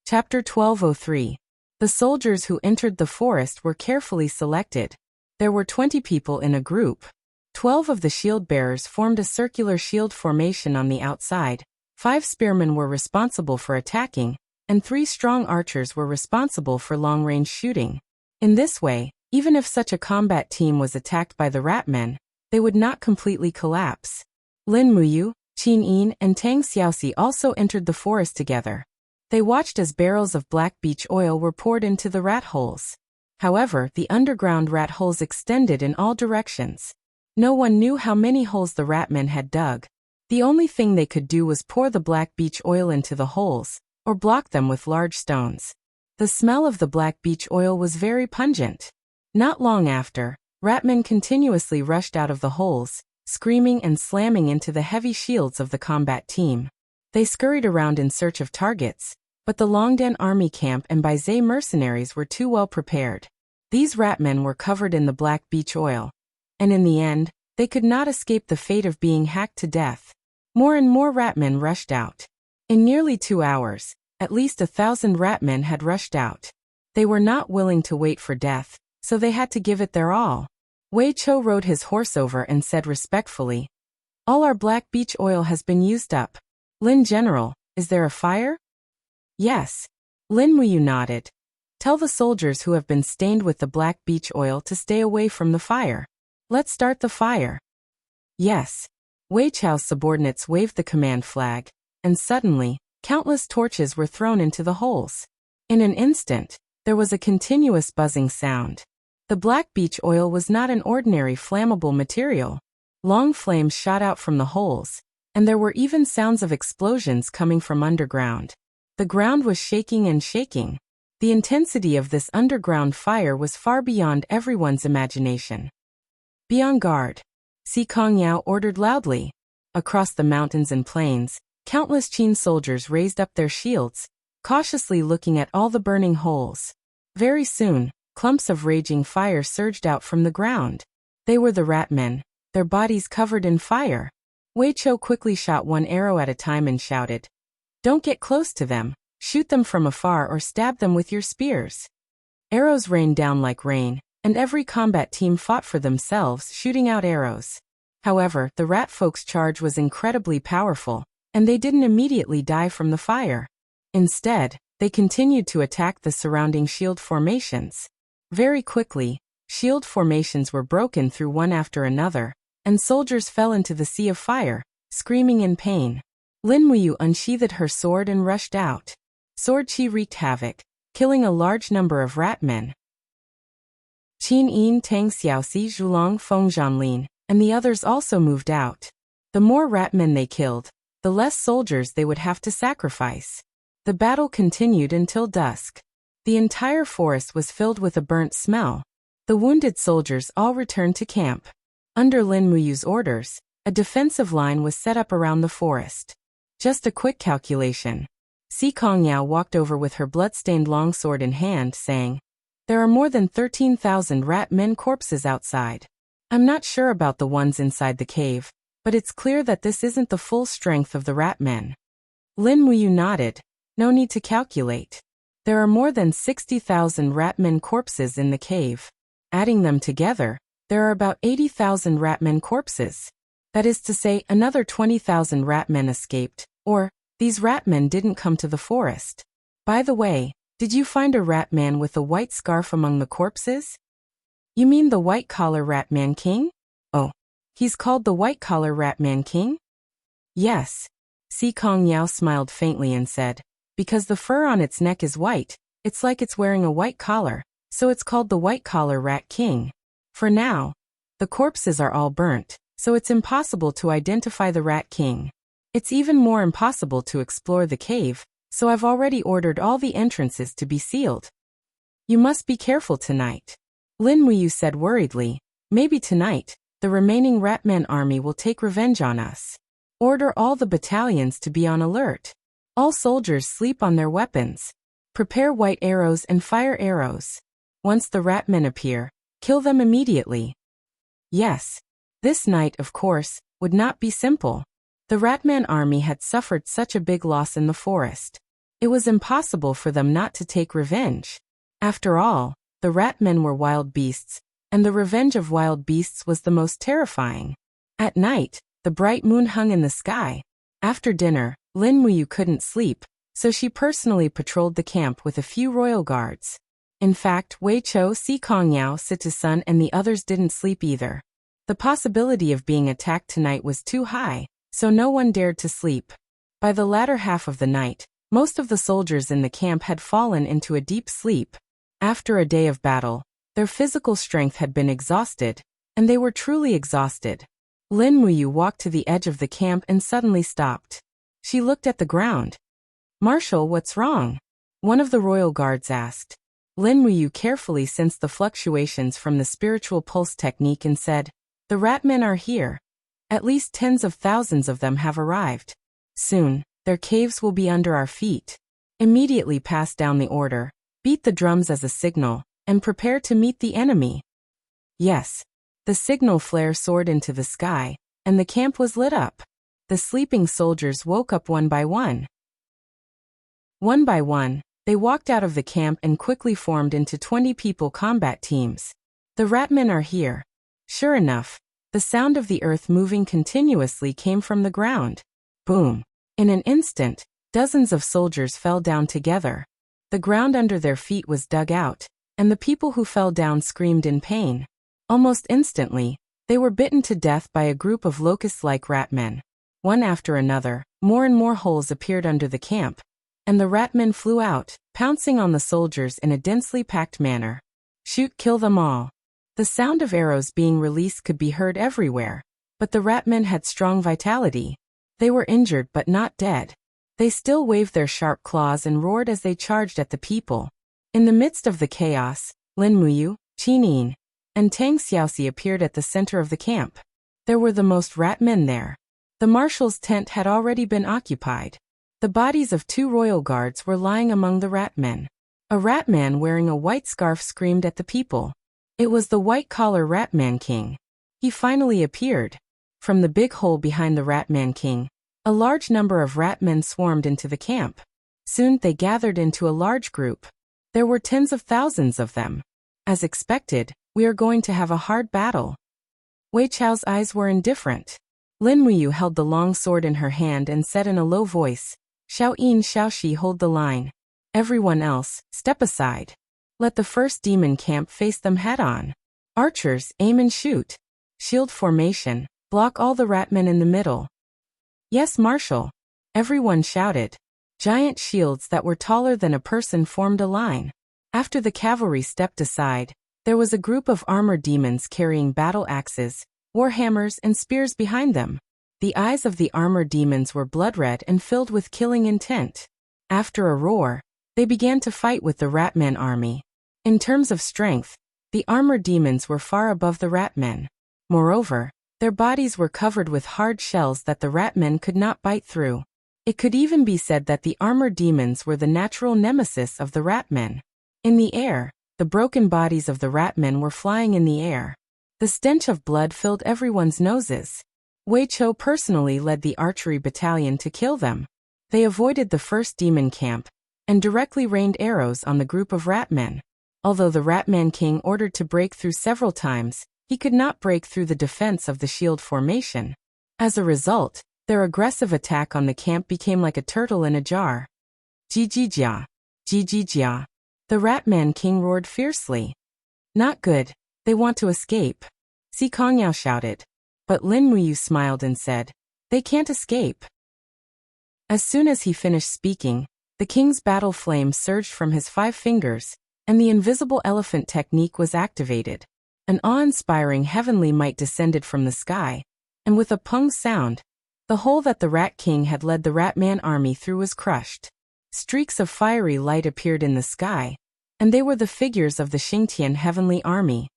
Chapter 1203. The soldiers who entered the forest were carefully selected. There were 20 people in a group. 12 of the shield-bearers formed a circular shield formation on the outside, 5 spearmen were responsible for attacking, and 3 strong archers were responsible for long-range shooting. In this way, even if such a combat team was attacked by the ratmen, they would not completely collapse. Lin Muyu, Qin Yin, and Tang Xiaoxi also entered the forest together. They watched as barrels of black beech oil were poured into the rat holes. However, the underground rat holes extended in all directions. No one knew how many holes the ratmen had dug. The only thing they could do was pour the black beech oil into the holes, or block them with large stones. The smell of the black beech oil was very pungent. Not long after, ratmen continuously rushed out of the holes, screaming and slamming into the heavy shields of the combat team. They scurried around in search of targets, but the Longdan army camp and Baizé mercenaries were too well prepared. These ratmen were covered in the black beech oil, and in the end, they could not escape the fate of being hacked to death. More and more ratmen rushed out. In nearly 2 hours, at least 1,000 ratmen had rushed out. They were not willing to wait for death, so they had to give it their all. Wei Chou rode his horse over and said respectfully, "All our black beech oil has been used up. Lin General, is there a fire?" "Yes." Lin Muyu nodded. "Tell the soldiers who have been stained with the black beech oil to stay away from the fire. Let's start the fire." "Yes." Wei Chou's subordinates waved the command flag, and suddenly, countless torches were thrown into the holes. In an instant, there was a continuous buzzing sound. The black beech oil was not an ordinary flammable material. Long flames shot out from the holes, and there were even sounds of explosions coming from underground. The ground was shaking and shaking. The intensity of this underground fire was far beyond everyone's imagination. "Be on guard," Si Kongyao ordered loudly. Across the mountains and plains, countless Qin soldiers raised up their shields, cautiously looking at all the burning holes. Very soon, clumps of raging fire surged out from the ground. They were the ratmen, their bodies covered in fire. Wei Chou quickly shot one arrow at a time and shouted, "Don't get close to them, shoot them from afar or stab them with your spears." Arrows rained down like rain, and every combat team fought for themselves, shooting out arrows. However, the rat folk's charge was incredibly powerful, and they didn't immediately die from the fire. Instead, they continued to attack the surrounding shield formations. Very quickly, shield formations were broken through one after another, and soldiers fell into the sea of fire, screaming in pain. Lin Muyu unsheathed her sword and rushed out. Sword Qi wreaked havoc, killing a large number of ratmen. Qin Yin, Tang Xiaoxi, Zhulong, Feng Zhanlin, and the others also moved out. The more ratmen they killed, the less soldiers they would have to sacrifice. The battle continued until dusk. The entire forest was filled with a burnt smell. The wounded soldiers all returned to camp. Under Lin Muyu's orders, a defensive line was set up around the forest. Just a quick calculation. Si Kongyao walked over with her blood-stained longsword in hand, saying, "There are more than 13,000 rat men corpses outside. I'm not sure about the ones inside the cave, but it's clear that this isn't the full strength of the rat men." Lin Muyu nodded. "No need to calculate. There are more than 60,000 ratmen corpses in the cave. Adding them together, there are about 80,000 ratmen corpses. That is to say, another 20,000 ratmen escaped, or, these ratmen didn't come to the forest. By the way, did you find a ratman with a white scarf among the corpses?" "You mean the white-collar ratman king?" "Oh, he's called the white-collar ratman king?" "Yes." Si Kongyao smiled faintly and said, "Because the fur on its neck is white, it's like it's wearing a white collar, so it's called the white-collar rat king. For now, the corpses are all burnt, so it's impossible to identify the rat king. It's even more impossible to explore the cave, so I've already ordered all the entrances to be sealed." "You must be careful tonight," Lin Muyu said worriedly. "Maybe tonight, the remaining ratman army will take revenge on us. Order all the battalions to be on alert. All soldiers sleep on their weapons. Prepare white arrows and fire arrows. Once the ratmen appear, kill them immediately." Yes. This night, of course, would not be simple. The ratman army had suffered such a big loss in the forest. It was impossible for them not to take revenge. After all, the rat men were wild beasts, and the revenge of wild beasts was the most terrifying. At night, the bright moon hung in the sky. After dinner, Lin Muyu couldn't sleep, so she personally patrolled the camp with a few royal guards. In fact, Wei Chou, Si Kongyao, Sita-sun and the others didn't sleep either. The possibility of being attacked tonight was too high, so no one dared to sleep. By the latter half of the night, most of the soldiers in the camp had fallen into a deep sleep. After a day of battle, their physical strength had been exhausted, and they were truly exhausted. Lin Muyu walked to the edge of the camp and suddenly stopped. She looked at the ground. "Marshal, what's wrong?" one of the royal guards asked. Lin Muyu carefully sensed the fluctuations from the spiritual pulse technique and said, "The rat men are here. At least tens of thousands of them have arrived. Soon, their caves will be under our feet. Immediately pass down the order, beat the drums as a signal, and prepare to meet the enemy." Yes. The signal flare soared into the sky, and the camp was lit up. The sleeping soldiers woke up one by one. One by one, they walked out of the camp and quickly formed into 20-people combat teams. "The ratmen are here." Sure enough, the sound of the earth moving continuously came from the ground. Boom! In an instant, dozens of soldiers fell down together. The ground under their feet was dug out, and the people who fell down screamed in pain. Almost instantly, they were bitten to death by a group of locust-like ratmen. One after another, more and more holes appeared under the camp, and the ratmen flew out, pouncing on the soldiers in a densely packed manner. "Shoot, kill them all." The sound of arrows being released could be heard everywhere, but the ratmen had strong vitality. They were injured but not dead. They still waved their sharp claws and roared as they charged at the people. In the midst of the chaos, Lin Muyu, Qin Yin, and Tang Xiaoxi appeared at the center of the camp. There were the most rat men there. The marshal's tent had already been occupied. The bodies of 2 royal guards were lying among the rat men. A rat man wearing a white scarf screamed at the people. It was the white-collar Ratman King. He finally appeared. From the big hole behind the Ratman King, a large number of ratmen swarmed into the camp. Soon they gathered into a large group. There were tens of thousands of them. As expected, "We are going to have a hard battle." Wei Chao's eyes were indifferent. Lin Muyu held the long sword in her hand and said in a low voice, "Xiao Yin, Xiaoxi, hold the line. Everyone else, step aside. Let the first demon camp face them head-on. Archers, aim and shoot. Shield formation, block all the ratmen in the middle." "Yes, Marshal," everyone shouted. Giant shields that were taller than a person formed a line. After the cavalry stepped aside, there was a group of armored demons carrying battle axes, warhammers and spears behind them. The eyes of the armored demons were blood-red and filled with killing intent. After a roar, they began to fight with the Ratman army. In terms of strength, the armored demons were far above the Ratmen. Moreover, their bodies were covered with hard shells that the Ratmen could not bite through. It could even be said that the armored demons were the natural nemesis of the Ratmen. In the air, the broken bodies of the Ratmen were flying in the air. The stench of blood filled everyone's noses. Wei Chou personally led the archery battalion to kill them. They avoided the first demon camp, and directly rained arrows on the group of ratmen. Although the Ratman King ordered to break through several times, he could not break through the defense of the shield formation. As a result, their aggressive attack on the camp became like a turtle in a jar. "Jijijia! Jijijia!" The Ratman King roared fiercely. "Not good. They want to escape," Si Kongyao shouted. But Lin Muyu smiled and said, "They can't escape." As soon as he finished speaking, the king's battle flame surged from his 5 fingers, and the invisible elephant technique was activated. An awe-inspiring heavenly might descended from the sky, and with a pung sound, the hole that the Rat King had led the Ratman army through was crushed. Streaks of fiery light appeared in the sky, and they were the figures of the Xingtian heavenly army.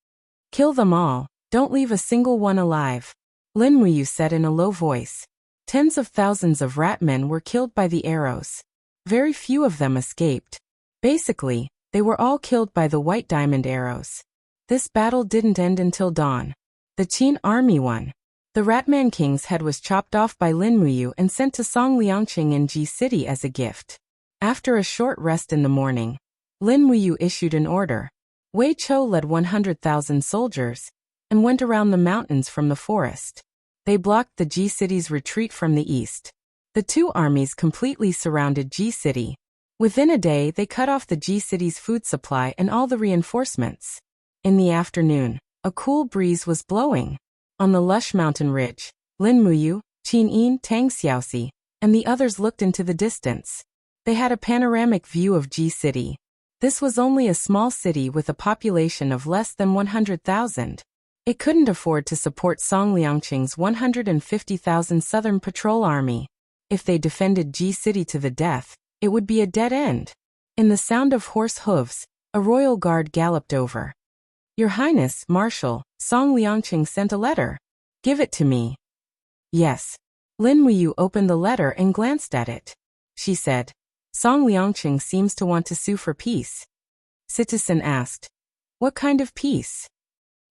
"Kill them all, don't leave a single one alive," Lin Muyu said in a low voice. Tens of thousands of ratmen were killed by the arrows. Very few of them escaped. Basically, they were all killed by the white diamond arrows. This battle didn't end until dawn. The Qin army won. The Ratman King's head was chopped off by Lin Muyu and sent to Song Liangqing in Ji City as a gift. After a short rest in the morning, Lin Muyu issued an order. Wei Chou led 100,000 soldiers and went around the mountains from the forest. They blocked the Ji City's retreat from the east. The two armies completely surrounded Ji City. Within a day, they cut off the Ji City's food supply and all the reinforcements. In the afternoon, a cool breeze was blowing. On the lush mountain ridge, Lin Muyu, Qin Yin, Tang Xiaoxi, and the others looked into the distance. They had a panoramic view of Ji City. This was only a small city with a population of less than 100,000. It couldn't afford to support Song Liangqing's 150,000 Southern Patrol Army. If they defended Ji City to the death, it would be a dead end. In the sound of horse hooves, a royal guard galloped over. Your Highness, Marshal, Song Liangqing sent a letter. Give it to me. Yes. Lin Muyu opened the letter and glanced at it. She said, Song Liangqing seems to want to sue for peace. Citizen asked, what kind of peace?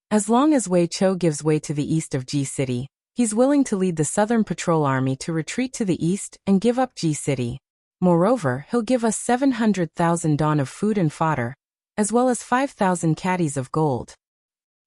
As long as Wei Chou gives way to the east of Ji City, he's willing to lead the Southern Patrol Army to retreat to the east and give up Ji City. Moreover, he'll give us 700,000 dawn of food and fodder, as well as 5,000 caddies of gold.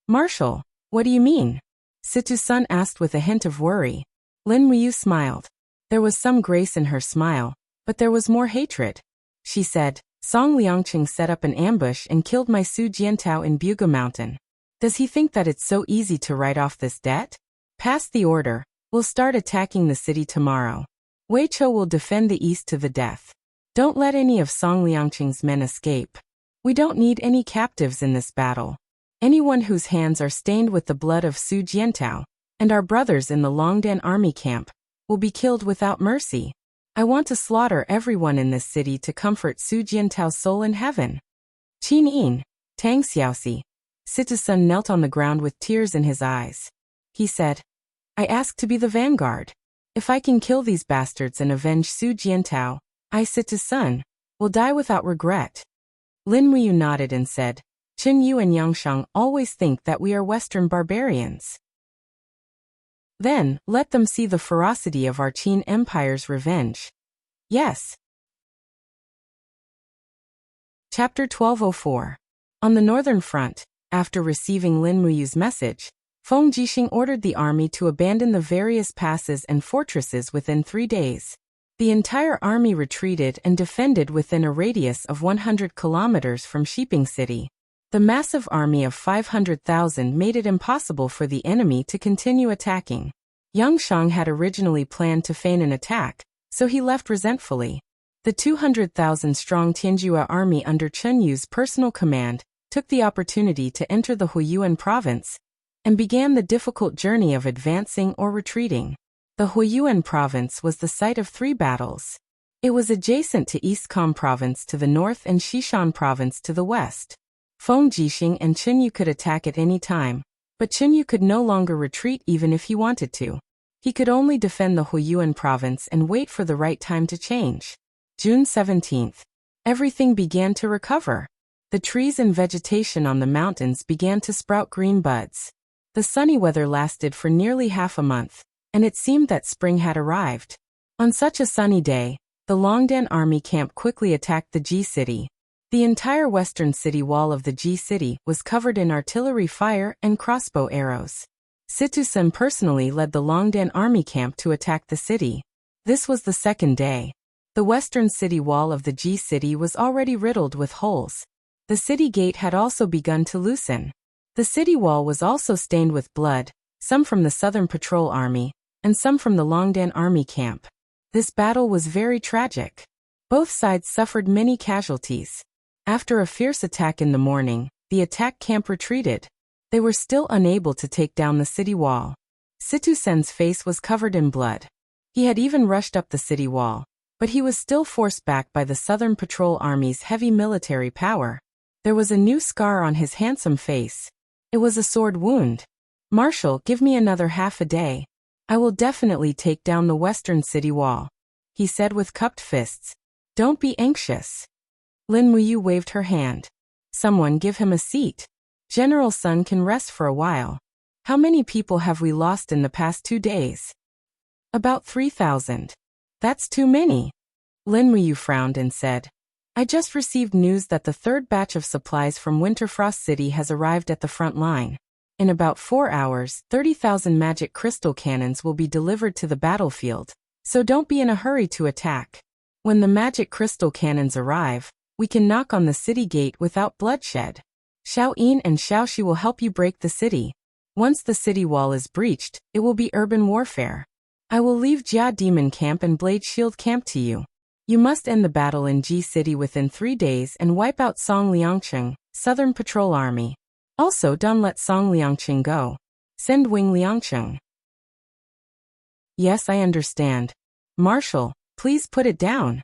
Marshal, what do you mean? Situ-sun asked with a hint of worry. Lin Muyu smiled. There was some grace in her smile, but there was more hatred. She said, Song Liangqing set up an ambush and killed my Su Jiantao in Buga Mountain. Does he think that it's so easy to write off this debt? Pass the order. We'll start attacking the city tomorrow. Wei Chou will defend the east to the death. Don't let any of Song Liangqing's men escape. We don't need any captives in this battle. Anyone whose hands are stained with the blood of Su Jiantao and our brothers in the Longdan army camp will be killed without mercy. I want to slaughter everyone in this city to comfort Su Jiantao's soul in heaven. Qin Yin, Tang Xiaoxi. Situ-sun knelt on the ground with tears in his eyes. He said, I ask to be the vanguard. If I can kill these bastards and avenge Su Jiantao, I, Situ-sun, will die without regret. Lin Muyu nodded and said, Qin Yu and Yangshang always think that we are Western barbarians. Then, let them see the ferocity of our Qin Empire's revenge. Yes. Chapter 1204. On the northern front, after receiving Lin Muyu's message, Feng Jixing ordered the army to abandon the various passes and fortresses within 3 days. The entire army retreated and defended within a radius of 100 kilometers from Shiping City. The massive army of 500,000 made it impossible for the enemy to continue attacking. Yangshang had originally planned to feign an attack, so he left resentfully. The 200,000-strong Tianjua army under Chen Yu's personal command took the opportunity to enter the Huiyuan province and began the difficult journey of advancing or retreating. The Huiyuan province was the site of 3 battles. It was adjacent to Eastcom province to the north and Xishan province to the west. Feng Jixing and Chen Yu could attack at any time, but Chen Yu could no longer retreat even if he wanted to. He could only defend the Huiyuan province and wait for the right time to change. June 17th. Everything began to recover. The trees and vegetation on the mountains began to sprout green buds. The sunny weather lasted for nearly half a month, and it seemed that spring had arrived. On such a sunny day, the Longdan army camp quickly attacked the Ji City. The entire western city wall of the Ji City was covered in artillery fire and crossbow arrows. Situ-sun personally led the Longdan army camp to attack the city. This was the second day. The western city wall of the Ji City was already riddled with holes. The city gate had also begun to loosen. The city wall was also stained with blood, some from the Southern Patrol Army, and some from the Longdan army camp. This battle was very tragic. Both sides suffered many casualties. After a fierce attack in the morning, the attack camp retreated. They were still unable to take down the city wall. Situ-sun's face was covered in blood. He had even rushed up the city wall, but he was still forced back by the Southern Patrol Army's heavy military power. There was a new scar on his handsome face. It was a sword wound. Marshal, give me another half a day. I will definitely take down the western city wall, he said with cupped fists. Don't be anxious. Lin Muyu waved her hand. Someone give him a seat. General Sun can rest for a while. How many people have we lost in the past 2 days? About 3,000. That's too many. Lin Muyu frowned and said, I just received news that the third batch of supplies from Winterfrost City has arrived at the front line. In about 4 hours, 30,000 magic crystal cannons will be delivered to the battlefield, so don't be in a hurry to attack. When the magic crystal cannons arrive, we can knock on the city gate without bloodshed. Xiao Yin and Xiao Shi will help you break the city. Once the city wall is breached, it will be urban warfare. I will leave Jia Demon Camp and Blade Shield Camp to you. You must end the battle in Ji City within 3 days and wipe out Song Liangqing, Southern Patrol Army. Also don't let Song Liangqing go. Send Wing Liangqing. Yes, I understand. Marshal, please put it down.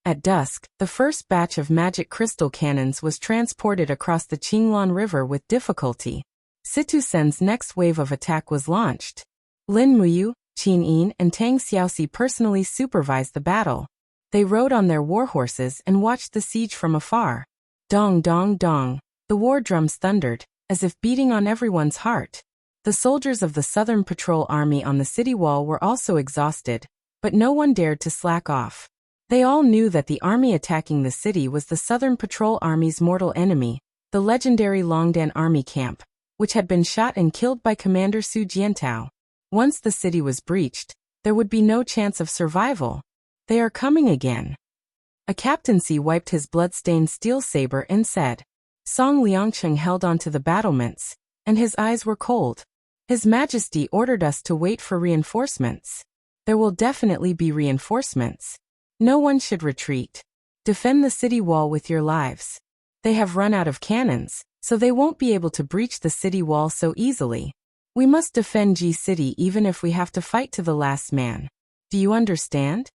At dusk, the first batch of magic crystal cannons was transported across the Qinglan River with difficulty. Situ Sen's next wave of attack was launched. Lin Muyu, Qin Yin, and Tang Xiaoxi personally supervised the battle. They rode on their war horses and watched the siege from afar. Dong dong dong, the war drums thundered, as if beating on everyone's heart. The soldiers of the Southern Patrol Army on the city wall were also exhausted, but no one dared to slack off. They all knew that the army attacking the city was the Southern Patrol Army's mortal enemy, the legendary Longdan Army Camp, which had been shot and killed by Commander Su Jiantao. Once the city was breached, there would be no chance of survival. They are coming again. A captaincy wiped his blood-stained steel saber and said, Song Liangqing held onto the battlements, and his eyes were cold. His Majesty ordered us to wait for reinforcements. There will definitely be reinforcements. No one should retreat. Defend the city wall with your lives. They have run out of cannons, so they won't be able to breach the city wall so easily. We must defend Ji City even if we have to fight to the last man. Do you understand?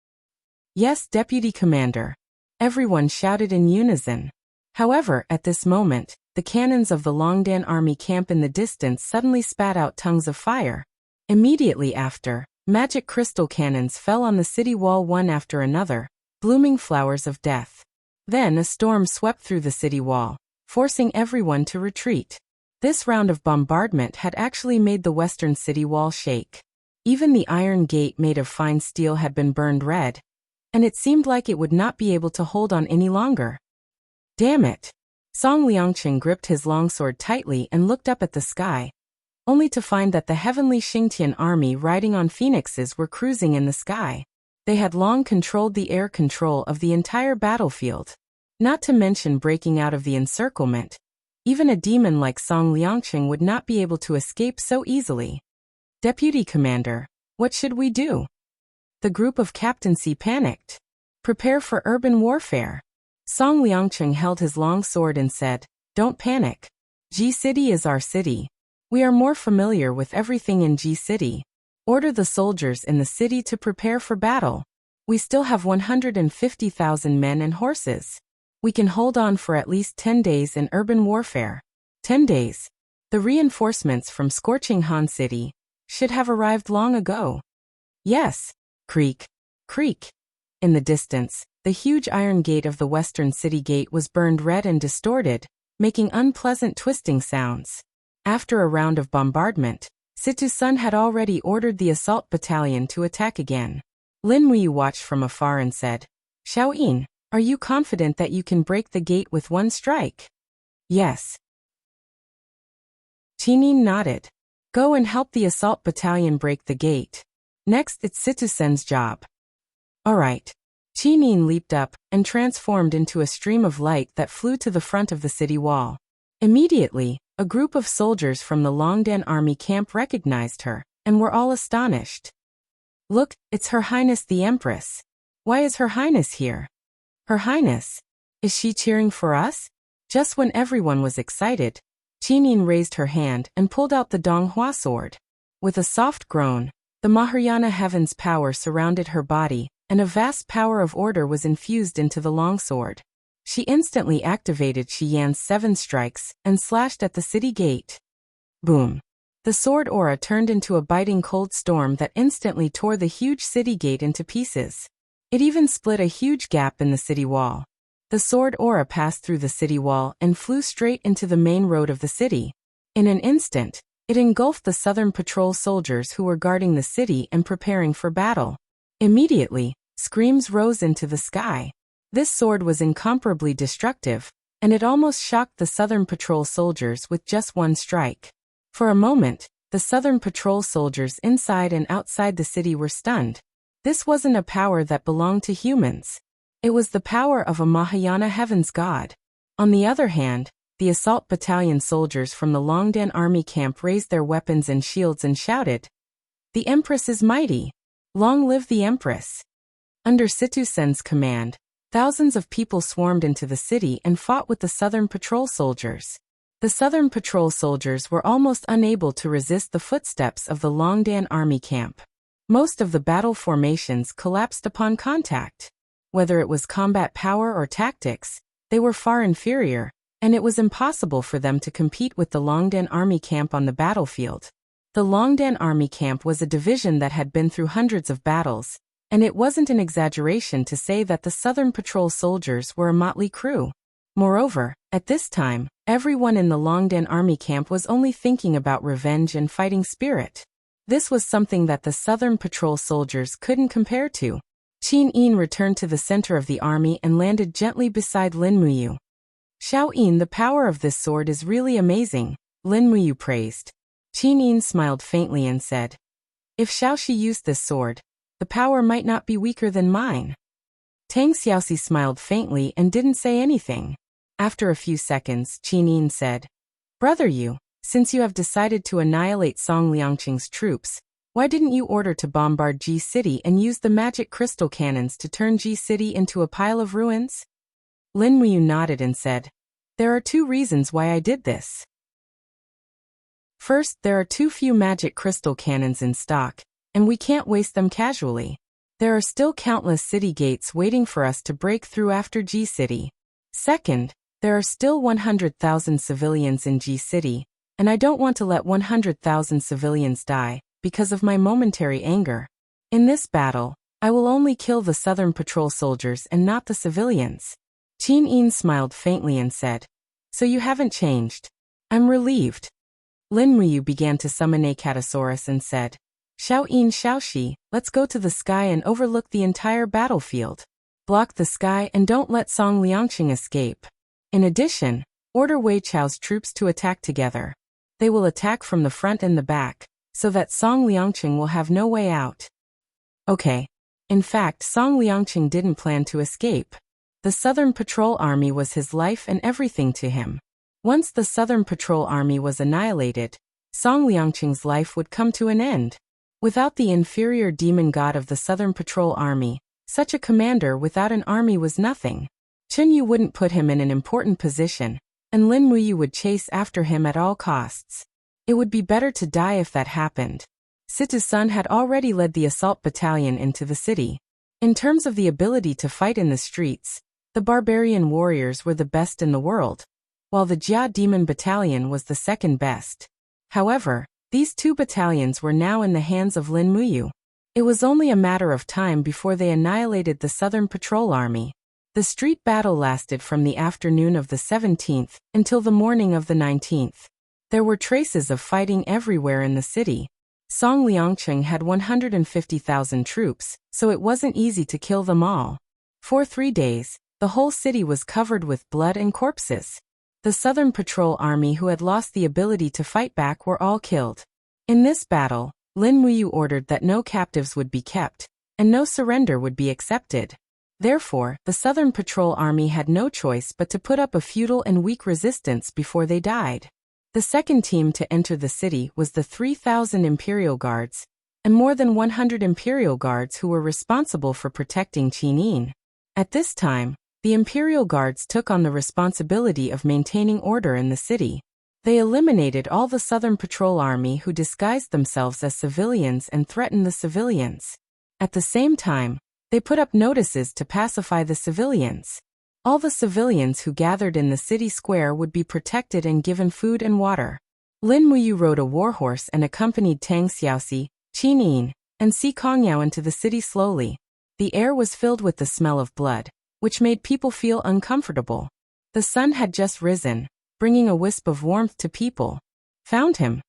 Yes, Deputy Commander. Everyone shouted in unison. However, at this moment, the cannons of the Longdan Army camp in the distance suddenly spat out tongues of fire. Immediately after, magic crystal cannons fell on the city wall one after another, blooming flowers of death. Then a storm swept through the city wall, forcing everyone to retreat. This round of bombardment had actually made the western city wall shake. Even the iron gate made of fine steel had been burned red, and it seemed like it would not be able to hold on any longer. Damn it! Song Liangqing gripped his longsword tightly and looked up at the sky, only to find that the heavenly Xingtian army riding on phoenixes were cruising in the sky. They had long controlled the air control of the entire battlefield. Not to mention breaking out of the encirclement. Even a demon like Song Liangqing would not be able to escape so easily. Deputy Commander, what should we do? The group of captaincy panicked. Prepare for urban warfare. Song Liangqing held his long sword and said, Don't panic. Ji City is our city. We are more familiar with everything in Ji City. Order the soldiers in the city to prepare for battle. We still have 150,000 men and horses. We can hold on for at least 10 days in urban warfare. 10 days. The reinforcements from Scorching Han City should have arrived long ago. Yes. Creak. Creak. In the distance, the huge iron gate of the western city gate was burned red and distorted, making unpleasant twisting sounds. After a round of bombardment, Situ Sun had already ordered the assault battalion to attack again. Lin Muyu watched from afar and said, Xiao Yin, are you confident that you can break the gate with one strike? Yes. Qin Yin nodded. Go and help the assault battalion break the gate. Next, it's Situ Sen's job. All right. Qin Yin leaped up and transformed into a stream of light that flew to the front of the city wall. Immediately, a group of soldiers from the Longdan Army camp recognized her, and were all astonished. Look, it's Her Highness the Empress. Why is Her Highness here? Her Highness? Is she cheering for us? Just when everyone was excited, Qin Yin raised her hand and pulled out the Donghua sword. With a soft groan, the Mahayana heaven's power surrounded her body, and a vast power of order was infused into the longsword. She instantly activated Shi Yan's 7 strikes and slashed at the city gate. Boom! The sword aura turned into a biting cold storm that instantly tore the huge city gate into pieces. It even split a huge gap in the city wall. The sword aura passed through the city wall and flew straight into the main road of the city. In an instant, it engulfed the Southern Patrol soldiers who were guarding the city and preparing for battle. Immediately, Screams rose into the sky. This sword was incomparably destructive, and it almost shocked the Southern Patrol soldiers with just one strike. For a moment, the Southern Patrol soldiers inside and outside the city were stunned. This wasn't a power that belonged to humans. It was the power of a Mahayana heaven's god. On the other hand, the assault battalion soldiers from the Longdan army camp raised their weapons and shields and shouted, "The Empress is mighty! Long live the Empress!" Under Situ-sen's command, thousands of people swarmed into the city and fought with the Southern Patrol soldiers. The Southern Patrol soldiers were almost unable to resist the footsteps of the Longdan army camp. Most of the battle formations collapsed upon contact. Whether it was combat power or tactics, they were far inferior, and it was impossible for them to compete with the Longdan army camp on the battlefield. The Longdan army camp was a division that had been through hundreds of battles, and it wasn't an exaggeration to say that the Southern Patrol soldiers were a motley crew. Moreover, at this time, everyone in the Longdan army camp was only thinking about revenge and fighting spirit. This was something that the Southern Patrol soldiers couldn't compare to. Qin Yin returned to the center of the army and landed gently beside Lin Muyu. "Xiao Yin, the power of this sword is really amazing," Lin Muyu praised. Qin Yin smiled faintly and said, "If Xiao Shi used this sword, the power might not be weaker than mine." Tang Xiaoxi smiled faintly and didn't say anything. After a few seconds, Qin Yin said, "Brother Yu, since you have decided to annihilate Song Liangqing's troops, why didn't you order to bombard Ji City and use the magic crystal cannons to turn Ji City into a pile of ruins?" Lin Muyu nodded and said, "There are two reasons why I did this. First, there are too few magic crystal cannons in stock, and we can't waste them casually. There are still countless city gates waiting for us to break through after Ji City. Second, there are still 100,000 civilians in Ji City, and I don't want to let 100,000 civilians die because of my momentary anger. In this battle, I will only kill the Southern Patrol soldiers and not the civilians." Qin Yin smiled faintly and said, "So you haven't changed. I'm relieved." Lin Muyu began to summon a Catasaurus and said, "Xiao Yin, Xiao Shi, let's go to the sky and overlook the entire battlefield. Block the sky and don't let Song Liangqing escape. In addition, order Wei Chao's troops to attack together. They will attack from the front and the back, so that Song Liangqing will have no way out." Okay. In fact, Song Liangqing didn't plan to escape. The Southern Patrol Army was his life and everything to him. Once the Southern Patrol Army was annihilated, Song Liangqing's life would come to an end. Without the inferior demon god of the Southern Patrol Army, such a commander without an army was nothing. Chen Yu wouldn't put him in an important position, and Lin Muyu would chase after him at all costs. It would be better to die if that happened. Situ-sun had already led the assault battalion into the city. In terms of the ability to fight in the streets, the barbarian warriors were the best in the world, while the Jia Demon Battalion was the second best. However, these two battalions were now in the hands of Lin Muyu. It was only a matter of time before they annihilated the Southern Patrol Army. The street battle lasted from the afternoon of the 17th until the morning of the 19th. There were traces of fighting everywhere in the city. Song Liangqing had 150,000 troops, so it wasn't easy to kill them all. For 3 days, the whole city was covered with blood and corpses. The Southern Patrol Army who had lost the ability to fight back were all killed. In this battle, Lin Muyu ordered that no captives would be kept, and no surrender would be accepted. Therefore, the Southern Patrol Army had no choice but to put up a futile and weak resistance before they died. The second team to enter the city was the 3,000 Imperial Guards, and more than 100 Imperial Guards who were responsible for protecting Qin Yin. At this time, the Imperial Guards took on the responsibility of maintaining order in the city. They eliminated all the Southern Patrol Army who disguised themselves as civilians and threatened the civilians. At the same time, they put up notices to pacify the civilians. All the civilians who gathered in the city square would be protected and given food and water. Lin Muyu rode a warhorse and accompanied Tang Xiaoxi, Qin Yin, and Si Kongyao into the city slowly. The air was filled with the smell of blood, which made people feel uncomfortable. The sun had just risen, bringing a wisp of warmth to people. "Found him."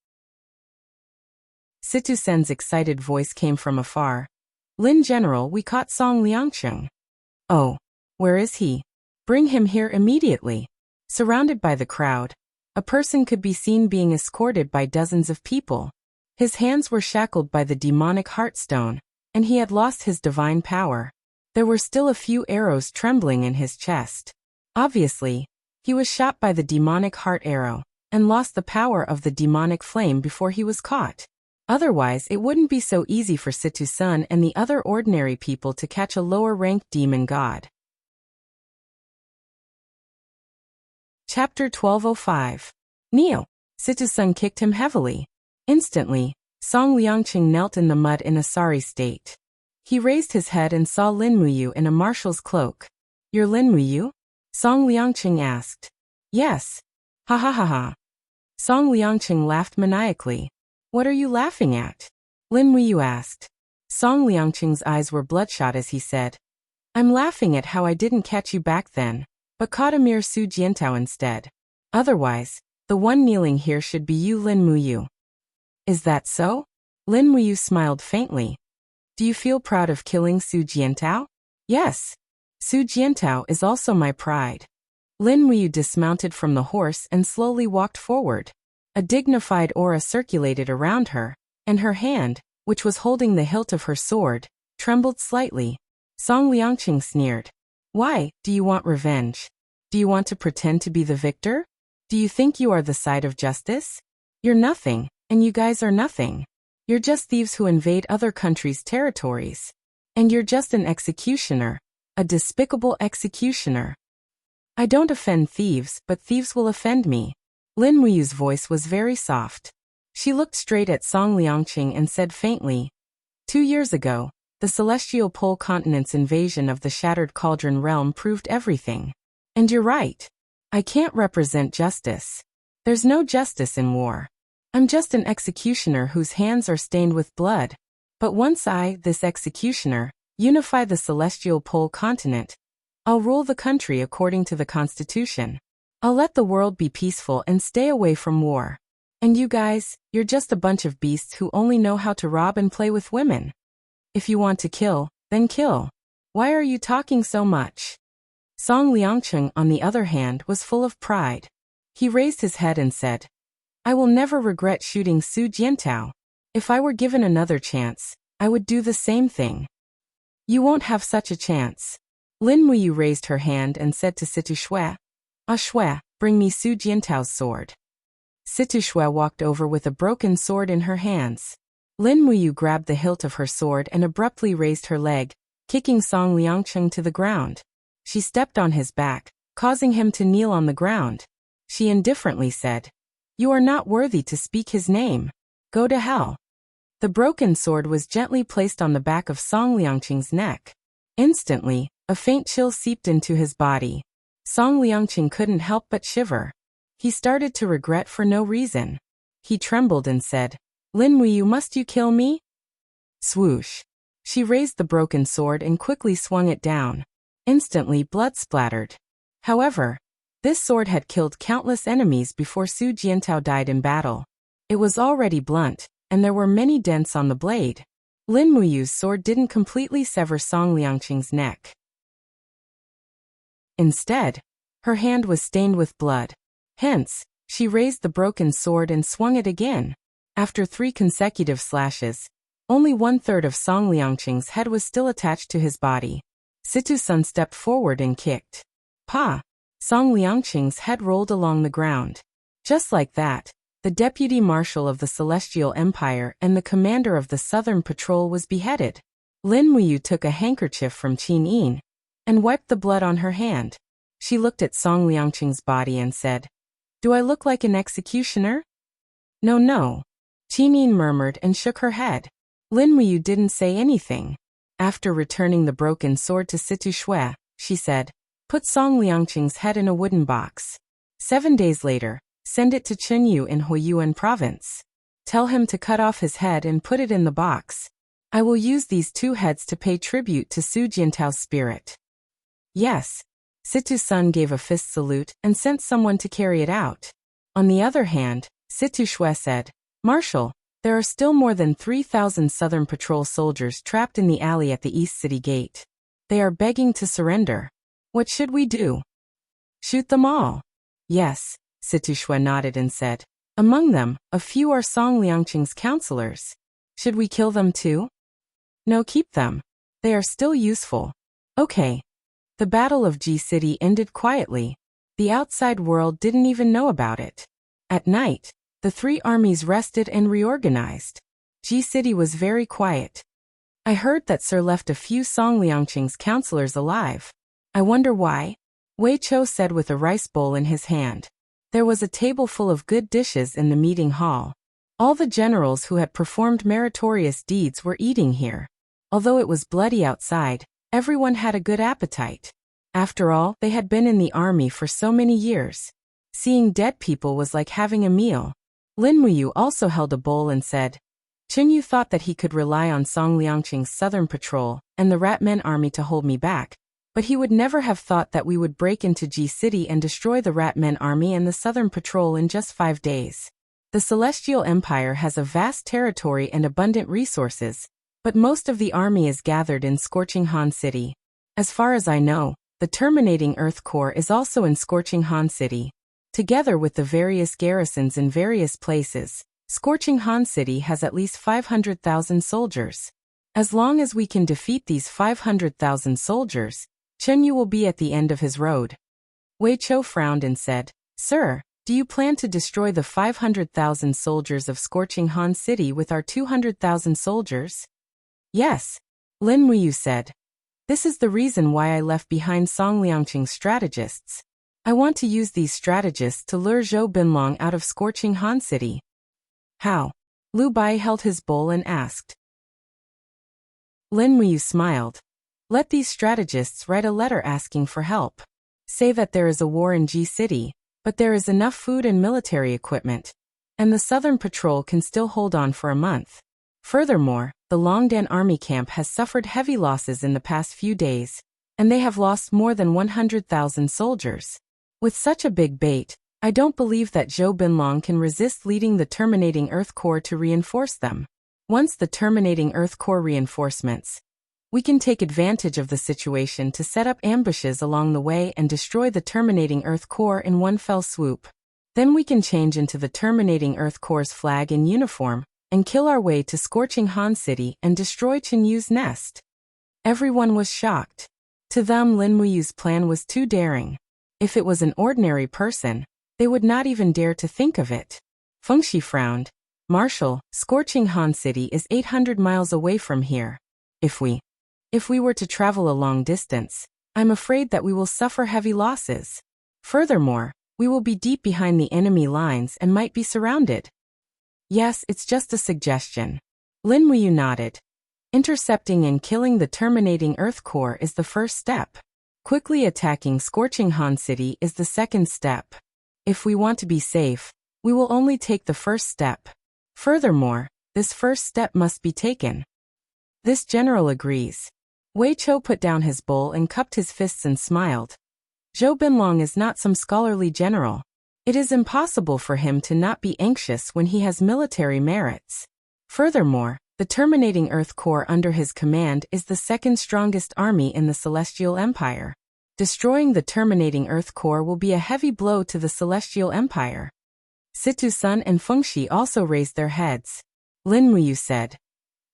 Situ-sen's excited voice came from afar. Lin General, we caught Song Liangcheng. Oh. Where is he? Bring him here immediately. Surrounded by the crowd, a person could be seen being escorted by dozens of people. His hands were shackled by the demonic heartstone, and he had lost his divine power. There were still a few arrows trembling in his chest. Obviously, he was shot by the demonic heart arrow, and lost the power of the demonic flame before he was caught. Otherwise, it wouldn't be so easy for Situ Sun and the other ordinary people to catch a lower-ranked demon god. Chapter 1205. Kneel. Situ Sun kicked him heavily. Instantly, Song Liangcheng knelt in the mud in a sorry state. He raised his head and saw Lin Muyu in a marshal's cloak. You're Lin Muyu? Song Liangcheng asked. Yes. Ha ha ha ha. Song Liangcheng laughed maniacally. What are you laughing at? Lin Muyu asked. Song Liangcheng's eyes were bloodshot as he said, I'm laughing at how I didn't catch you back then, but caught a mere Su Jiantao instead. Otherwise, the one kneeling here should be you, Lin Muyu. Is that so? Lin Muyu smiled faintly. Do you feel proud of killing Su Jiantao? Yes. Su Jiantao is also my pride. Lin Muyu dismounted from the horse and slowly walked forward. A dignified aura circulated around her, and her hand, which was holding the hilt of her sword, trembled slightly. Song Liangcheng sneered. Why, do you want revenge? Do you want to pretend to be the victor? Do you think you are the side of justice? You're nothing, and you guys are nothing. You're just thieves who invade other countries' territories. And you're just an executioner, a despicable executioner. I don't offend thieves, but thieves will offend me. Lin Muyu's voice was very soft. She looked straight at Song Liangcheng and said faintly, 2 years ago, the celestial pole continent's invasion of the Shattered Cauldron realm proved everything. And you're right. I can't represent justice. There's no justice in war. I'm just an executioner whose hands are stained with blood. But once I, this executioner, unify the celestial pole continent, I'll rule the country according to the Constitution. I'll let the world be peaceful and stay away from war. And you guys, you're just a bunch of beasts who only know how to rob and play with women. If you want to kill, then kill. Why are you talking so much? Song Liangcheng, on the other hand, was full of pride. He raised his head and said, I will never regret shooting Su Jiantao. If I were given another chance, I would do the same thing. You won't have such a chance. Lin Muyu raised her hand and said to Situ Shui, Shui, bring me Su Jiantao's sword. Situ Shui walked over with a broken sword in her hands. Lin Muyu grabbed the hilt of her sword and abruptly raised her leg, kicking Song Liangcheng to the ground. She stepped on his back, causing him to kneel on the ground. She indifferently said, You are not worthy to speak his name. Go to hell. The broken sword was gently placed on the back of Song Liangcheng's neck. Instantly, a faint chill seeped into his body. Song Liangcheng couldn't help but shiver. He started to regret for no reason. He trembled and said, Lin Muyu, must you kill me? Swoosh. She raised the broken sword and quickly swung it down. Instantly, blood splattered. However, this sword had killed countless enemies before Su Jiantao died in battle. It was already blunt, and there were many dents on the blade. Lin Muyu's sword didn't completely sever Song Liangcheng's neck. Instead, her hand was stained with blood. Hence, she raised the broken sword and swung it again. After 3 consecutive slashes, only 1/3 of Song Liangcheng's head was still attached to his body. Situ Sun stepped forward and kicked. Pa! Song Liangcheng's head rolled along the ground. Just like that, the deputy marshal of the Celestial Empire and the commander of the Southern Patrol was beheaded. Lin Muyu took a handkerchief from Qin Yin and wiped the blood on her hand. She looked at Song Liangcheng's body and said, Do I look like an executioner? No. Qin Yin murmured and shook her head. Lin Muyu didn't say anything. After returning the broken sword to Situ Shui, she said, Put Song Liangcheng's head in a wooden box. 7 days later, send it to Chunyu in Huiyuan province. Tell him to cut off his head and put it in the box. I will use these 2 heads to pay tribute to Su Jiantao's spirit. Yes. Situ Sun gave a fist salute and sent someone to carry it out. On the other hand, Situ Shui said, Marshal, There are still more than 3,000 Southern Patrol soldiers trapped in the alley at the East City Gate. They are begging to surrender. What should we do? Shoot them all. Yes, Situshue nodded and said. Among them, a few are Song Liangqing's counselors. Should we kill them too? No, keep them. They are still useful. Okay. The Battle of Ji City ended quietly. The outside world didn't even know about it. At night, the three armies rested and reorganized. Ji City was very quiet. I heard that Sir left a few Song Liangqing's counselors alive. I wonder why? Wei Chou said with a rice bowl in his hand. There was a table full of good dishes in the meeting hall. All the generals who had performed meritorious deeds were eating here. Although it was bloody outside, everyone had a good appetite. After all, they had been in the army for so many years. Seeing dead people was like having a meal. Lin Muyu also held a bowl and said, Chunyu thought that he could rely on Song Liangqing's Southern Patrol and the Rat Men army to hold me back, but he would never have thought that we would break into Ji City and destroy the Rat Men army and the Southern Patrol in just 5 days. The Celestial Empire has a vast territory and abundant resources, but most of the army is gathered in Scorching Han City. As far as I know, the Terminating Earth Corps is also in Scorching Han City. Together with the various garrisons in various places, Scorching Han City has at least 500,000 soldiers. As long as we can defeat these 500,000 soldiers, Chen Yu will be at the end of his road. Wei Chou frowned and said, Sir, do you plan to destroy the 500,000 soldiers of Scorching Han City with our 200,000 soldiers? Yes, Lin Muyu said. This is the reason why I left behind Song Liangqing's strategists. I want to use these strategists to lure Zhou Binlong out of Scorching Han City. How? Lu Bai held his bowl and asked. Lin Muyu smiled. Let these strategists write a letter asking for help. Say that there is a war in Ji City, but there is enough food and military equipment, and the Southern Patrol can still hold on for a month. Furthermore, the Longdan army camp has suffered heavy losses in the past few days, and they have lost more than 100,000 soldiers. With such a big bait, I don't believe that Zhou Binlong can resist leading the Terminating Earth Corps to reinforce them. Once the Terminating Earth Corps reinforcements, we can take advantage of the situation to set up ambushes along the way and destroy the Terminating Earth Corps in one fell swoop. Then we can change into the Terminating Earth Corps' flag and uniform, and kill our way to Scorching Han City and destroy Chen Yu's nest. Everyone was shocked. To them, Lin Muyu's plan was too daring. If it was an ordinary person, they would not even dare to think of it. Fengxi frowned. Marshal, Scorching Han City is 800 miles away from here. If we were to travel a long distance, I'm afraid that we will suffer heavy losses. Furthermore, we will be deep behind the enemy lines and might be surrounded. Yes, it's just a suggestion. Lin Muyu nodded. Intercepting and killing the Terminating Earth Corps is the first step. Quickly attacking Scorching Han City is the second step. If we want to be safe, we will only take the first step. Furthermore, this first step must be taken. This general agrees. Wei Chou put down his bowl and cupped his fists and smiled. Zhou Binlong is not some scholarly general. It is impossible for him to not be anxious when he has military merits. Furthermore, the Terminating Earth Corps under his command is the second strongest army in the Celestial Empire. Destroying the Terminating Earth Corps will be a heavy blow to the Celestial Empire. Situ Sun and Fengxi also raised their heads. Lin Muyu said.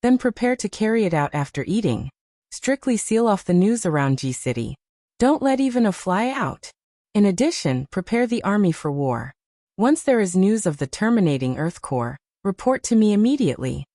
Then prepare to carry it out after eating. Strictly seal off the news around Ji City. Don't let even a fly out. In addition, prepare the army for war. Once there is news of the Terminating Earth Corps, report to me immediately.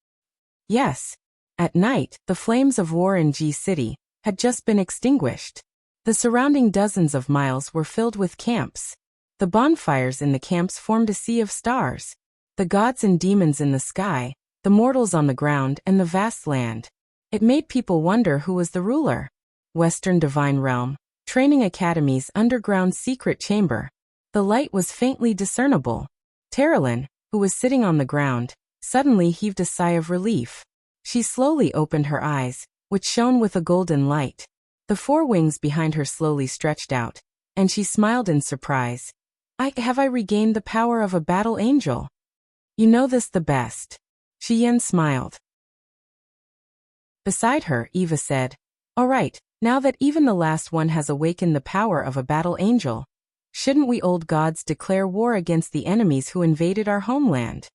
Yes. At night, the flames of war in Ji City had just been extinguished. The surrounding dozens of miles were filled with camps. The bonfires in the camps formed a sea of stars. The gods and demons in the sky, the mortals on the ground, and the vast land. It made people wonder who was the ruler. Western Divine Realm, Training Academy's underground secret chamber. The light was faintly discernible. Terilyn, who was sitting on the ground, suddenly heaved a sigh of relief. She slowly opened her eyes, which shone with a golden light. The 4 wings behind her slowly stretched out, and she smiled in surprise. Have I regained the power of a battle angel? You know this the best. Yen smiled. Beside her, Eva said, "All right, now that even the last one has awakened the power of a battle angel, shouldn't we old gods declare war against the enemies who invaded our homeland?"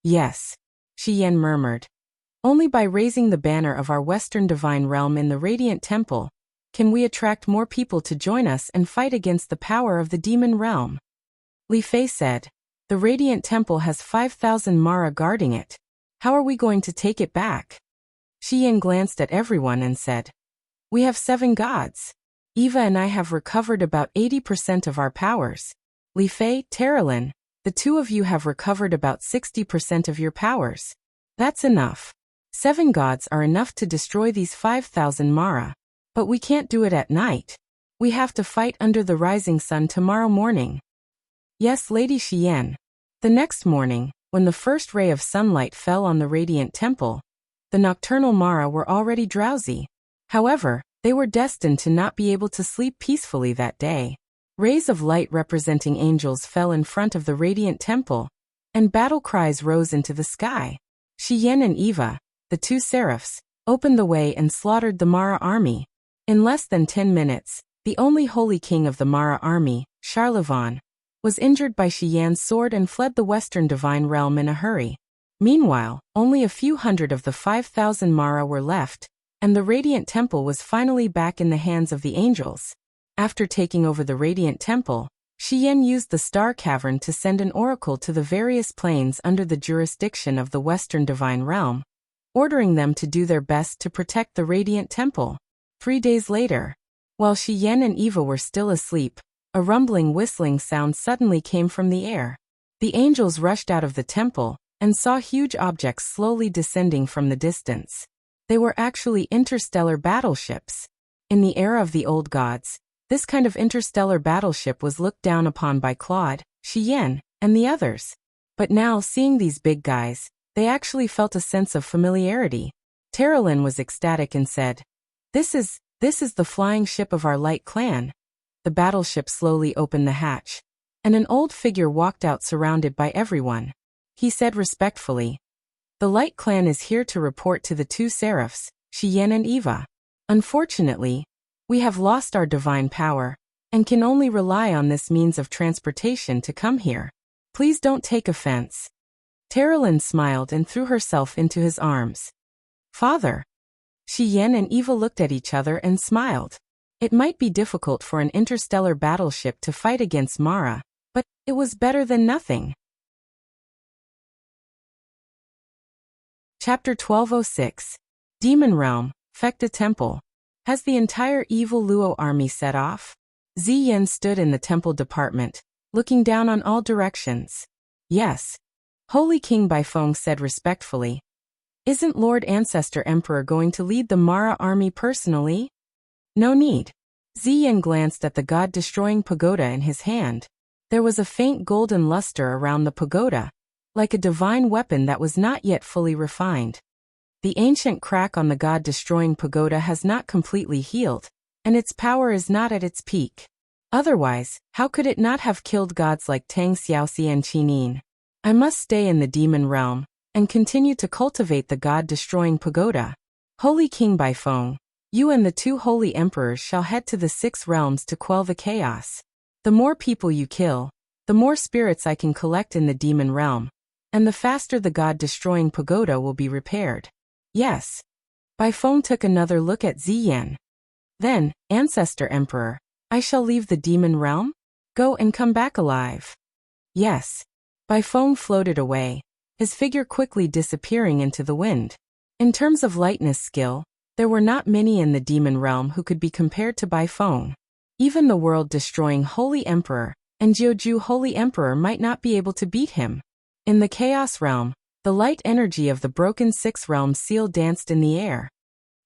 "Yes," Yen murmured. "Only by raising the banner of our Western divine realm in the Radiant Temple can we attract more people to join us and fight against the power of the demon realm." Li Fei said, "The Radiant Temple has 5,000 Mara guarding it. How are we going to take it back?" Yen glanced at everyone and said, "We have 7 gods. Eva and I have recovered about 80% of our powers. Li Fei, Terralyn, the 2 of you have recovered about 60% of your powers. That's enough. 7 gods are enough to destroy these 5,000 Mara. But we can't do it at night. We have to fight under the rising sun tomorrow morning." "Yes, Lady Yen." The next morning, when the first ray of sunlight fell on the Radiant Temple, the nocturnal Mara were already drowsy. However, they were destined to not be able to sleep peacefully that day. Rays of light representing angels fell in front of the Radiant Temple, and battle cries rose into the sky. Yen and Eva, the 2 seraphs, opened the way and slaughtered the Mara army. In less than 10 minutes, the only holy king of the Mara army, Charlevon, was injured by Yen's sword and fled the Western divine realm in a hurry. Meanwhile, only a few hundred of the 5,000 Mara were left, and the Radiant Temple was finally back in the hands of the angels. After taking over the Radiant Temple, Yen used the Star Cavern to send an oracle to the various planes under the jurisdiction of the Western Divine Realm, ordering them to do their best to protect the Radiant Temple. 3 days later, while Yen and Eva were still asleep, a rumbling whistling sound suddenly came from the air. The angels rushed out of the temple and saw huge objects slowly descending from the distance. They were actually interstellar battleships. In the era of the old gods, this kind of interstellar battleship was looked down upon by Claude, Yen, and the others. But now, seeing these big guys, they actually felt a sense of familiarity. Terralyn was ecstatic and said, This is the flying ship of our light clan." The battleship slowly opened the hatch, and an old figure walked out surrounded by everyone. He said respectfully, "The Light Clan is here to report to the 2 seraphs, Yen and Eva. Unfortunately, we have lost our divine power, and can only rely on this means of transportation to come here. Please don't take offense." Terralyn smiled and threw herself into his arms. "Father." Yen and Eva looked at each other and smiled. It might be difficult for an interstellar battleship to fight against Mara, but it was better than nothing. Chapter 1206. Demon Realm, Fekta Temple. Has the entire evil Luo army set off? Yen stood in the temple department, looking down on all directions. "Yes." Holy King Baifeng said respectfully. "Isn't Lord Ancestor Emperor going to lead the Mara army personally?" "No need." Yen glanced at the god-destroying pagoda in his hand. There was a faint golden luster around the pagoda, like a divine weapon that was not yet fully refined. The ancient crack on the god-destroying pagoda has not completely healed, and its power is not at its peak. Otherwise, how could it not have killed gods like Tang Xiaoxi and Qinin? I must stay in the demon realm, and continue to cultivate the god-destroying pagoda. Holy King Baifeng, you and the 2 holy emperors shall head to the 6 realms to quell the chaos. The more people you kill, the more spirits I can collect in the demon realm, and the faster the god-destroying pagoda will be repaired. Yes. Baifeng took another look at Yen. Then, Ancestor Emperor, I shall leave the demon realm? Go and come back alive. Yes. Baifeng floated away, his figure quickly disappearing into the wind. In terms of lightness skill, there were not many in the demon realm who could be compared to Baifeng. Even the world-destroying Holy Emperor and Jiuju Holy Emperor might not be able to beat him. In the Chaos Realm, the light energy of the broken 6 realm seal danced in the air.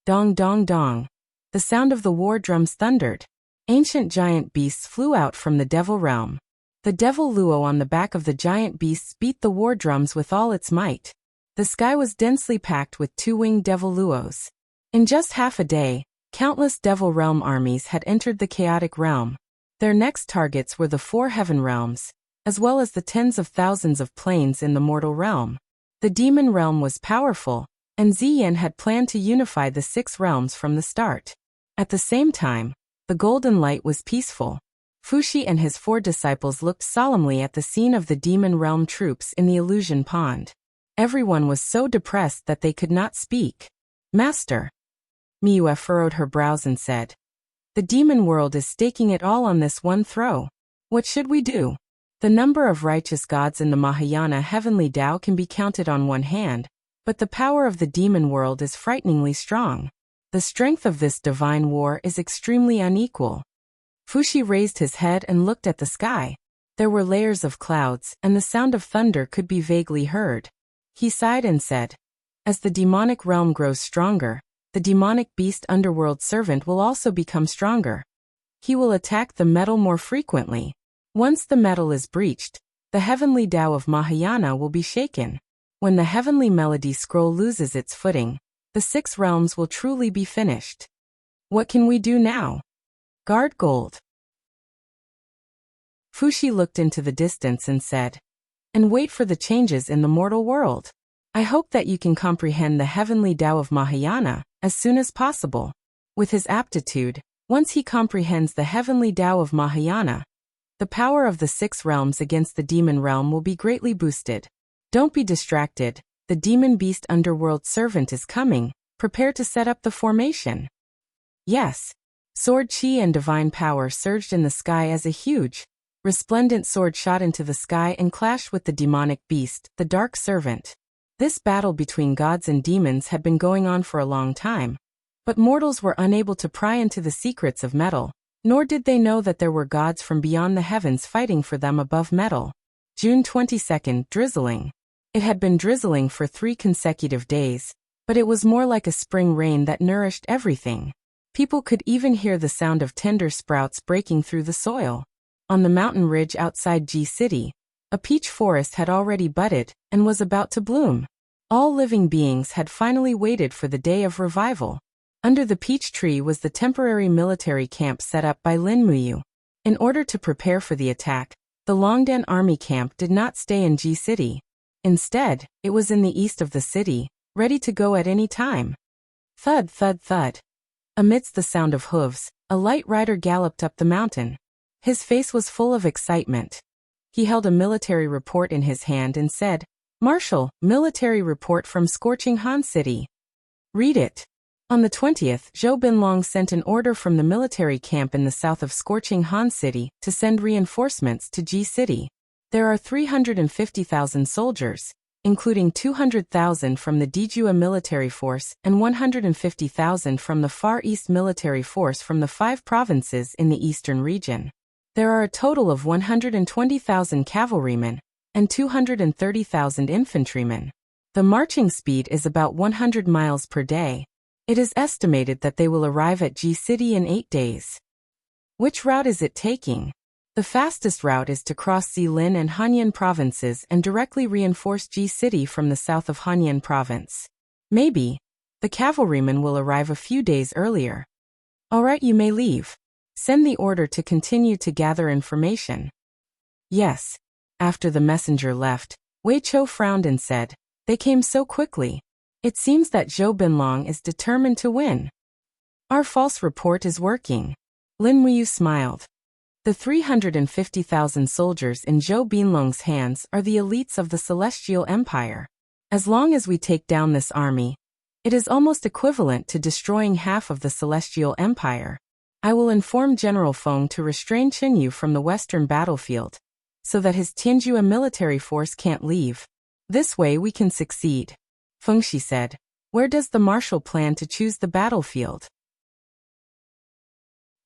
Dong dong dong. The sound of the war drums thundered. Ancient giant beasts flew out from the Devil Realm. The Devil Luo on the back of the giant beasts beat the war drums with all its might. The sky was densely packed with 2-winged Devil Luos. In just half a day, countless Devil Realm armies had entered the chaotic realm. Their next targets were the 4 heaven realms, as well as the tens of thousands of planes in the mortal realm. The demon realm was powerful, and Ziyan had planned to unify the 6 realms from the start. At the same time, the golden light was peaceful. Fuxi and his 4 disciples looked solemnly at the scene of the demon realm troops in the illusion pond. Everyone was so depressed that they could not speak. Master. Miue furrowed her brows and said, "The demon world is staking it all on this one throw. What should we do?" The number of righteous gods in the Mahayana heavenly Tao can be counted on one hand, but the power of the demon world is frighteningly strong. The strength of this divine war is extremely unequal. Fuxi raised his head and looked at the sky. There were layers of clouds, and the sound of thunder could be vaguely heard. He sighed and said, "As the demonic realm grows stronger, the demonic beast underworld servant will also become stronger. He will attack the metal more frequently. Once the metal is breached, the heavenly Tao of Mahayana will be shaken. When the heavenly melody scroll loses its footing, the 6 realms will truly be finished. What can we do now? Guard gold." Fuxi looked into the distance and said, "And wait for the changes in the mortal world. I hope that you can comprehend the heavenly Tao of Mahayana as soon as possible." With his aptitude, once he comprehends the heavenly Tao of Mahayana, the power of the 6 realms against the demon realm will be greatly boosted. Don't be distracted, the demon beast underworld servant is coming. Prepare to set up the formation. Yes. Sword chi and divine power surged in the sky as a huge, resplendent sword shot into the sky and clashed with the demonic beast, the dark servant. This battle between gods and demons had been going on for a long time, but mortals were unable to pry into the secrets of metal, nor did they know that there were gods from beyond the heavens fighting for them above metal. June 22nd, drizzling. It had been drizzling for 3 consecutive days, but it was more like a spring rain that nourished everything. People could even hear the sound of tender sprouts breaking through the soil. On the mountain ridge outside G City, a peach forest had already budded and was about to bloom. All living beings had finally waited for the day of revival. Under the peach tree was the temporary military camp set up by Lin Muyu. In order to prepare for the attack, the Longdan army camp did not stay in G City. Instead, it was in the east of the city, ready to go at any time. Thud, thud, thud. Amidst the sound of hooves, a light rider galloped up the mountain. His face was full of excitement. He held a military report in his hand and said, "Marshal, military report from Scorching Han City." "Read it." On the 20th, Zhou Binlong sent an order from the military camp in the south of Scorching Han City to send reinforcements to G City. There are 350,000 soldiers, including 200,000 from the Dijua military force and 150,000 from the Far East military force from the 5 provinces in the eastern region. There are a total of 120,000 cavalrymen and 230,000 infantrymen. The marching speed is about 100 miles per day. It is estimated that they will arrive at G City in 8 days. Which route is it taking? The fastest route is to cross Xilin and Hanyan provinces and directly reinforce G City from the south of Hanyan province. Maybe the cavalrymen will arrive a few days earlier. All right, you may leave. Send the order to continue to gather information. Yes. After the messenger left, Wei Chou frowned and said, "They came so quickly. It seems that Zhou Binlong is determined to win. Our false report is working." Lin Muyu smiled. The 350,000 soldiers in Zhou Binlong's hands are the elites of the Celestial Empire. As long as we take down this army, it is almost equivalent to destroying half of the Celestial Empire. I will inform General Feng to restrain Qinyu from the western battlefield, so that his Tianjua military force can't leave. This way we can succeed. Fengxi said, "Where does the marshal plan to choose the battlefield?"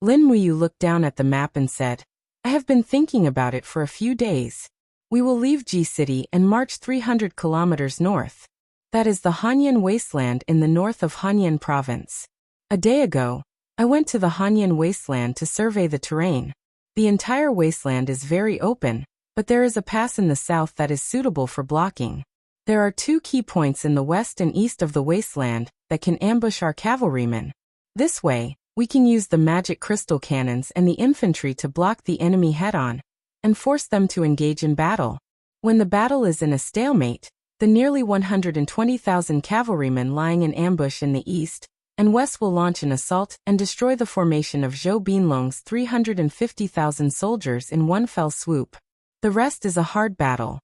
Lin Muyu looked down at the map and said, "I have been thinking about it for a few days. We will leave G City and march 300 kilometers north. That is the Hanyan wasteland in the north of Hanyan province. A day ago, I went to the Hanyan wasteland to survey the terrain. The entire wasteland is very open, but there is a pass in the south that is suitable for blocking. There are 2 key points in the west and east of the wasteland that can ambush our cavalrymen. This way, we can use the magic crystal cannons and the infantry to block the enemy head-on and force them to engage in battle. When the battle is in a stalemate, The nearly 120,000 cavalrymen lying in ambush in the east and west will launch an assault and destroy the formation of Zhou Binlong's 350,000 soldiers in one fell swoop. The rest is a hard battle.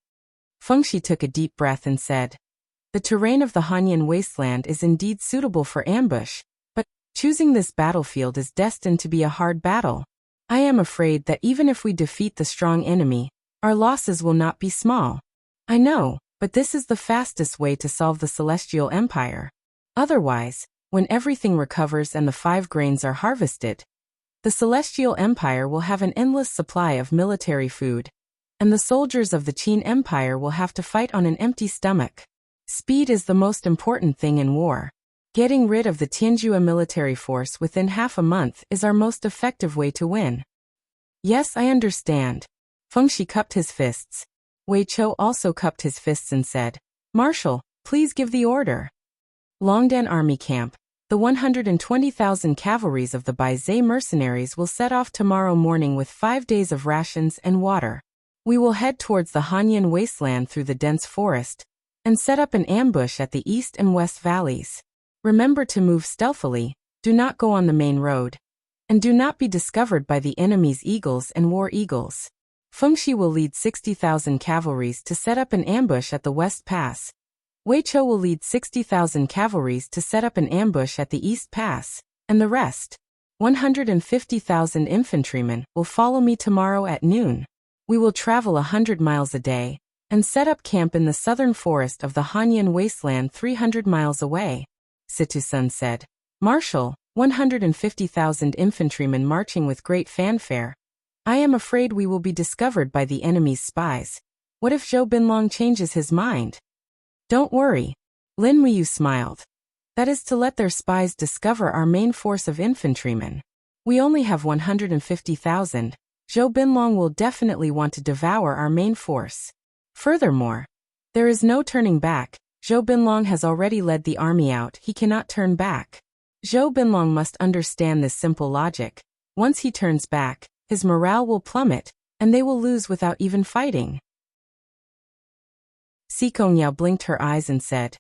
Feng Shi took a deep breath and said, "The terrain of the Hanyan wasteland is indeed suitable for ambush, but choosing this battlefield is destined to be a hard battle. I am afraid that even if we defeat the strong enemy, our losses will not be small." "I know, but this is the fastest way to solve the Celestial Empire. Otherwise, when everything recovers and the 5 grains are harvested, the Celestial Empire will have an endless supply of military food, and the soldiers of the Qin Empire will have to fight on an empty stomach. Speed is the most important thing in war. Getting rid of the Tianjua military force within half a month is our most effective way to win." "Yes, I understand." Feng Shi cupped his fists. Wei Chou also cupped his fists and said, "Marshal, please give the order." Longdan Army Camp. The 120,000 cavalries of the Baizé mercenaries will set off tomorrow morning with 5 days of rations and water. We will head towards the Hanyan wasteland through the dense forest and set up an ambush at the east and west valleys. Remember to move stealthily, do not go on the main road, and do not be discovered by the enemy's eagles and war eagles. Feng Shi will lead 60,000 cavalries to set up an ambush at the West Pass. Wei Chou will lead 60,000 cavalries to set up an ambush at the East Pass, and the rest, 150,000 infantrymen, will follow me tomorrow at noon. We will travel 100 miles a day and set up camp in the southern forest of the Hanyan wasteland 300 miles away. Situ Sun said, "Marshal, 150,000 infantrymen marching with great fanfare. I am afraid we will be discovered by the enemy's spies. What if Zhou Binlong changes his mind?" "Don't worry." Lin Muyu smiled. "That is to let their spies discover our main force of infantrymen. We only have 150,000. Zhou Binlong will definitely want to devour our main force. Furthermore, there is no turning back. Zhou Binlong has already led the army out. He cannot turn back. Zhou Binlong must understand this simple logic. Once he turns back, his morale will plummet, and they will lose without even fighting." Si Kongyao blinked her eyes and said,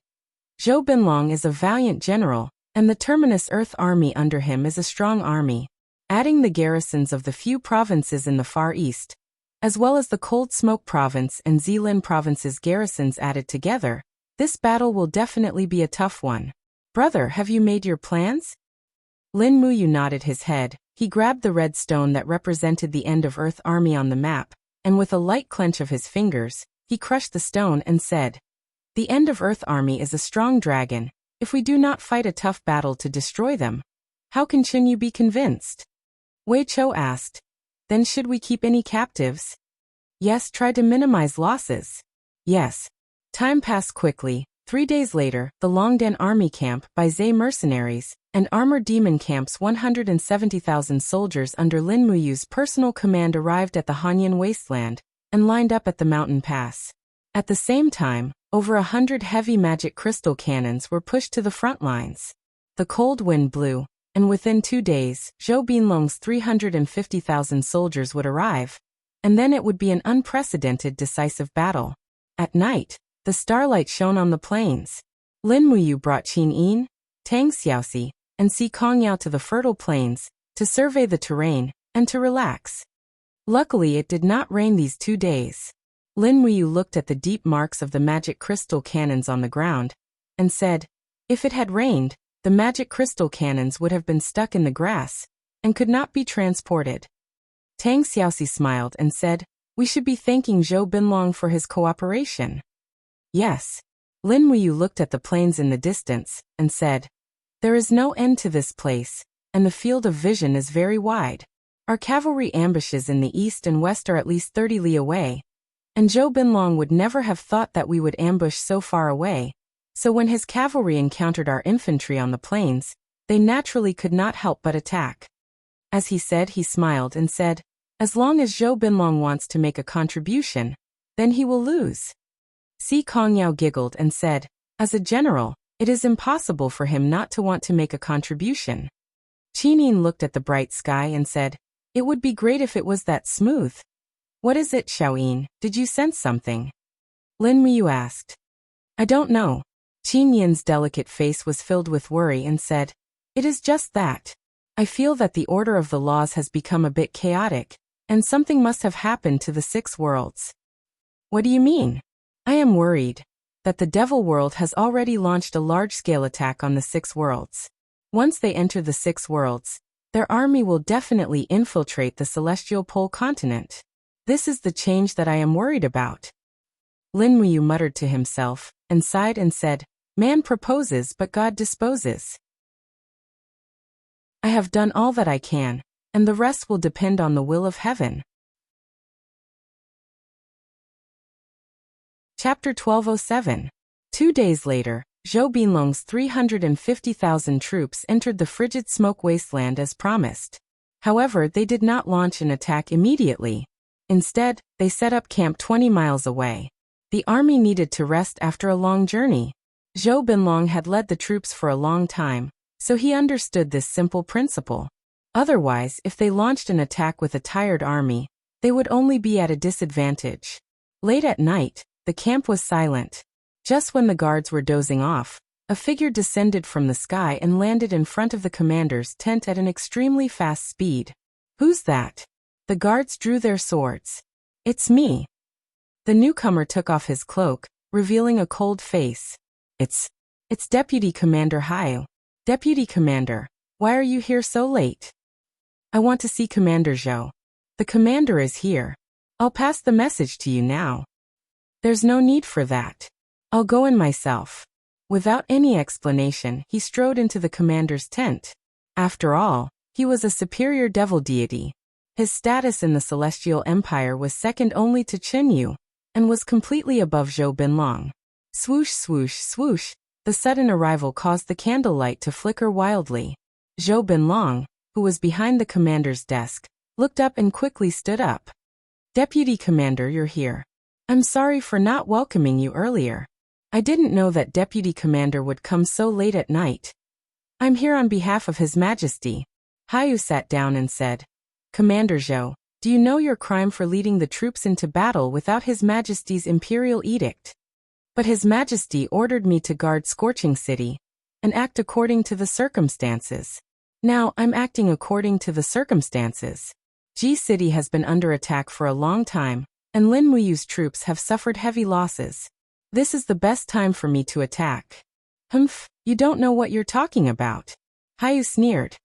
"Zhou Binlong is a valiant general, and the Terminus Earth Army under him is a strong army. Adding the garrisons of the few provinces in the Far East, as well as the Cold Smoke Province and Zilin Province's garrisons added together, this battle will definitely be a tough one. Brother, have you made your plans?" Lin Muyu nodded his head. He grabbed the red stone that represented the end of Earth Army on the map, and with a light clench of his fingers, he crushed the stone and said, "The end of Earth Army is a strong dragon. If we do not fight a tough battle to destroy them, how can Qin be convinced?" Wei Chou asked, "Then should we keep any captives?" "Yes, try to minimize losses." "Yes." Time passed quickly. 3 days later, the Longdan Army Camp, Baizé mercenaries, and Armored Demon Camp's 170,000 soldiers under Lin Muyu's personal command arrived at the Hanyan wasteland and lined up at the mountain pass. At the same time, over 100 heavy magic crystal cannons were pushed to the front lines. The cold wind blew, and within 2 days, Zhou Binlong's 350,000 soldiers would arrive, and then it would be an unprecedented decisive battle. At night, the starlight shone on the plains. Lin Muyu brought Qin Yin, Tang Xiaoxi, and Si Kongyao to the fertile plains, to survey the terrain, and to relax. Luckily it did not rain these 2 days. Lin Muyu looked at the deep marks of the magic crystal cannons on the ground, and said, "If it had rained, the magic crystal cannons would have been stuck in the grass, and could not be transported." Tang Xiaoxi smiled and said, "We should be thanking Zhou Binlong for his cooperation." "Yes." Lin Muyu looked at the plains in the distance, and said, "There is no end to this place, and the field of vision is very wide. Our cavalry ambushes in the east and west are at least 30 li away, and Zhou Binlong would never have thought that we would ambush so far away, so when his cavalry encountered our infantry on the plains, they naturally could not help but attack." As he said, he smiled and said, "As long as Zhou Binlong wants to make a contribution, then he will lose." Si Kongyao giggled and said, "As a general, it is impossible for him not to want to make a contribution." Qinin looked at the bright sky and said, "It would be great if it was that smooth." "What is it, Xiaoyin? Did you sense something?" Lin Muyu asked. I don't know. Qin Yin's delicate face was filled with worry and said, "It is just that. I feel that the order of the laws has become a bit chaotic, and something must have happened to the 6 worlds." What do you mean? I am worried that the Devil World has already launched a large-scale attack on the 6 worlds. Once they enter the 6 worlds, their army will definitely infiltrate the celestial pole continent. This is the change that I am worried about. Lin Muyu muttered to himself, and sighed and said, "Man proposes but God disposes. I have done all that I can, and the rest will depend on the will of heaven." Chapter 1207. 2 days later, Zhou Binlong's 350,000 troops entered the frigid smoke wasteland as promised. However, they did not launch an attack immediately. Instead, they set up camp 20 miles away. The army needed to rest after a long journey. Zhou Binlong had led the troops for a long time, so he understood this simple principle. Otherwise, if they launched an attack with a tired army, they would only be at a disadvantage. Late at night, the camp was silent. Just when the guards were dozing off, a figure descended from the sky and landed in front of the commander's tent at an extremely fast speed. "Who's that?" The guards drew their swords. "It's me." The newcomer took off his cloak, revealing a cold face. It's Deputy Commander Hayu." "Deputy Commander, why are you here so late?" "I want to see Commander Zhou." "The commander is here. I'll pass the message to you now." "There's no need for that. I'll go in myself." Without any explanation, he strode into the commander's tent. After all, he was a superior devil deity. His status in the Celestial Empire was second only to Qinyu, and was completely above Zhou Binlong. Swoosh, swoosh, swoosh, the sudden arrival caused the candlelight to flicker wildly. Zhou Binlong, who was behind the commander's desk, looked up and quickly stood up. "Deputy Commander, you're here. I'm sorry for not welcoming you earlier. I didn't know that Deputy Commander would come so late at night. I'm here on behalf of His Majesty." Hayu sat down and said, "Commander Zhou, do you know your crime for leading the troops into battle without His Majesty's imperial edict? But His Majesty ordered me to guard Scorching City and act according to the circumstances. Now I'm acting according to the circumstances. G City has been under attack for a long time, and Lin Muyu's troops have suffered heavy losses. This is the best time for me to attack." "Humph, you don't know what you're talking about." Hayu sneered.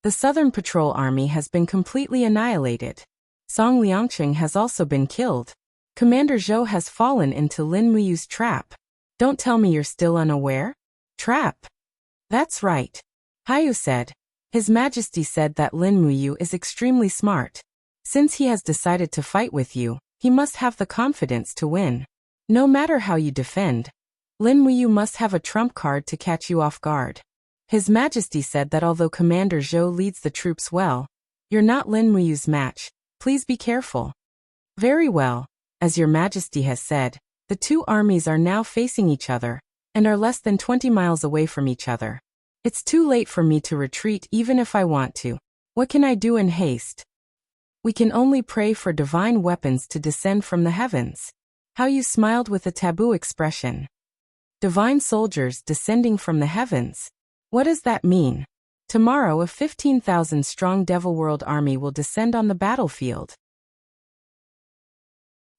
"The Southern Patrol Army has been completely annihilated. Song Liangqing has also been killed. Commander Zhou has fallen into Lin Muyu's trap. Don't tell me you're still unaware?" "Trap?" "That's right," Hayu said. "His Majesty said that Lin Muyu is extremely smart. Since he has decided to fight with you, he must have the confidence to win. No matter how you defend, Lin Muyu must have a trump card to catch you off guard. His Majesty said that although Commander Zhou leads the troops well, you're not Lin Muyu's match. Please be careful." "Very well. As your Majesty has said, the 2 armies are now facing each other, and are less than 20 miles away from each other. It's too late for me to retreat even if I want to. What can I do in haste? We can only pray for divine weapons to descend from the heavens." Hayu smiled with a taboo expression. "Divine soldiers descending from the heavens? What does that mean?" "Tomorrow a 15,000-strong Devil World army will descend on the battlefield.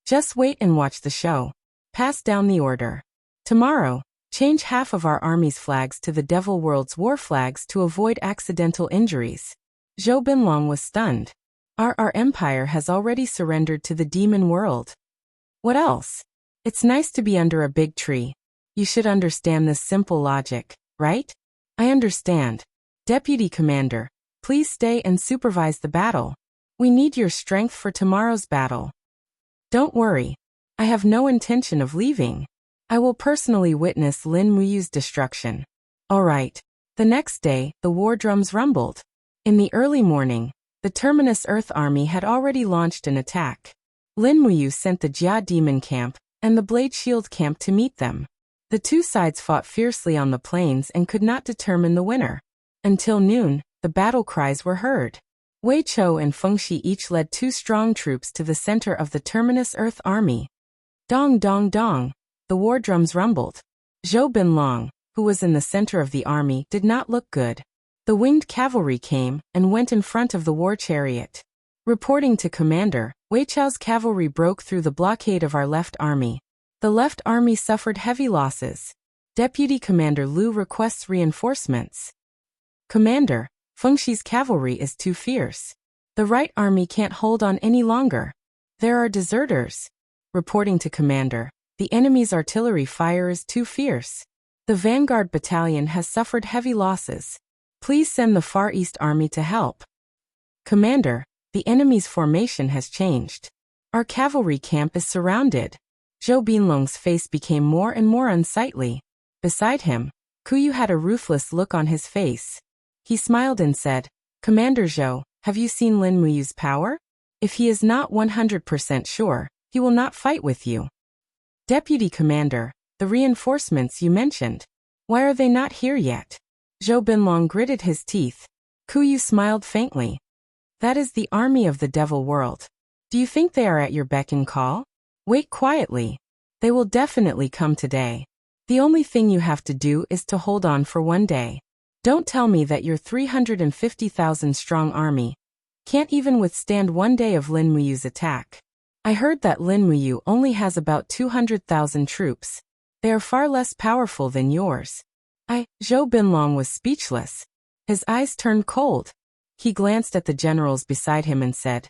Just wait and watch the show. Pass down the order. Tomorrow, change half of our army's flags to the Devil World's war flags to avoid accidental injuries." Zhou Binlong was stunned. Our empire has already surrendered to the demon world. What else? It's nice to be under a big tree. You should understand this simple logic, right? "I understand. Deputy Commander, please stay and supervise the battle. We need your strength for tomorrow's battle." "Don't worry. I have no intention of leaving. I will personally witness Lin Muyu's destruction." All right. The next day, the war drums rumbled. In the early morning, the Terminus Earth Army had already launched an attack. Lin Muyu sent the Jia Demon Camp and the Blade Shield Camp to meet them. The 2 sides fought fiercely on the plains and could not determine the winner. Until noon, the battle cries were heard. Wei Chou and Feng Shi each led 2 strong troops to the center of the Terminus Earth Army. Dong dong dong. The war drums rumbled. Zhou Binlong, who was in the center of the army, did not look good. The winged cavalry came and went in front of the war chariot. Reporting to Commander, Wei Chao's cavalry broke through the blockade of our left army. The left army suffered heavy losses. Deputy Commander Liu requests reinforcements. Commander, Fengxi's cavalry is too fierce. The right army can't hold on any longer. There are deserters. Reporting to Commander, the enemy's artillery fire is too fierce. The vanguard battalion has suffered heavy losses. Please send the Far East Army to help. Commander, the enemy's formation has changed. Our cavalry camp is surrounded. Zhou Binlong's face became more and more unsightly. Beside him, Kuyu had a ruthless look on his face. He smiled and said, Commander Zhou, have you seen Lin Muyu's power? If he is not 100% sure, he will not fight with you. Deputy Commander, the reinforcements you mentioned. Why are they not here yet? Zhou Binlong gritted his teeth. Kuyu smiled faintly. That is the army of the devil world. Do you think they are at your beck and call? Wait quietly. They will definitely come today. The only thing you have to do is to hold on for one day. Don't tell me that your 350,000 strong army can't even withstand one day of Lin Muyu's attack. I heard that Lin Muyu only has about 200,000 troops. They are far less powerful than yours. Zhou Binlong was speechless. His eyes turned cold. He glanced at the generals beside him and said,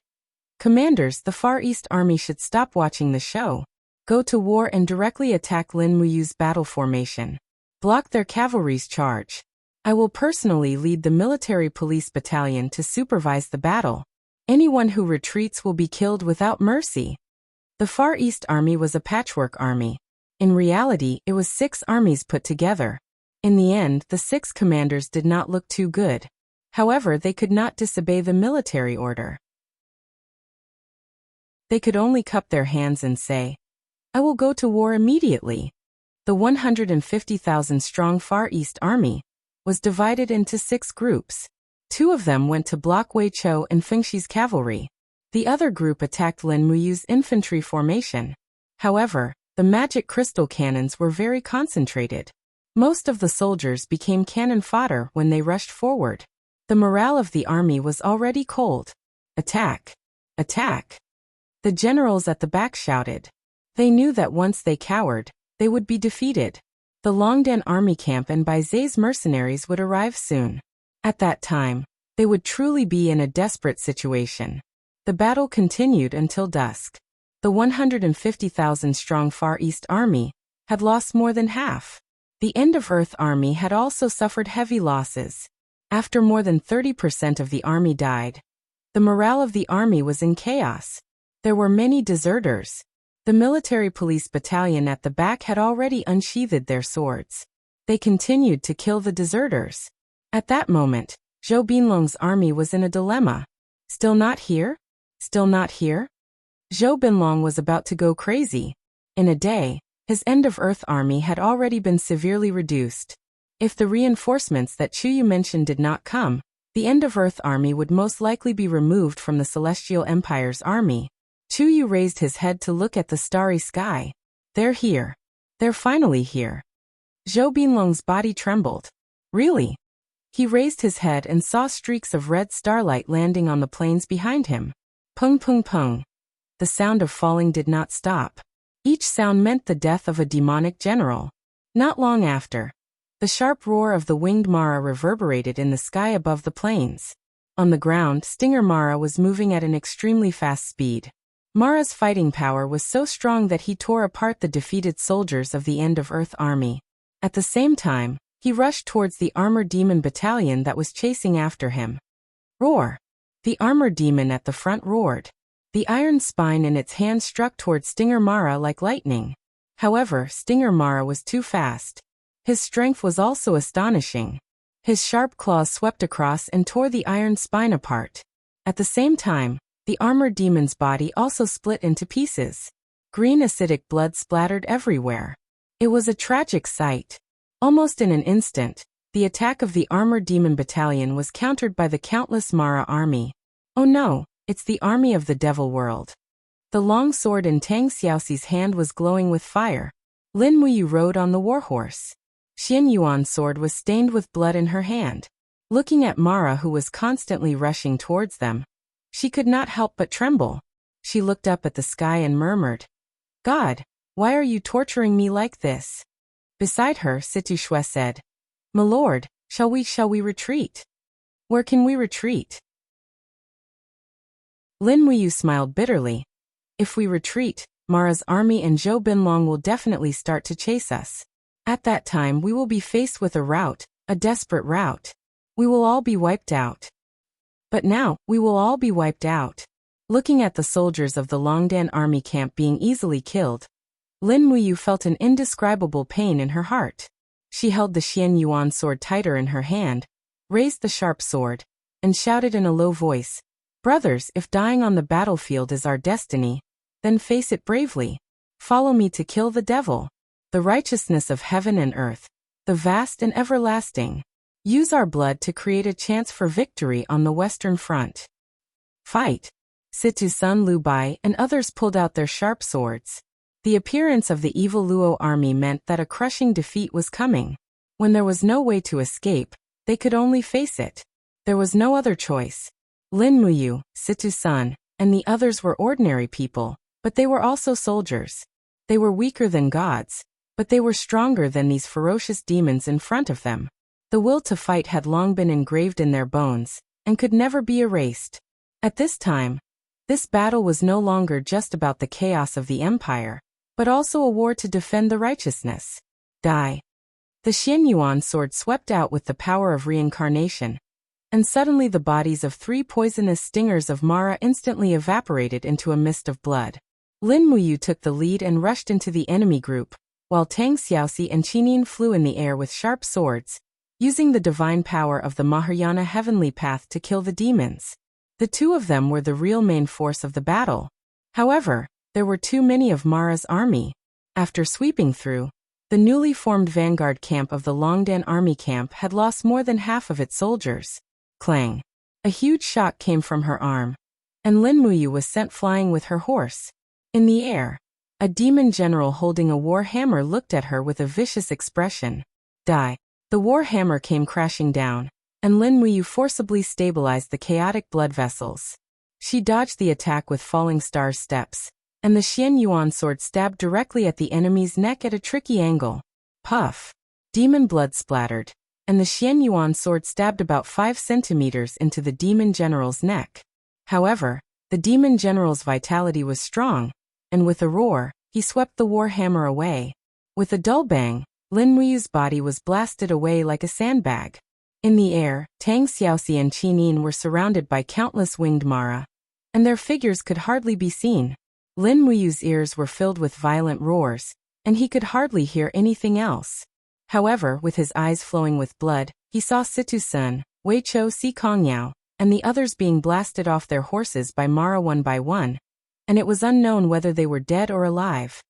Commanders, the Far East Army should stop watching the show. Go to war and directly attack Lin Muyu's battle formation. Block their cavalry's charge. I will personally lead the military police battalion to supervise the battle. Anyone who retreats will be killed without mercy. The Far East Army was a patchwork army. In reality, it was 6 armies put together. In the end, the 6 commanders did not look too good. However, they could not disobey the military order. They could only cup their hands and say, I will go to war immediately. The 150,000 strong Far East Army was divided into 6 groups. 2 of them went to block Wei Chou and Fengxi's cavalry. The other group attacked Lin Muyu's infantry formation. However, the magic crystal cannons were very concentrated. Most of the soldiers became cannon fodder when they rushed forward. The morale of the army was already cold. Attack! Attack! The generals at the back shouted. They knew that once they cowered, they would be defeated. The Longdan army camp and Baizei's mercenaries would arrive soon. At that time, they would truly be in a desperate situation. The battle continued until dusk. The 150,000-strong Far East Army had lost more than half. The End of Earth Army had also suffered heavy losses. After more than 30% of the army died, the morale of the army was in chaos. There were many deserters. The military police battalion at the back had already unsheathed their swords. They continued to kill the deserters. At that moment, Zhou Binlong's army was in a dilemma. Still not here? Still not here? Zhou Binlong was about to go crazy. In a day, his End of Earth army had already been severely reduced. If the reinforcements that Chuyu mentioned did not come, the End of Earth army would most likely be removed from the Celestial Empire's army. Chuyu raised his head to look at the starry sky. They're here. They're finally here. Zhou Binlong's body trembled. Really? He raised his head and saw streaks of red starlight landing on the plains behind him. Pung pung pung. The sound of falling did not stop. Each sound meant the death of a demonic general. Not long after, the sharp roar of the winged Mara reverberated in the sky above the plains. On the ground, Stinger Mara was moving at an extremely fast speed. Mara's fighting power was so strong that he tore apart the defeated soldiers of the End of Earth army. At the same time, he rushed towards the armored demon battalion that was chasing after him. Roar! The armored demon at the front roared. The iron spine in its hand struck towards Stinger Mara like lightning. However, Stinger Mara was too fast. His strength was also astonishing. His sharp claws swept across and tore the iron spine apart. At the same time, the armored demon's body also split into pieces. Green acidic blood splattered everywhere. It was a tragic sight. Almost in an instant, the attack of the armored demon battalion was countered by the countless Mara army. Oh no, it's the army of the devil world. The long sword in Tang Xiaoxi's hand was glowing with fire. Lin Muyu rode on the warhorse. Xian Yuan's sword was stained with blood in her hand. Looking at Mara, who was constantly rushing towards them, she could not help but tremble. She looked up at the sky and murmured, "God, why are you torturing me like this?" Beside her, Situ Shui said, "My lord, shall we retreat? Where can we retreat?" Lin Muyu smiled bitterly. "If we retreat, Mara's army and Zhou Binlong will definitely start to chase us. At that time we will be faced with a rout, a desperate rout. We will all be wiped out. But now, we will all be wiped out." Looking at the soldiers of the Longdan army camp being easily killed, Lin Muyu felt an indescribable pain in her heart. She held the Xian Yuan sword tighter in her hand, raised the sharp sword, and shouted in a low voice, "Brothers, if dying on the battlefield is our destiny, then face it bravely. Follow me to kill the devil. The righteousness of heaven and earth, the vast and everlasting. Use our blood to create a chance for victory on the Western Front. Fight." Situ Sun Lu Bai and others pulled out their sharp swords. The appearance of the evil Luo army meant that a crushing defeat was coming. When there was no way to escape, they could only face it. There was no other choice. Lin Muyu, Situ Sun, and the others were ordinary people, but they were also soldiers. They were weaker than gods, but they were stronger than these ferocious demons in front of them. The will to fight had long been engraved in their bones, and could never be erased. At this time, this battle was no longer just about the chaos of the empire, but also a war to defend the righteousness. Die. The Xian Yuan sword swept out with the power of reincarnation, and suddenly the bodies of 3 poisonous stingers of Mara instantly evaporated into a mist of blood. Lin Muyu took the lead and rushed into the enemy group, while Tang Xiaoxi and Qinin flew in the air with sharp swords, using the divine power of the Mahayana heavenly path to kill the demons. The two of them were the real main force of the battle. However, there were too many of Mara's army. After sweeping through, the newly formed vanguard camp of the Longdan army camp had lost more than half of its soldiers. Clang! A huge shock came from her arm, and Lin Muyu was sent flying with her horse. In the air, a demon general holding a war hammer looked at her with a vicious expression. Die! The war hammer came crashing down, and Lin Muyu forcibly stabilized the chaotic blood vessels. She dodged the attack with falling star steps, and the Xian Yuan sword stabbed directly at the enemy's neck at a tricky angle. Puff! Demon blood splattered, and the Xian Yuan sword stabbed about 5 centimeters into the demon general's neck. However, the demon general's vitality was strong, and with a roar, he swept the war hammer away. With a dull bang, Lin Muyu's body was blasted away like a sandbag. In the air, Tang Xiaoxi and Qinin were surrounded by countless winged Mara, and their figures could hardly be seen. Lin Muyu's ears were filled with violent roars, and he could hardly hear anything else. However, with his eyes flowing with blood, he saw Situ Sun, Wei Chou Si Kongyao, and the others being blasted off their horses by Mara one by one, and it was unknown whether they were dead or alive.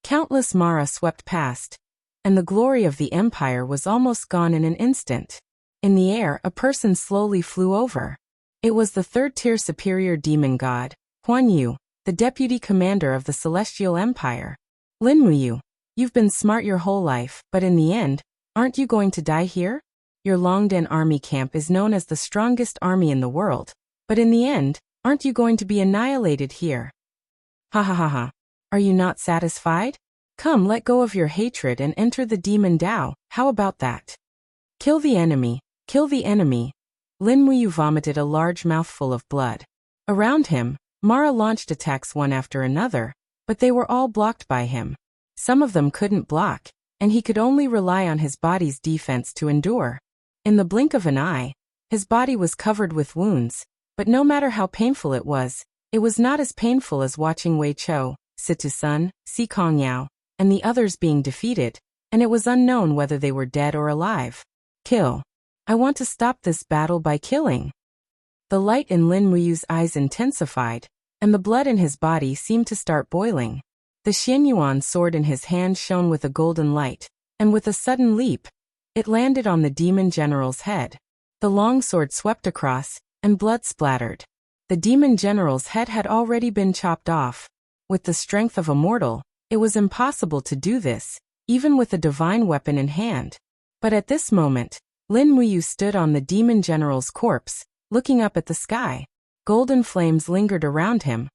Countless Mara swept past, and the glory of the empire was almost gone in an instant. In the air, a person slowly flew over. It was the 3rd-tier superior demon god, Huan Yu, the deputy commander of the Celestial Empire. Lin Muyu, you've been smart your whole life, but in the end, aren't you going to die here? Your Longdan army camp is known as the strongest army in the world, but in the end, aren't you going to be annihilated here? Ha ha ha ha. Are you not satisfied? Come, let go of your hatred and enter the demon Dao, how about that? Kill the enemy, kill the enemy. Lin Muyu vomited a large mouthful of blood. Around him, Mara launched attacks one after another, but they were all blocked by him. Some of them couldn't block, and he could only rely on his body's defense to endure. In the blink of an eye, his body was covered with wounds, but no matter how painful it was not as painful as watching Wei Chou, Situ Sun, Si Kongyao, and the others being defeated, and it was unknown whether they were dead or alive. Kill. I want to stop this battle by killing. The light in Lin Muyu's eyes intensified, and the blood in his body seemed to start boiling. The Xian Yuan sword in his hand shone with a golden light, and with a sudden leap, it landed on the demon general's head. The long sword swept across, and blood splattered. The demon general's head had already been chopped off. With the strength of a mortal, It was impossible to do this, even with a divine weapon in hand. But at this moment, Lin Muyu stood on the demon general's corpse, looking up at the sky. Golden flames lingered around him,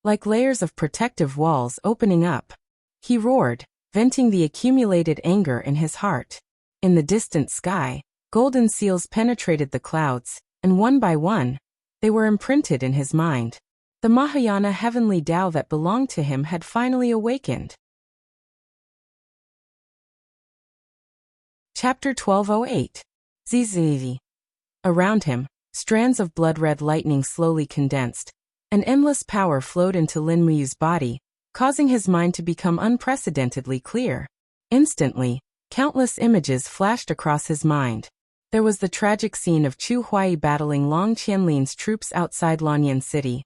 like layers of protective walls opening up. He roared, venting the accumulated anger in his heart. In the distant sky, golden seals penetrated the clouds, and one by one, they were imprinted in his mind. The Mahayana heavenly Tao that belonged to him had finally awakened. Chapter 1208. Zizi. Around him, strands of blood-red lightning slowly condensed. An endless power flowed into Lin Muyu's body, causing his mind to become unprecedentedly clear. Instantly, countless images flashed across his mind. There was the tragic scene of Chu Huai battling Long Qianlin's troops outside Lanyan City,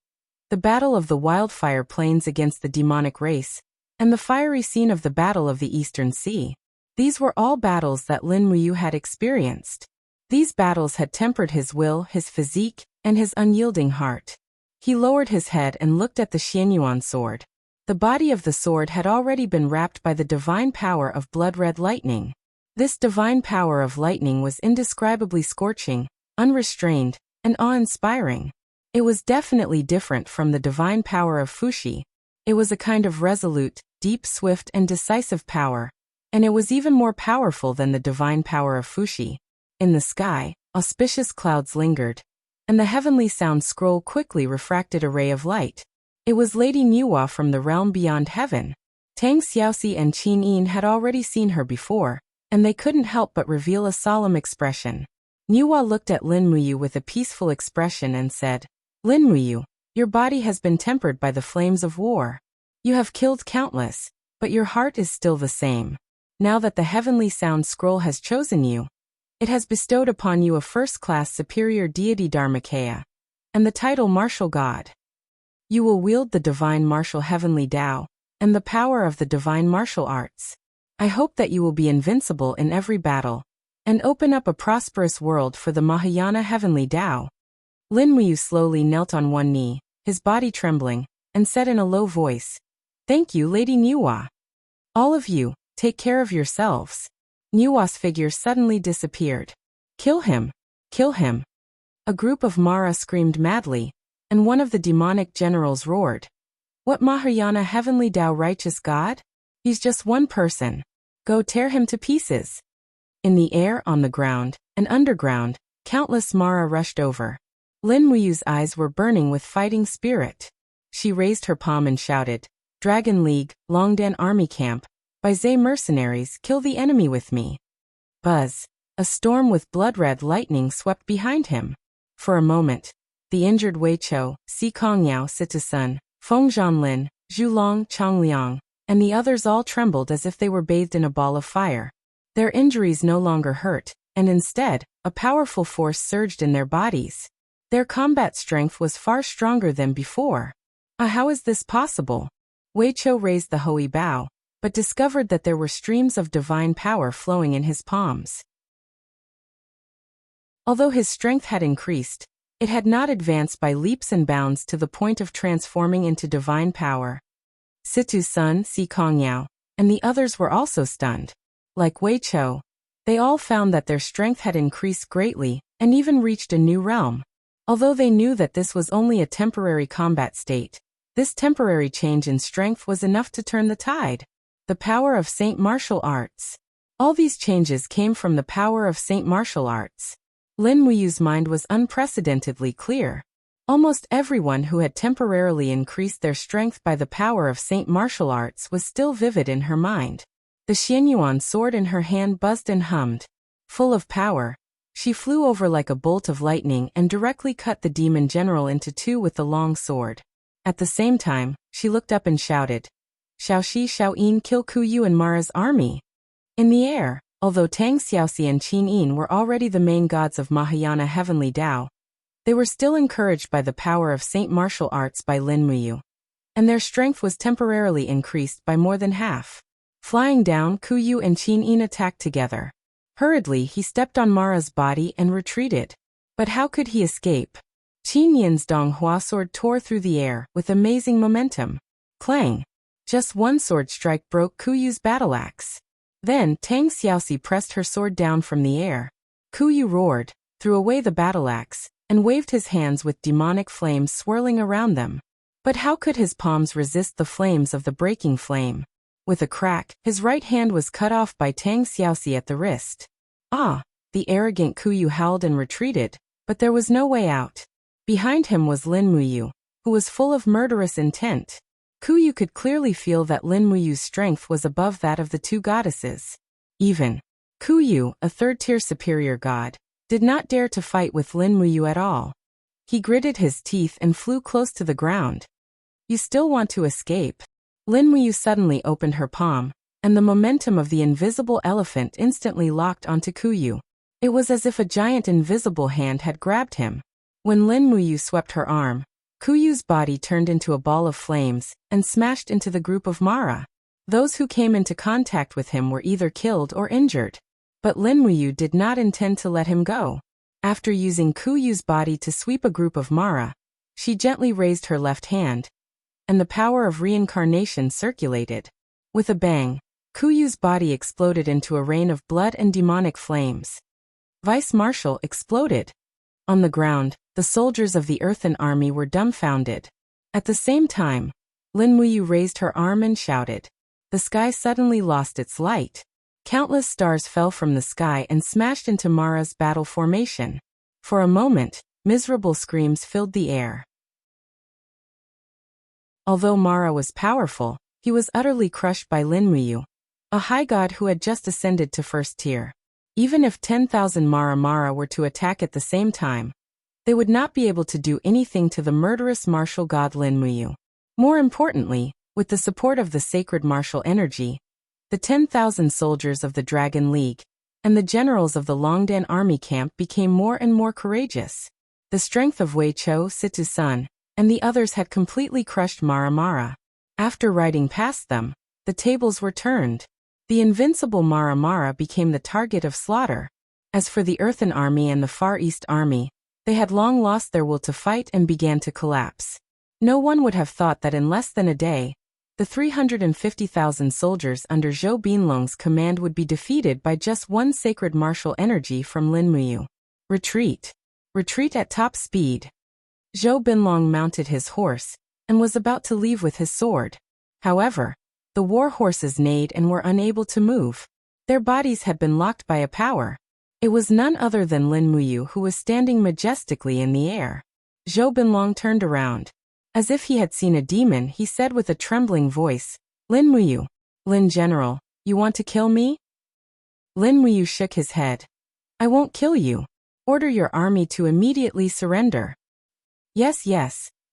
the battle of the wildfire plains against the demonic race, and the fiery scene of the Battle of the Eastern Sea. These were all battles that Lin Muyu had experienced. These battles had tempered his will, his physique, and his unyielding heart. He lowered his head and looked at the Xianyuan sword. The body of the sword had already been wrapped by the divine power of blood-red lightning. This divine power of lightning was indescribably scorching, unrestrained, and awe-inspiring. It was definitely different from the divine power of Fushi. It was a kind of resolute, deep, swift, and decisive power, and it was even more powerful than the divine power of Fushi. In the sky, auspicious clouds lingered, and the heavenly sound scroll quickly refracted a ray of light. It was Lady Niwa from the realm beyond heaven. Tang Xiaoxi and Qin Yin had already seen her before, and they couldn't help but reveal a solemn expression. Niwa looked at Lin Muyu with a peaceful expression and said, "Lin Muyu, your body has been tempered by the flames of war. You have killed countless, but your heart is still the same. Now that the heavenly sound scroll has chosen you, it has bestowed upon you a first-class superior deity Dharmakaya, and the title Martial God. You will wield the divine martial heavenly Tao, and the power of the divine martial arts. I hope that you will be invincible in every battle, and open up a prosperous world for the Mahayana heavenly Tao." Lin Muyu slowly knelt on one knee, his body trembling, and said in a low voice, "Thank you, Lady Niwa. All of you, take care of yourselves." Niwa's figure suddenly disappeared. "Kill him! Kill him!" A group of Mara screamed madly, and one of the demonic generals roared, "What Mahayana heavenly Tao righteous God? He's just one person. Go tear him to pieces." In the air, on the ground, and underground, countless Mara rushed over. Lin Muyu's eyes were burning with fighting spirit. She raised her palm and shouted, "Dragon League, Longdan Army Camp, by Zay mercenaries, kill the enemy with me." Buzz. A storm with blood-red lightning swept behind him. For a moment, the injured Wei Chou, Si Kongyao, Situ-sun, Feng Zhanlin, Zhu Long, Changliang, and the others all trembled as if they were bathed in a ball of fire. Their injuries no longer hurt, and instead, a powerful force surged in their bodies. Their combat strength was far stronger than before. How is this possible? Wei Chou raised the Hui Bao, but discovered that there were streams of divine power flowing in his palms. Although his strength had increased, it had not advanced by leaps and bounds to the point of transforming into divine power. Situ-sun, Si Kongyao, and the others were also stunned. Like Wei Chou, they all found that their strength had increased greatly, and even reached a new realm. Although they knew that this was only a temporary combat state, this temporary change in strength was enough to turn the tide. The power of Saint Martial Arts. All these changes came from the power of Saint Martial Arts. Lin Muyu's mind was unprecedentedly clear. Almost everyone who had temporarily increased their strength by the power of Saint Martial Arts was still vivid in her mind. The Xianyuan sword in her hand buzzed and hummed. Full of power, she flew over like a bolt of lightning and directly cut the demon general into two with the long sword. At the same time, she looked up and shouted, "Xiaoxi Xiaoyin kill Kuyu and Mara's army." In the air, although Tang Xiaoxi and Qin Yin were already the main gods of Mahayana heavenly Tao, they were still encouraged by the power of Saint Martial Arts by Lin Muyu, and their strength was temporarily increased by more than half. Flying down, Kuyu and Qin Yin attacked together. Hurriedly, he stepped on Mara's body and retreated. But how could he escape? Qin Yin's Donghua sword tore through the air with amazing momentum. Clang! Just one sword strike broke Kuyu's battle axe. Then, Tang Xiaoxi pressed her sword down from the air. Kuyu roared, threw away the battle axe, and waved his hands with demonic flames swirling around them. But how could his palms resist the flames of the breaking flame? With a crack, his right hand was cut off by Tang Xiaoxi at the wrist. Ah! The arrogant Kuyu howled and retreated, but there was no way out. Behind him was Lin Muyu, who was full of murderous intent. Kuyu could clearly feel that Lin Muyu's strength was above that of the two goddesses. Even Kuyu, a third-tier superior god, did not dare to fight with Lin Muyu at all. He gritted his teeth and flew close to the ground. You still want to escape? Lin Muyu suddenly opened her palm, and the momentum of the invisible elephant instantly locked onto Kuyu. It was as if a giant invisible hand had grabbed him. When Lin Muyu swept her arm, Kuyu's body turned into a ball of flames and smashed into the group of Mara. Those who came into contact with him were either killed or injured. But Lin Muyu did not intend to let him go. After using Kuyu's body to sweep a group of Mara, she gently raised her left hand, and the power of reincarnation circulated. With a bang, Kuyu's body exploded into a rain of blood and demonic flames. Vice Marshal exploded. On the ground, the soldiers of the Earthen Army were dumbfounded. At the same time, Lin Muyu raised her arm and shouted. The sky suddenly lost its light. Countless stars fell from the sky and smashed into Mara's battle formation. For a moment, miserable screams filled the air. Although Mara was powerful, he was utterly crushed by Lin Muyu, a high god who had just ascended to first tier. Even if 10,000 Mara were to attack at the same time, they would not be able to do anything to the murderous martial god Lin Muyu. More importantly, with the support of the sacred martial energy, the 10,000 soldiers of the Dragon League and the generals of the Longdan army camp became more and more courageous. The strength of Wei Chou, Situ-san, and the others had completely crushed Mara. After riding past them, the tables were turned. The invincible Mara became the target of slaughter. As for the Earthen Army and the Far East Army, they had long lost their will to fight and began to collapse. No one would have thought that in less than a day, the 350,000 soldiers under Zhou Binlong's command would be defeated by just one sacred martial energy from Lin Muyu. Retreat. Retreat at top speed. Zhou Binlong mounted his horse and was about to leave with his sword. However, the war horses neighed and were unable to move. Their bodies had been locked by a power. It was none other than Lin Muyu who was standing majestically in the air. Zhou Binlong turned around. As if he had seen a demon, he said with a trembling voice, Lin Muyu. Lin General, you want to kill me? Lin Muyu shook his head. I won't kill you. Order your army to immediately surrender. Yes.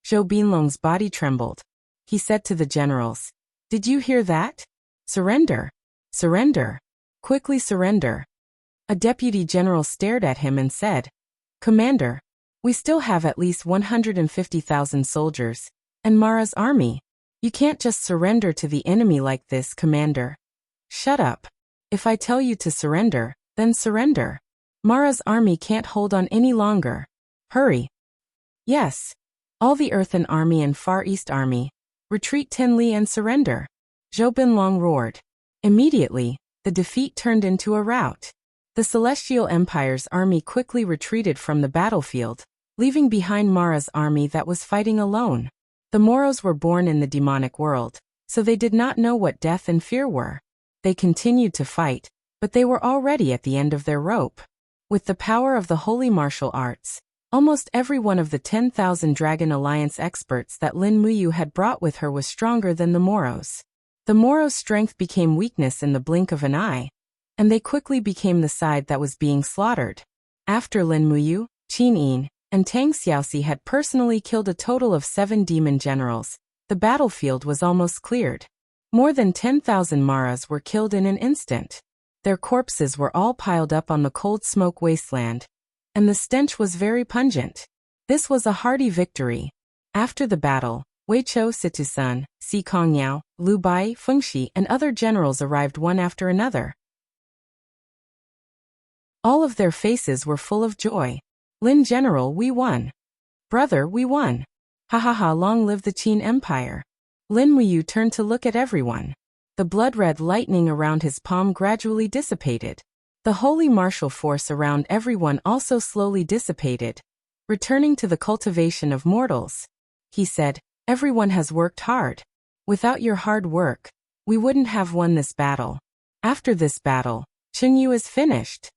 Zhou Binlong's body trembled. He said to the generals, Did you hear that? Surrender. Surrender. Quickly surrender. A deputy general stared at him and said, Commander, we still have at least 150,000 soldiers, and Mara's army. You can't just surrender to the enemy like this, Commander. Shut up. If I tell you to surrender, then surrender. Mara's army can't hold on any longer. Hurry. Yes. All the Earthen Army and Far East Army, retreat Tenli and surrender. Zhou Binlong roared. Immediately, the defeat turned into a rout. The Celestial Empire's army quickly retreated from the battlefield, leaving behind Mara's army that was fighting alone. The Moros were born in the demonic world, so they did not know what death and fear were. They continued to fight, but they were already at the end of their rope. With the power of the holy martial arts, almost every one of the 10,000 Dragon Alliance experts that Lin Muyu had brought with her was stronger than the Moros. The Moros' strength became weakness in the blink of an eye, and they quickly became the side that was being slaughtered. After Lin Muyu, Qin Yin, and Tang Xiaoxi had personally killed a total of 7 demon generals, the battlefield was almost cleared. More than 10,000 Maras were killed in an instant. Their corpses were all piled up on the cold smoke wasteland, and the stench was very pungent. This was a hearty victory. After the battle, Wei Chou, Situ-san, Si Kongyao, Liu Bai, Fengxi, and other generals arrived one after another. All of their faces were full of joy. Lin General, we won. Brother, we won. Ha ha ha, long live the Qin Empire. Lin Wuyu turned to look at everyone. The blood-red lightning around his palm gradually dissipated. The holy martial force around everyone also slowly dissipated, returning to the cultivation of mortals. He said, "Everyone has worked hard. Without your hard work, we wouldn't have won this battle. After this battle, Qingyu is finished."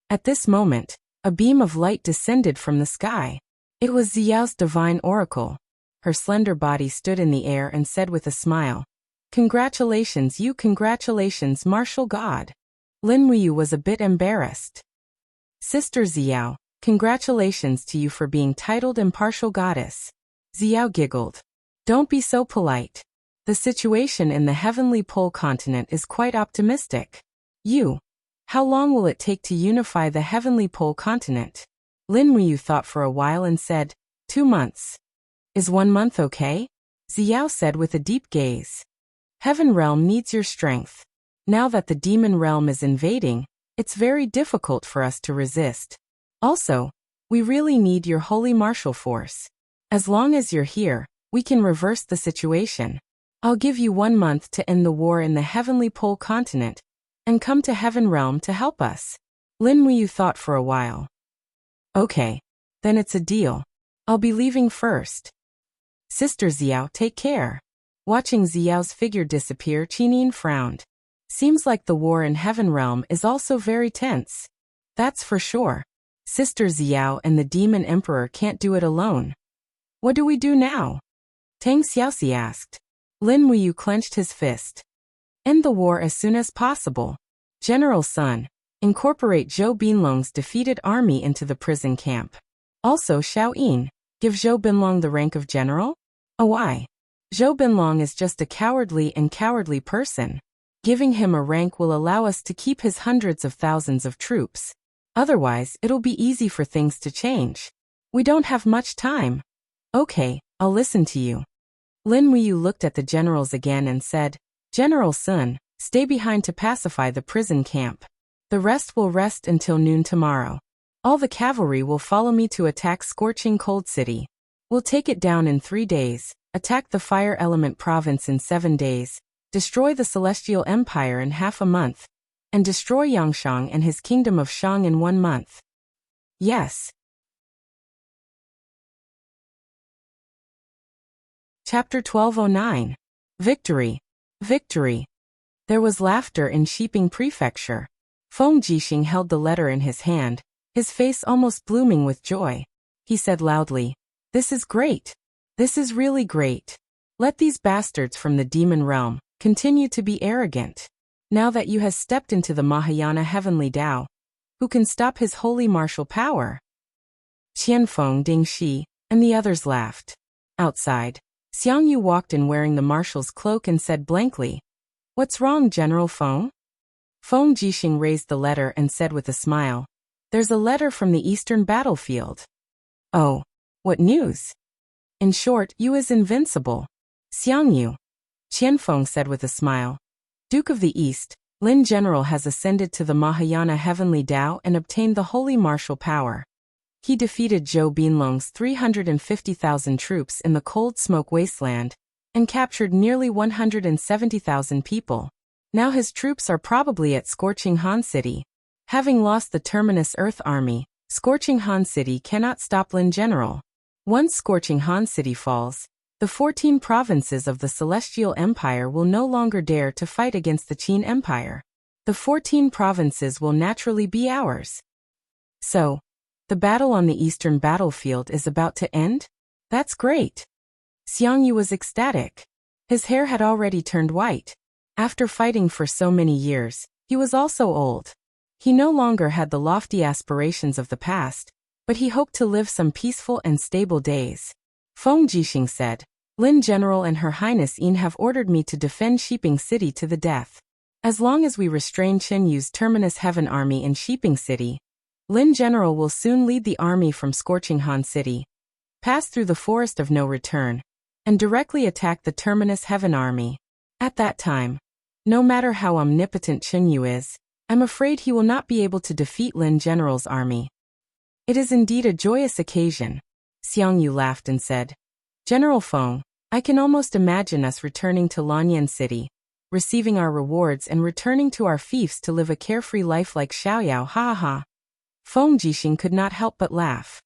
At this moment, a beam of light descended from the sky. It was Ziyao's divine oracle. Her slender body stood in the air and said with a smile, "Congratulations, congratulations, martial god." Lin Wuyu was a bit embarrassed. "Sister Ziyao, congratulations to you for being titled impartial goddess." Ziyao giggled. "Don't be so polite. The situation in the heavenly pole continent is quite optimistic. How long will it take to unify the heavenly pole continent?" Lin Wuyu thought for a while and said, 2 months. "Is 1 month okay?" Ziyao said with a deep gaze. "Heaven realm needs your strength. Now that the demon realm is invading, it's very difficult for us to resist. Also, we really need your holy martial force. As long as you're here, we can reverse the situation. I'll give you 1 month to end the war in the heavenly pole continent and come to heaven realm to help us." Lin Wuyu thought for a while. "Okay, then it's a deal. I'll be leaving first." "Sister Ziyao, take care." Watching Ziyao's figure disappear, Qinin frowned. "Seems like the war in heaven realm is also very tense." "That's for sure. Sister Ziyao and the demon emperor can't do it alone." "What do we do now?" Tang Xiaoxi asked. Lin Wuyu clenched his fist. "End the war as soon as possible. General Sun, incorporate Zhou Binlong's defeated army into the prison camp. Also Xiao Yin, give Zhou Binlong the rank of general?" "Oh, why? Zhou Binlong is just a cowardly person. Giving him a rank will allow us to keep his hundreds of thousands of troops. Otherwise, it'll be easy for things to change. We don't have much time." "Okay, I'll listen to you." Lin Wuyu looked at the generals again and said, "General Sun, stay behind to pacify the prison camp. The rest will rest until noon tomorrow. All the cavalry will follow me to attack Scorching Cold City. We'll take it down in 3 days, attack the Fire Element Province in 7 days, destroy the Celestial Empire in half a month, and destroy Yangshang and his kingdom of Shang in 1 month." "Yes." Chapter 1209. Victory. Victory. There was laughter in Shiping Prefecture. Feng Jixing held the letter in his hand, his face almost blooming with joy. He said loudly, "This is great. This is really great. Let these bastards from the demon realm continue to be arrogant. Now that you have stepped into the Mahayana heavenly Tao, who can stop his holy martial power?" Qianfeng, Ding Shi, and the others laughed. Outside, Xiang Yu walked in wearing the marshal's cloak and said blankly, "What's wrong, General Feng?" Feng Jixing raised the letter and said with a smile, "There's a letter from the eastern battlefield." "Oh, what news?" "In short, Yu is invincible." "Xiang Yu," Qianfeng said with a smile, "Duke of the East, Lin General has ascended to the Mahayana heavenly Tao and obtained the holy martial power. He defeated Zhou Binlong's 350,000 troops in the cold smoke wasteland and captured nearly 170,000 people. Now his troops are probably at Scorching Han City. Having lost the Terminus Earth Army, Scorching Han City cannot stop Lin General. Once Scorching Han City falls, the 14 provinces of the Celestial Empire will no longer dare to fight against the Qin Empire. The 14 provinces will naturally be ours. So, the battle on the eastern battlefield is about to end? That's great." Xiang Yu was ecstatic. His hair had already turned white. After fighting for so many years, he was also old. He no longer had the lofty aspirations of the past, but he hoped to live some peaceful and stable days. Feng Jixing said, "Lin General and Her Highness Yin have ordered me to defend Shiping City to the death. As long as we restrain Qin Yu's Terminus Heaven Army in Shiping City, Lin General will soon lead the army from Scorching Han City, pass through the Forest of No Return, and directly attack the Terminus Heaven Army. At that time, no matter how omnipotent Qin Yu is, I'm afraid he will not be able to defeat Lin General's army." "It is indeed a joyous occasion." Xiang Yu laughed and said, "General Feng, I can almost imagine us returning to Lanyan City, receiving our rewards and returning to our fiefs to live a carefree life like Xiaoyao, ha ha ha. Feng Jixing could not help but laugh.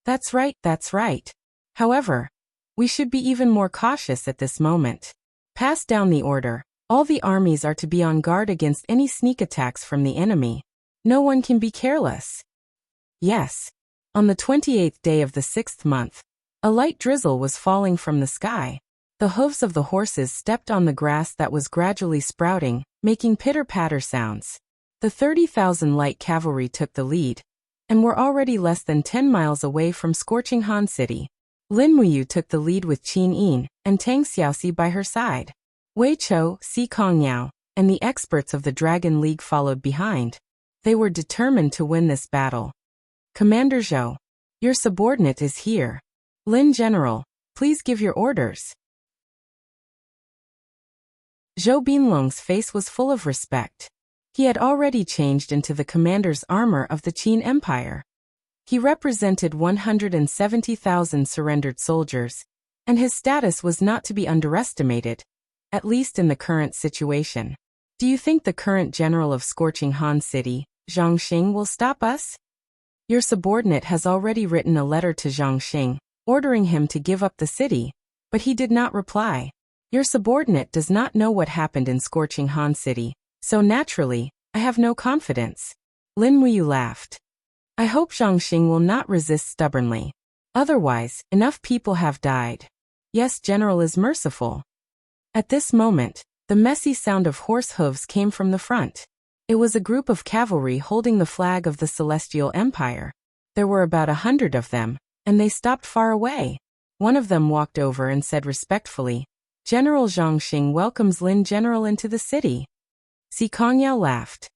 That's right, that's right. However, we should be even more cautious at this moment. Pass down the order. All the armies are to be on guard against any sneak attacks from the enemy. No one can be careless. Yes. On the 28th day of the 6th month, a light drizzle was falling from the sky. The hooves of the horses stepped on the grass that was gradually sprouting, making pitter-patter sounds. The 30,000 light cavalry took the lead, and were already less than 10 miles away from scorching Han City. Lin Muyu took the lead with Qin Yin and Tang Xiaoxi by her side. Wei Chou, Si Kongyao, and the experts of the Dragon League followed behind. They were determined to win this battle. Commander Zhou, your subordinate is here. Lin General, please give your orders. Zhou Binlong's face was full of respect. He had already changed into the commander's armor of the Qin Empire. He represented 170,000 surrendered soldiers, and his status was not to be underestimated, at least in the current situation. Do you think the current general of scorching Han City, Zhang Xing, will stop us? Your subordinate has already written a letter to Zhang Xing, ordering him to give up the city, but he did not reply. Your subordinate does not know what happened in scorching Han City, so naturally, I have no confidence. Lin Muyu laughed. I hope Zhang Xing will not resist stubbornly. Otherwise, enough people have died. Yes, General is merciful. At this moment, the messy sound of horse hooves came from the front. It was a group of cavalry holding the flag of the Celestial Empire. There were about 100 of them, and they stopped far away. One of them walked over and said respectfully, General Zhang Xing welcomes Lin General into the city. Si Kongyao laughed.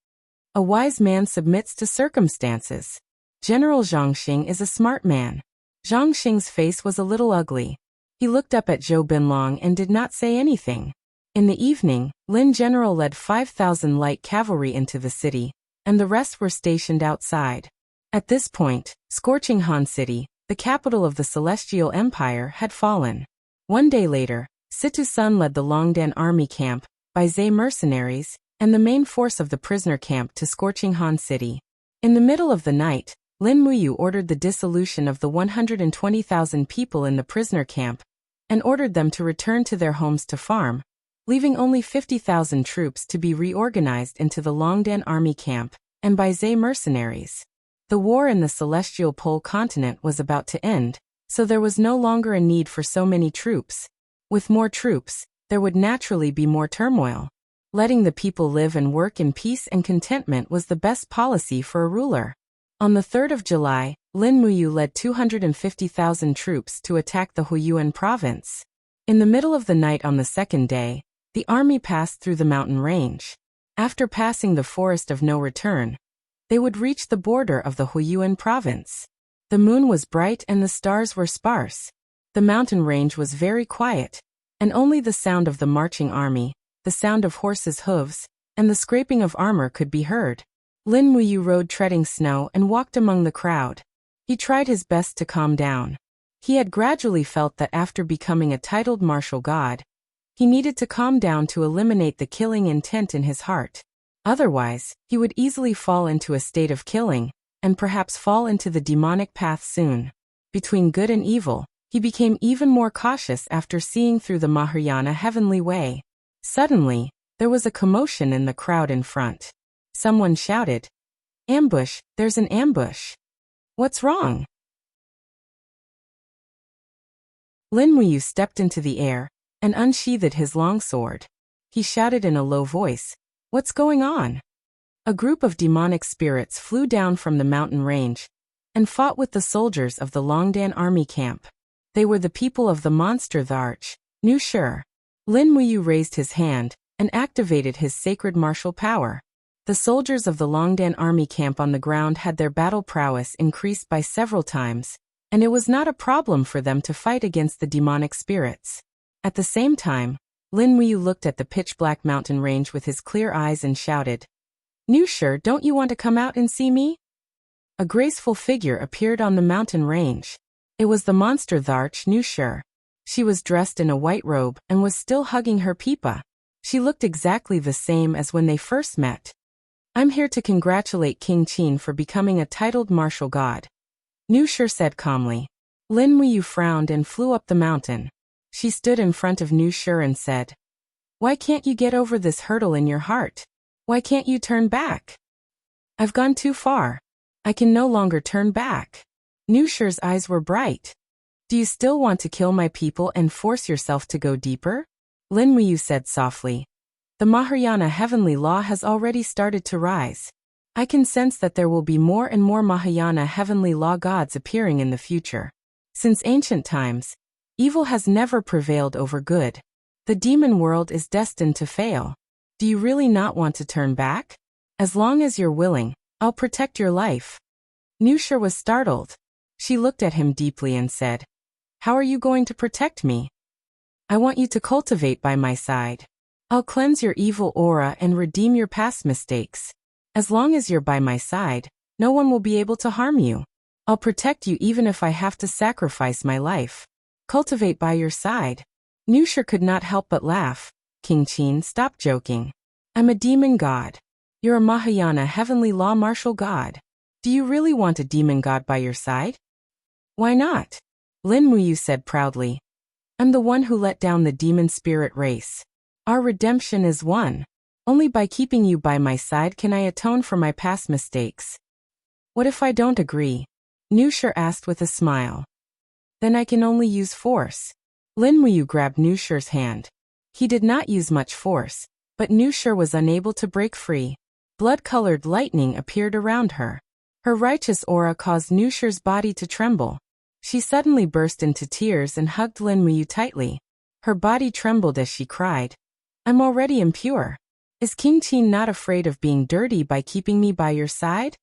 A wise man submits to circumstances. General Zhang Xing is a smart man. Zhang Xing's face was a little ugly. He looked up at Zhou Binlong and did not say anything. In the evening, Lin General led 5,000 light cavalry into the city, and the rest were stationed outside. At this point, scorching Han City, the capital of the Celestial Empire, had fallen. One day later, Situ Sun led the Longdan army camp, Baizé mercenaries, and the main force of the prisoner camp to scorching Han City. In the middle of the night, Lin Muyu ordered the dissolution of the 120,000 people in the prisoner camp, and ordered them to return to their homes to farm, leaving only 50,000 troops to be reorganized into the Longdan army camp and Baizé mercenaries. The war in the Celestial Pole continent was about to end, so there was no longer a need for so many troops. With more troops, there would naturally be more turmoil. Letting the people live and work in peace and contentment was the best policy for a ruler. On the 3rd of July, Lin Muyu led 250,000 troops to attack the Huiyuan province. In the middle of the night on the second day, the army passed through the mountain range. After passing the forest of no return, they would reach the border of the Huiyuan province. The moon was bright and the stars were sparse. The mountain range was very quiet, and only the sound of the marching army, the sound of horses' hooves, and the scraping of armor could be heard. Lin Muyu rode treading snow and walked among the crowd. He tried his best to calm down. He had gradually felt that after becoming a titled martial god, he needed to calm down to eliminate the killing intent in his heart. Otherwise, he would easily fall into a state of killing, and perhaps fall into the demonic path soon. Between good and evil, he became even more cautious after seeing through the Mahayana heavenly way. Suddenly, there was a commotion in the crowd in front. Someone shouted, "Ambush, there's an ambush. What's wrong?" Lin Muyu stepped into the air and unsheathed his long sword. He shouted in a low voice, "What's going on?" A group of demonic spirits flew down from the mountain range and fought with the soldiers of the Longdan army camp. They were the people of the monster the Arch, Nu Shi. Lin Muyu raised his hand and activated his sacred martial power. The soldiers of the Longdan army camp on the ground had their battle prowess increased by several times, and it was not a problem for them to fight against the demonic spirits. At the same time, Lin Muyu looked at the pitch-black mountain range with his clear eyes and shouted, "Nu Shi, don't you want to come out and see me?" A graceful figure appeared on the mountain range. It was the monster the Arch Nu Shi. She was dressed in a white robe and was still hugging her pipa. She looked exactly the same as when they first met. I'm here to congratulate King Qin for becoming a titled martial god, Nushir said calmly. Lin Muyu frowned and flew up the mountain. She stood in front of Nushir and said, "Why can't you get over this hurdle in your heart? Why can't you turn back?" "I've gone too far. I can no longer turn back." Nushir's eyes were bright. "Do you still want to kill my people and force yourself to go deeper?" Lin Muyu said softly. "The Mahayana heavenly law has already started to rise. I can sense that there will be more and more Mahayana heavenly law gods appearing in the future. Since ancient times, evil has never prevailed over good. The demon world is destined to fail. Do you really not want to turn back? As long as you're willing, I'll protect your life." Nushir was startled. She looked at him deeply and said, "How are you going to protect me?" "I want you to cultivate by my side. I'll cleanse your evil aura and redeem your past mistakes. As long as you're by my side, no one will be able to harm you. I'll protect you even if I have to sacrifice my life. Cultivate by your side." Nushir could not help but laugh. "King Qin, stop joking. I'm a demon god. You're a Mahayana heavenly law martial god. Do you really want a demon god by your side?" "Why not?" Lin Muyu said proudly. "I'm the one who let down the demon spirit race. Our redemption is won. Only by keeping you by my side can I atone for my past mistakes." "What if I don't agree?" Nushir asked with a smile. "Then I can only use force." Lin Muyu grabbed Nushir's hand. He did not use much force, but Nushir was unable to break free. Blood-colored lightning appeared around her. Her righteous aura caused Nushir's body to tremble. She suddenly burst into tears and hugged Lin Muyu tightly. Her body trembled as she cried, "I'm already impure. Is King Qin not afraid of being dirty by keeping me by your side?"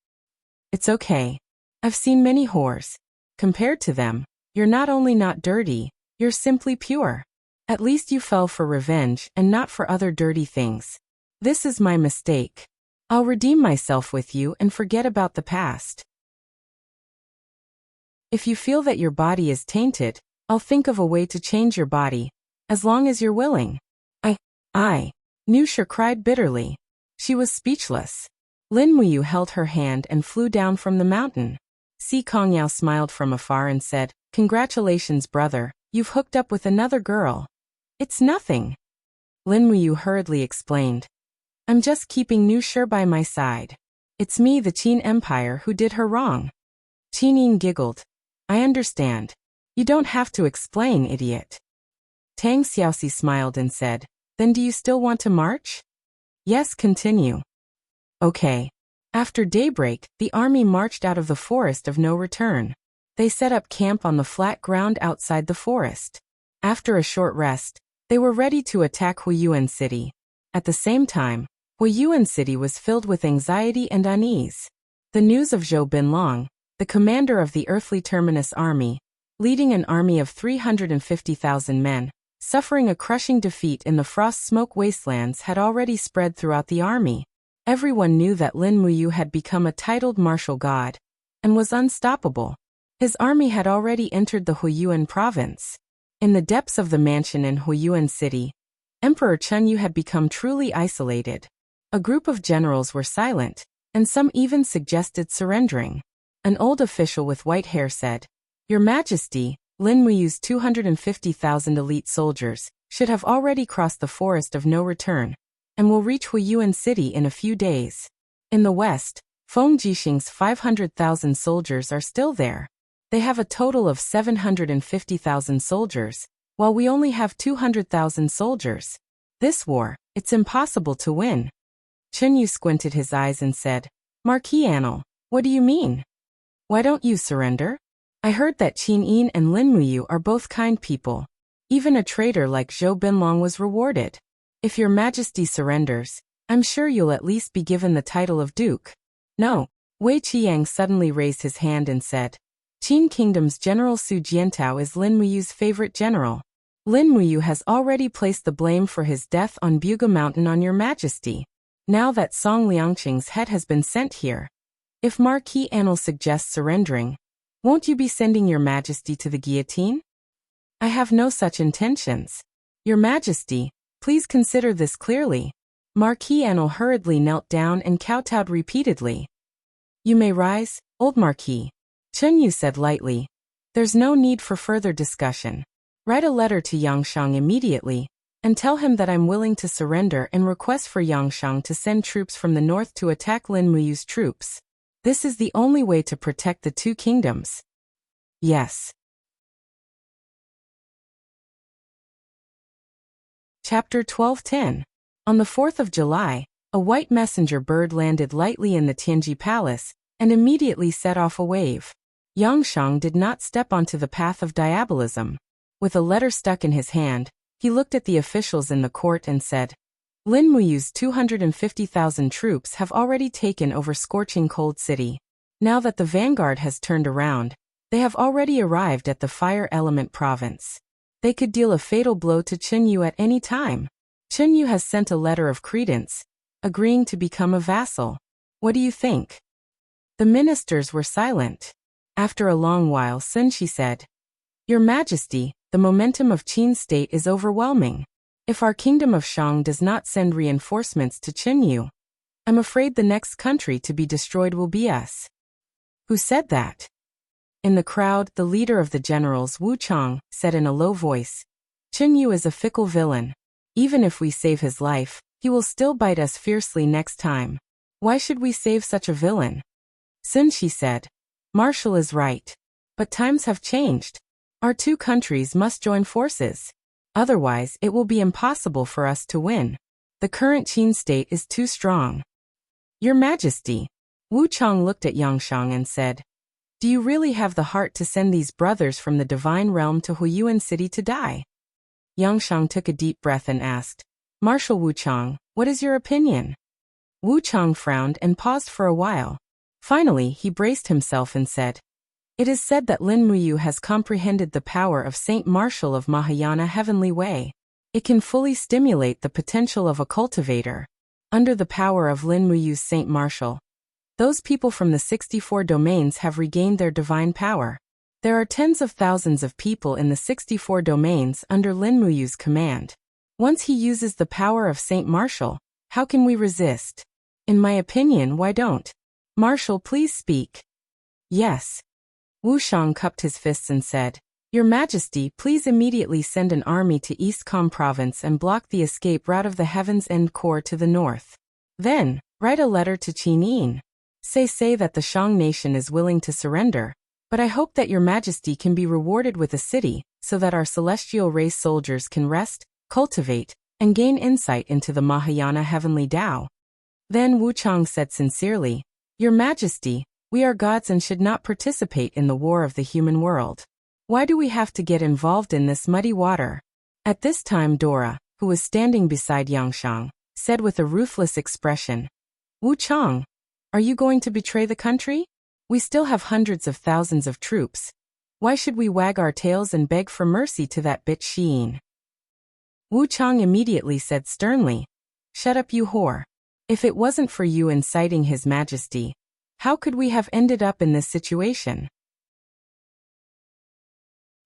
"It's okay. I've seen many whores. Compared to them, you're not only not dirty, you're simply pure. At least you fell for revenge and not for other dirty things. This is my mistake. I'll redeem myself with you and forget about the past. If you feel that your body is tainted, I'll think of a way to change your body, as long as you're willing." I. Nushir cried bitterly. She was speechless. Lin Muyu held her hand and flew down from the mountain. Si Kongyao smiled from afar and said, "Congratulations, brother, you've hooked up with another girl." "It's nothing." Lin Muyu hurriedly explained. "I'm just keeping Nushir by my side. It's me, the Qin Empire, who did her wrong." Qin Yin giggled. "I understand. You don't have to explain, idiot." Tang Xiaoxi smiled and said, "Then do you still want to march?" "Yes, continue." "Okay." After daybreak, the army marched out of the forest of no return. They set up camp on the flat ground outside the forest. After a short rest, they were ready to attack Huiyuan City. At the same time, Huiyuan City was filled with anxiety and unease. The news of Zhou Binlong, the commander of the earthly terminus army, leading an army of 350,000 men, suffering a crushing defeat in the frost-smoke wastelands, had already spread throughout the army. Everyone knew that Lin Muyu had become a titled martial god and was unstoppable. His army had already entered the Huiyuan province. In the depths of the mansion in Huiyuan City, Emperor Chunyu had become truly isolated. A group of generals were silent, and some even suggested surrendering. An old official with white hair said, "Your Majesty, Lin Muyu's 250,000 elite soldiers should have already crossed the forest of no return and will reach Huiyuan City in a few days. In the west, Feng Jixing's 500,000 soldiers are still there. They have a total of 750,000 soldiers, while we only have 200,000 soldiers. This war, it's impossible to win." Chunyu squinted his eyes and said, "Marquis Anil, what do you mean? Why don't you surrender? I heard that Qin Yin and Lin Muyu are both kind people. Even a traitor like Zhou Binlong was rewarded. If your Majesty surrenders, I'm sure you'll at least be given the title of Duke." "No." Wei Qiang suddenly raised his hand and said, "Qin Kingdom's General Su Jiantao is Lin Muyu's favorite general. Lin Muyu has already placed the blame for his death on Buga Mountain on your Majesty. Now that Song Liangqing's head has been sent here, if Marquis Anil suggests surrendering, won't you be sending your Majesty to the guillotine?" I have no such intentions. Your Majesty, please consider this clearly. Marquis Anil hurriedly knelt down and kowtowed repeatedly. You may rise, old Marquis, Chunyu said lightly. There's no need for further discussion. Write a letter to Yangshang immediately, and tell him that I'm willing to surrender and request for Yangshang to send troops from the north to attack Lin Muyu's troops. This is the only way to protect the two kingdoms. Yes. Chapter 12:10. On the 4th of July, a white messenger bird landed lightly in the Tianji Palace and immediately set off a wave. Yangshang did not step onto the path of diabolism. With a letter stuck in his hand, he looked at the officials in the court and said, Lin Muyu's 250,000 troops have already taken over Scorching Cold City. Now that the vanguard has turned around, they have already arrived at the Fire Element province. They could deal a fatal blow to Chunyu at any time. Chunyu has sent a letter of credence, agreeing to become a vassal. What do you think? The ministers were silent. After a long while, Sun Shi said, Your Majesty, the momentum of Qin's state is overwhelming. If our kingdom of Shang does not send reinforcements to Chunyu, I'm afraid the next country to be destroyed will be us. Who said that? In the crowd, the leader of the generals, Wu Chang, said in a low voice, Chunyu is a fickle villain. Even if we save his life, he will still bite us fiercely next time. Why should we save such a villain? Sun Shi said, Marshal is right. But times have changed. Our two countries must join forces. Otherwise, it will be impossible for us to win. The current Qin state is too strong. Your Majesty, Wu Chang looked at Yangshang and said, Do you really have the heart to send these brothers from the divine realm to Huiyuan City to die? Yangshang took a deep breath and asked, Marshal Wu Chang, what is your opinion? Wu Chang frowned and paused for a while. Finally, he braced himself and said, It is said that Lin Muyu has comprehended the power of Saint Martial of Mahayana Heavenly Way. It can fully stimulate the potential of a cultivator. Under the power of Lin Muyu's Saint Martial, those people from the 64 domains have regained their divine power. There are tens of thousands of people in the 64 domains under Lin Muyu's command. Once he uses the power of Saint Martial, how can we resist? In my opinion, why don't? Marshal, please speak. Yes. Wu Shang cupped his fists and said, Your Majesty, please immediately send an army to East Com Province and block the escape route of the Heaven's End Corps to the north. Then, write a letter to Qin Yin. Say that the Shang nation is willing to surrender, but I hope that Your Majesty can be rewarded with a city, so that our celestial race soldiers can rest, cultivate, and gain insight into the Mahayana Heavenly Tao. Then Wu Chang said sincerely, Your Majesty, we are gods and should not participate in the war of the human world. Why do we have to get involved in this muddy water? At this time Dora, who was standing beside Yangshang, said with a ruthless expression, Wu Chang, are you going to betray the country? We still have hundreds of thousands of troops. Why should we wag our tails and beg for mercy to that bitch Xiyin? Wu Chang immediately said sternly, Shut up, you whore. If it wasn't for you inciting His Majesty, how could we have ended up in this situation?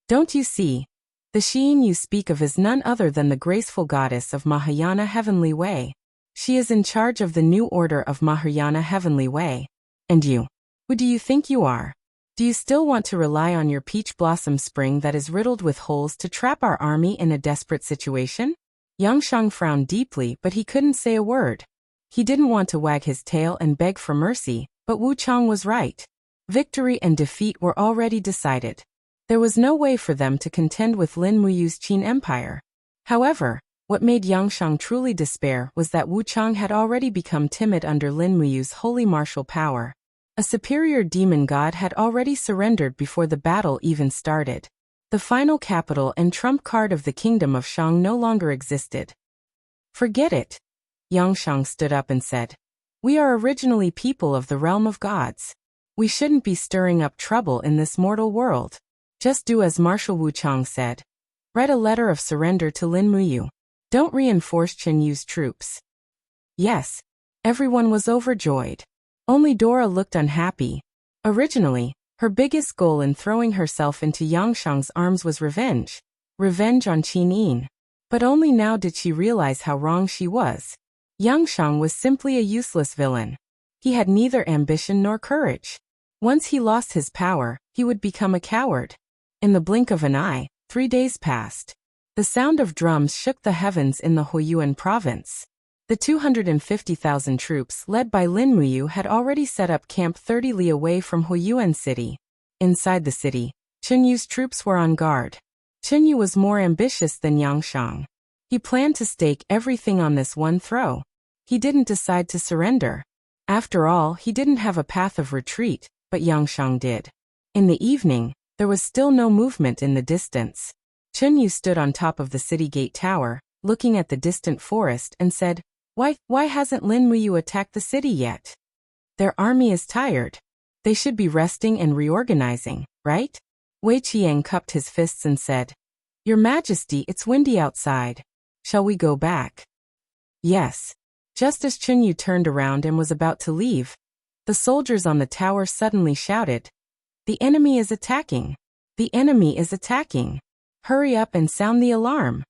Don't you see? The Xiyin you speak of is none other than the graceful goddess of Mahayana Heavenly Way. She is in charge of the new order of Mahayana Heavenly Way. And you? Who do you think you are? Do you still want to rely on your peach blossom spring that is riddled with holes to trap our army in a desperate situation? Yangshang frowned deeply, but he couldn't say a word. He didn't want to wag his tail and beg for mercy, but Wu Chang was right. Victory and defeat were already decided. There was no way for them to contend with Lin Muyu's Qin Empire. However, what made Yangshang truly despair was that Wu Chang had already become timid under Lin Muyu's holy martial power. A superior demon god had already surrendered before the battle even started. The final capital and trump card of the kingdom of Shang no longer existed. Forget it. Yangshang stood up and said, We are originally people of the realm of gods. We shouldn't be stirring up trouble in this mortal world. Just do as Marshal Wu Chang said. Write a letter of surrender to Lin Muyu. Don't reinforce Chen Yu's troops. Yes. Everyone was overjoyed. Only Dora looked unhappy. Originally, her biggest goal in throwing herself into Yangshang's arms was revenge. revenge on Qin Yin. But only now did she realize how wrong she was. Yang Shang was simply a useless villain. He had neither ambition nor courage. Once he lost his power, he would become a coward. In the blink of an eye, 3 days passed. The sound of drums shook the heavens in the Huiyuan province. The 250,000 troops led by Lin Muyu had already set up camp 30 li away from Huiyuan city. Inside the city, Chen Yu's troops were on guard. Chen Yu was more ambitious than Yang Shang. He planned to stake everything on this one throw. He didn't decide to surrender. After all, he didn't have a path of retreat, but Yang Shang did. In the evening, there was still no movement in the distance. Chen Yu stood on top of the city gate tower, looking at the distant forest and said, Why hasn't Lin Muyu attacked the city yet? Their army is tired. They should be resting and reorganizing, right? Wei Qiang cupped his fists and said, Your Majesty, it's windy outside. Shall we go back? Yes. Just as Chen Yu turned around and was about to leave, the soldiers on the tower suddenly shouted, The enemy is attacking! The enemy is attacking! Hurry up and sound the alarm!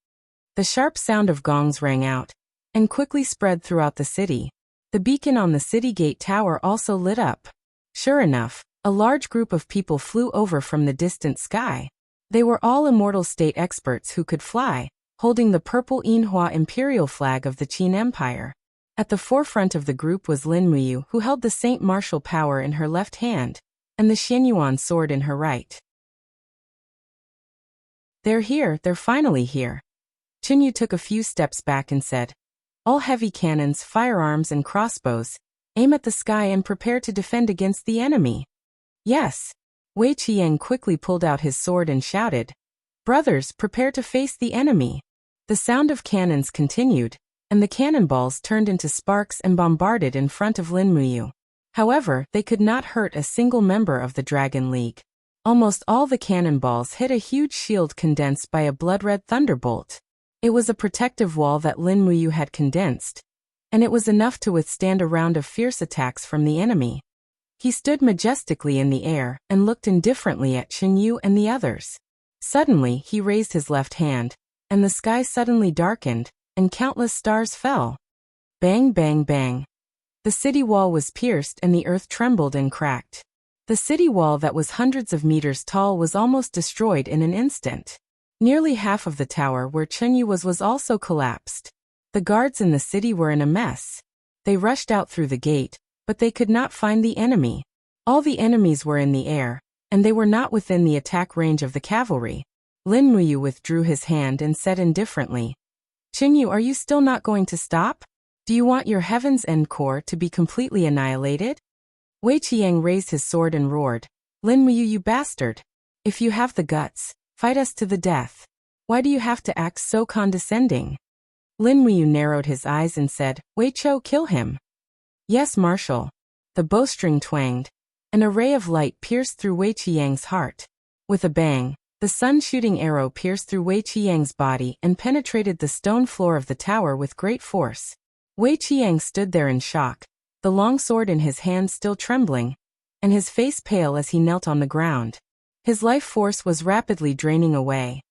The sharp sound of gongs rang out, and quickly spread throughout the city. The beacon on the city gate tower also lit up. Sure enough, a large group of people flew over from the distant sky. They were all immortal state experts who could fly, holding the purple Yinhua imperial flag of the Qin Empire. At the forefront of the group was Lin Muyu, who held the Saint Martial power in her left hand, and the Xianyuan sword in her right. They're here, they're finally here. Chen Yu took a few steps back and said, All heavy cannons, firearms and crossbows, aim at the sky and prepare to defend against the enemy. Yes. Wei Qiang quickly pulled out his sword and shouted, Brothers, prepare to face the enemy. The sound of cannons continued, and the cannonballs turned into sparks and bombarded in front of Lin Muyu. However, they could not hurt a single member of the Dragon League. Almost all the cannonballs hit a huge shield condensed by a blood-red thunderbolt. It was a protective wall that Lin Muyu had condensed, and it was enough to withstand a round of fierce attacks from the enemy. He stood majestically in the air and looked indifferently at Chen Yu and the others. Suddenly, he raised his left hand, and the sky suddenly darkened, and countless stars fell. Bang, bang, bang. The city wall was pierced and the earth trembled and cracked. The city wall that was hundreds of meters tall was almost destroyed in an instant. Nearly half of the tower where Chen Yu was also collapsed. The guards in the city were in a mess. They rushed out through the gate, but they could not find the enemy. All the enemies were in the air, and they were not within the attack range of the cavalry. Lin Muyu withdrew his hand and said indifferently, Chen Yu, are you still not going to stop? Do you want your Heaven's End Corps to be completely annihilated? Wei Qiang raised his sword and roared, Lin Muyu, you bastard! If you have the guts, fight us to the death. Why do you have to act so condescending? Lin Muyu narrowed his eyes and said, Wei Chou, kill him. Yes, Marshal. The bowstring twanged. An array of light pierced through Wei Qiang's heart. With a bang, the sun-shooting arrow pierced through Wei Qiang's body and penetrated the stone floor of the tower with great force. Wei Qiang stood there in shock, the long sword in his hand still trembling, and his face pale as he knelt on the ground. His life force was rapidly draining away.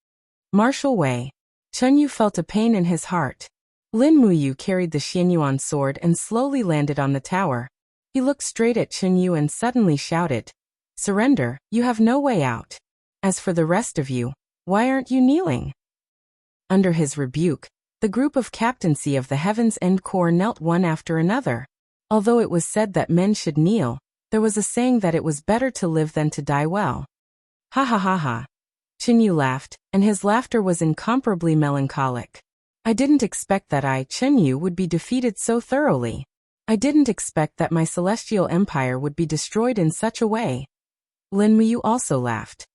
Marshal Wei. Chen Yu felt a pain in his heart. Lin Muyu carried the Xianyuan sword and slowly landed on the tower. He looked straight at Chen Yu and suddenly shouted, Surrender, you have no way out. As for the rest of you, why aren't you kneeling? Under his rebuke, the group of captaincy of the Heaven's End Corps knelt one after another. Although it was said that men should kneel, there was a saying that it was better to live than to die well. Ha ha ha ha. Chen Yu laughed, and his laughter was incomparably melancholic. I didn't expect that I, Chen Yu, would be defeated so thoroughly. I didn't expect that my celestial empire would be destroyed in such a way. Lin Muyu also laughed.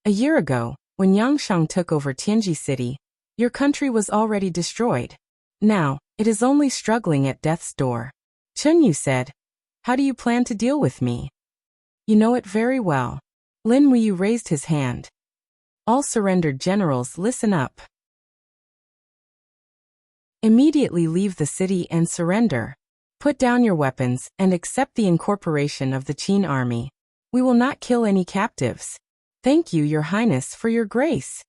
A year ago, when Yang Shang took over Tianji City, your country was already destroyed. Now, it is only struggling at death's door. Chen Yu said, How do you plan to deal with me? You know it very well. Lin Muyu raised his hand. All surrendered generals, listen up. Immediately leave the city and surrender. Put down your weapons and accept the incorporation of the Qin army. We will not kill any captives. Thank you, Your Highness, for your grace.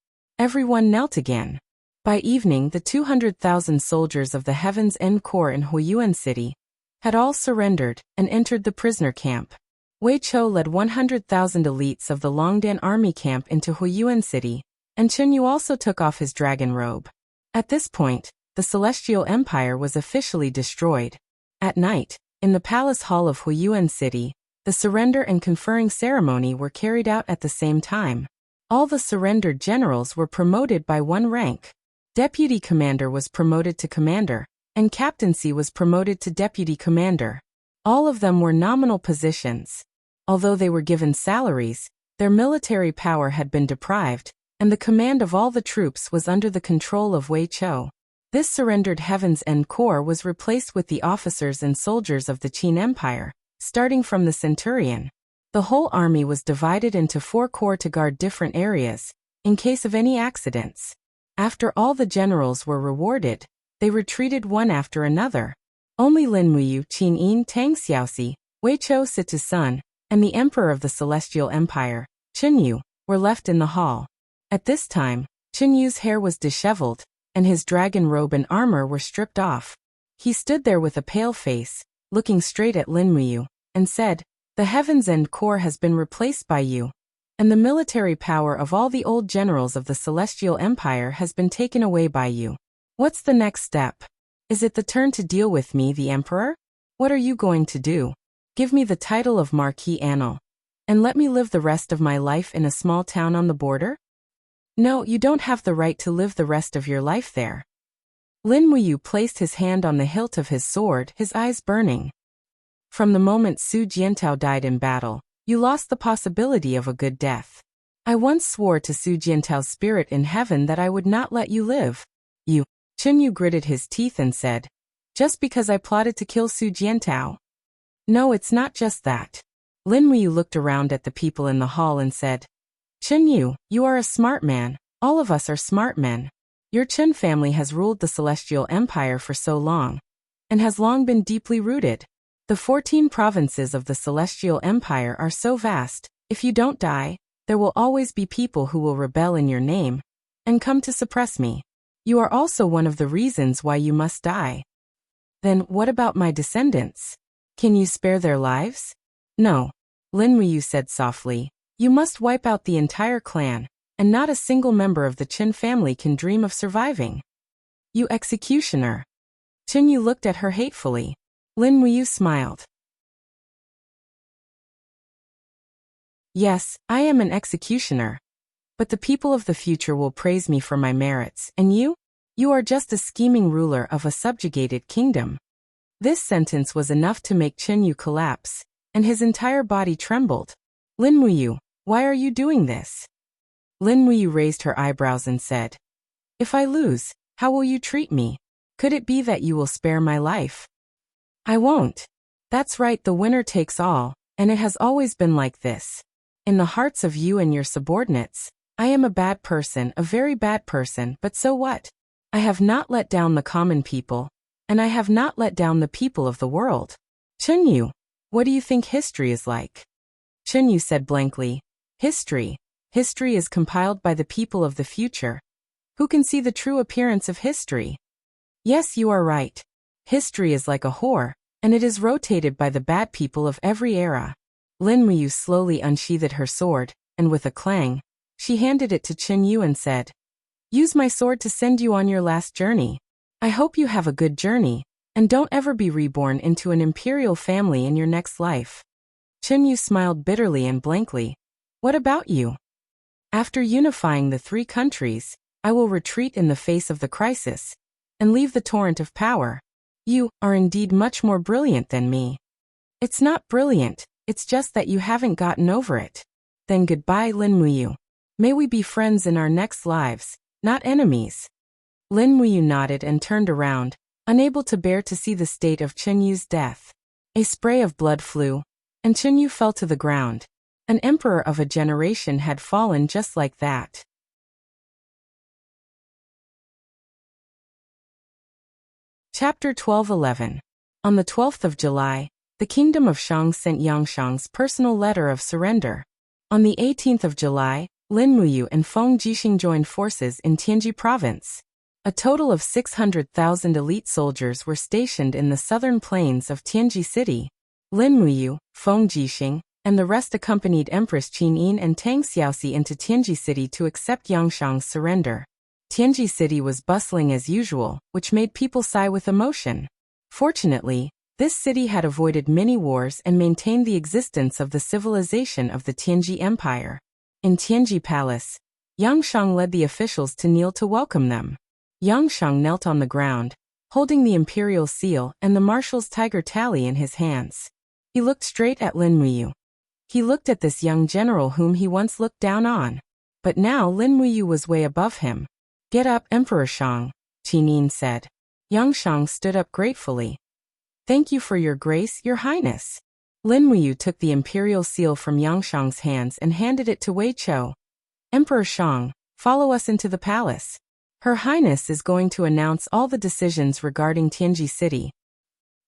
Everyone knelt again. By evening, the 200,000 soldiers of the Heaven's End Corps in Huiyuan City had all surrendered and entered the prisoner camp. Wei Chou led 100,000 elites of the Longdan army camp into Huiyuan City, and Chen Yu also took off his dragon robe. At this point, the Celestial Empire was officially destroyed. At night, in the palace hall of Huiyuan City, the surrender and conferring ceremony were carried out at the same time. All the surrendered generals were promoted by one rank. Deputy commander was promoted to commander, and captaincy was promoted to deputy commander. All of them were nominal positions. Although they were given salaries, their military power had been deprived, and the command of all the troops was under the control of Wei Chou. This surrendered Heaven's End Corps was replaced with the officers and soldiers of the Qin Empire, starting from the centurion. The whole army was divided into 4 corps to guard different areas, in case of any accidents. After all the generals were rewarded, they retreated one after another. Only Lin Muyu, Qin Yin, Tang Xiaoxi, Wei Chou Situ Sun, and the Emperor of the Celestial Empire, Qin Yu, were left in the hall. At this time, Qin Yu's hair was disheveled, and his dragon robe and armor were stripped off. He stood there with a pale face, looking straight at Lin Muyu, and said, "The Heaven's End Corps has been replaced by you, and the military power of all the old generals of the Celestial Empire has been taken away by you. What's the next step? Is it the turn to deal with me, the Emperor? What are you going to do? Give me the title of Marquis Annal, and let me live the rest of my life in a small town on the border? No, you don't have the right to live the rest of your life there." Lin Muyu placed his hand on the hilt of his sword, his eyes burning. "From the moment Su Jiantao died in battle, you lost the possibility of a good death. I once swore to Su Jiantao's spirit in heaven that I would not let you live. You." Qin Yu gritted his teeth and said, "Just because I plotted to kill Su Jiantao?" "No, it's not just that." Lin Muyu looked around at the people in the hall and said, "Qin Yu, you are a smart man. All of us are smart men. Your Qin family has ruled the Celestial Empire for so long, and has long been deeply rooted. The 14 provinces of the Celestial Empire are so vast, if you don't die, there will always be people who will rebel in your name, and come to suppress me. You are also one of the reasons why you must die." "Then what about my descendants? Can you spare their lives?" "No," Lin Muyu said softly. "You must wipe out the entire clan, and not a single member of the Qin family can dream of surviving." "You executioner." Qin Yu looked at her hatefully. Lin Muyu smiled. "Yes, I am an executioner. But the people of the future will praise me for my merits, and you? You are just a scheming ruler of a subjugated kingdom." This sentence was enough to make Qin Yu collapse, and his entire body trembled. "Lin Muyu, why are you doing this?" Lin Muyu raised her eyebrows and said, "If I lose, how will you treat me? Could it be that you will spare my life?" "I won't. That's right, the winner takes all, and it has always been like this. In the hearts of you and your subordinates, I am a bad person, a very bad person, but so what? I have not let down the common people, and I have not let down the people of the world. Qin Yu, what do you think history is like?" Qin Yu said blankly, "History. History is compiled by the people of the future. Who can see the true appearance of history?" "Yes, you are right. History is like a whore, and it is rotated by the bad people of every era." Lin Muyu slowly unsheathed her sword, and with a clang, she handed it to Qin Yu and said, "Use my sword to send you on your last journey. I hope you have a good journey, and don't ever be reborn into an imperial family in your next life." Qin Yu smiled bitterly and blankly. "What about you? After unifying the 3 countries, I will retreat in the face of the crisis, and leave the torrent of power. You are indeed much more brilliant than me." "It's not brilliant, it's just that you haven't gotten over it." "Then goodbye, Lin Muyu. May we be friends in our next lives, not enemies." Lin Muyu nodded and turned around, unable to bear to see the state of Qin Yu's death. A spray of blood flew, and Qin Yu fell to the ground. An emperor of a generation had fallen just like that. Chapter 12:11. On the 12th of July, the kingdom of Shang sent Yangshang's personal letter of surrender. On the 18th of July, Lin Muyu and Feng Jixing joined forces in Tianji province. A total of 600,000 elite soldiers were stationed in the southern plains of Tianji city. Lin Muyu, Feng Jixing, and the rest accompanied Empress Qin Yin and Tang Xiaoxi into Tianji city to accept Yangshang's surrender. Tianji city was bustling as usual, which made people sigh with emotion. Fortunately, this city had avoided many wars and maintained the existence of the civilization of the Tianji Empire. In Tianji Palace, Yangshang led the officials to kneel to welcome them. Yangshang knelt on the ground, holding the imperial seal and the marshal's tiger tally in his hands. He looked straight at Lin Muyu. He looked at this young general whom he once looked down on. But now Lin Muyu was way above him. "Get up, Emperor Shang," Qin Yin said. Yangshang stood up gratefully. "Thank you for your grace, your highness." Lin Muyu took the imperial seal from Yangshang's hands and handed it to Wei Chou. "Emperor Shang, follow us into the palace. Her Highness is going to announce all the decisions regarding Tianji city."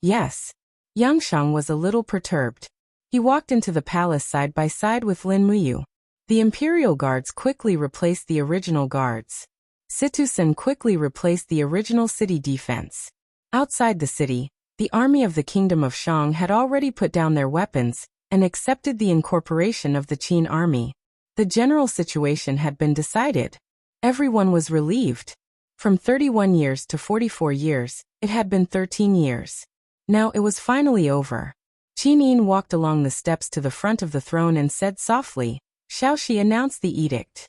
"Yes." Yangshang was a little perturbed. He walked into the palace side by side with Lin Muyu. The imperial guards quickly replaced the original guards. Situsen quickly replaced the original city defense. Outside the city, the army of the Kingdom of Shang had already put down their weapons and accepted the incorporation of the Qin army. The general situation had been decided. Everyone was relieved. From 31 years to 44 years, it had been 13 years. Now it was finally over. Qin Yin walked along the steps to the front of the throne and said softly, "Shall she announce the edict?"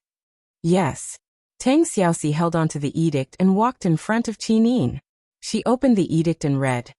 "Yes." Tang Xiaoxi held onto the edict and walked in front of Qin Yin. She opened the edict and read,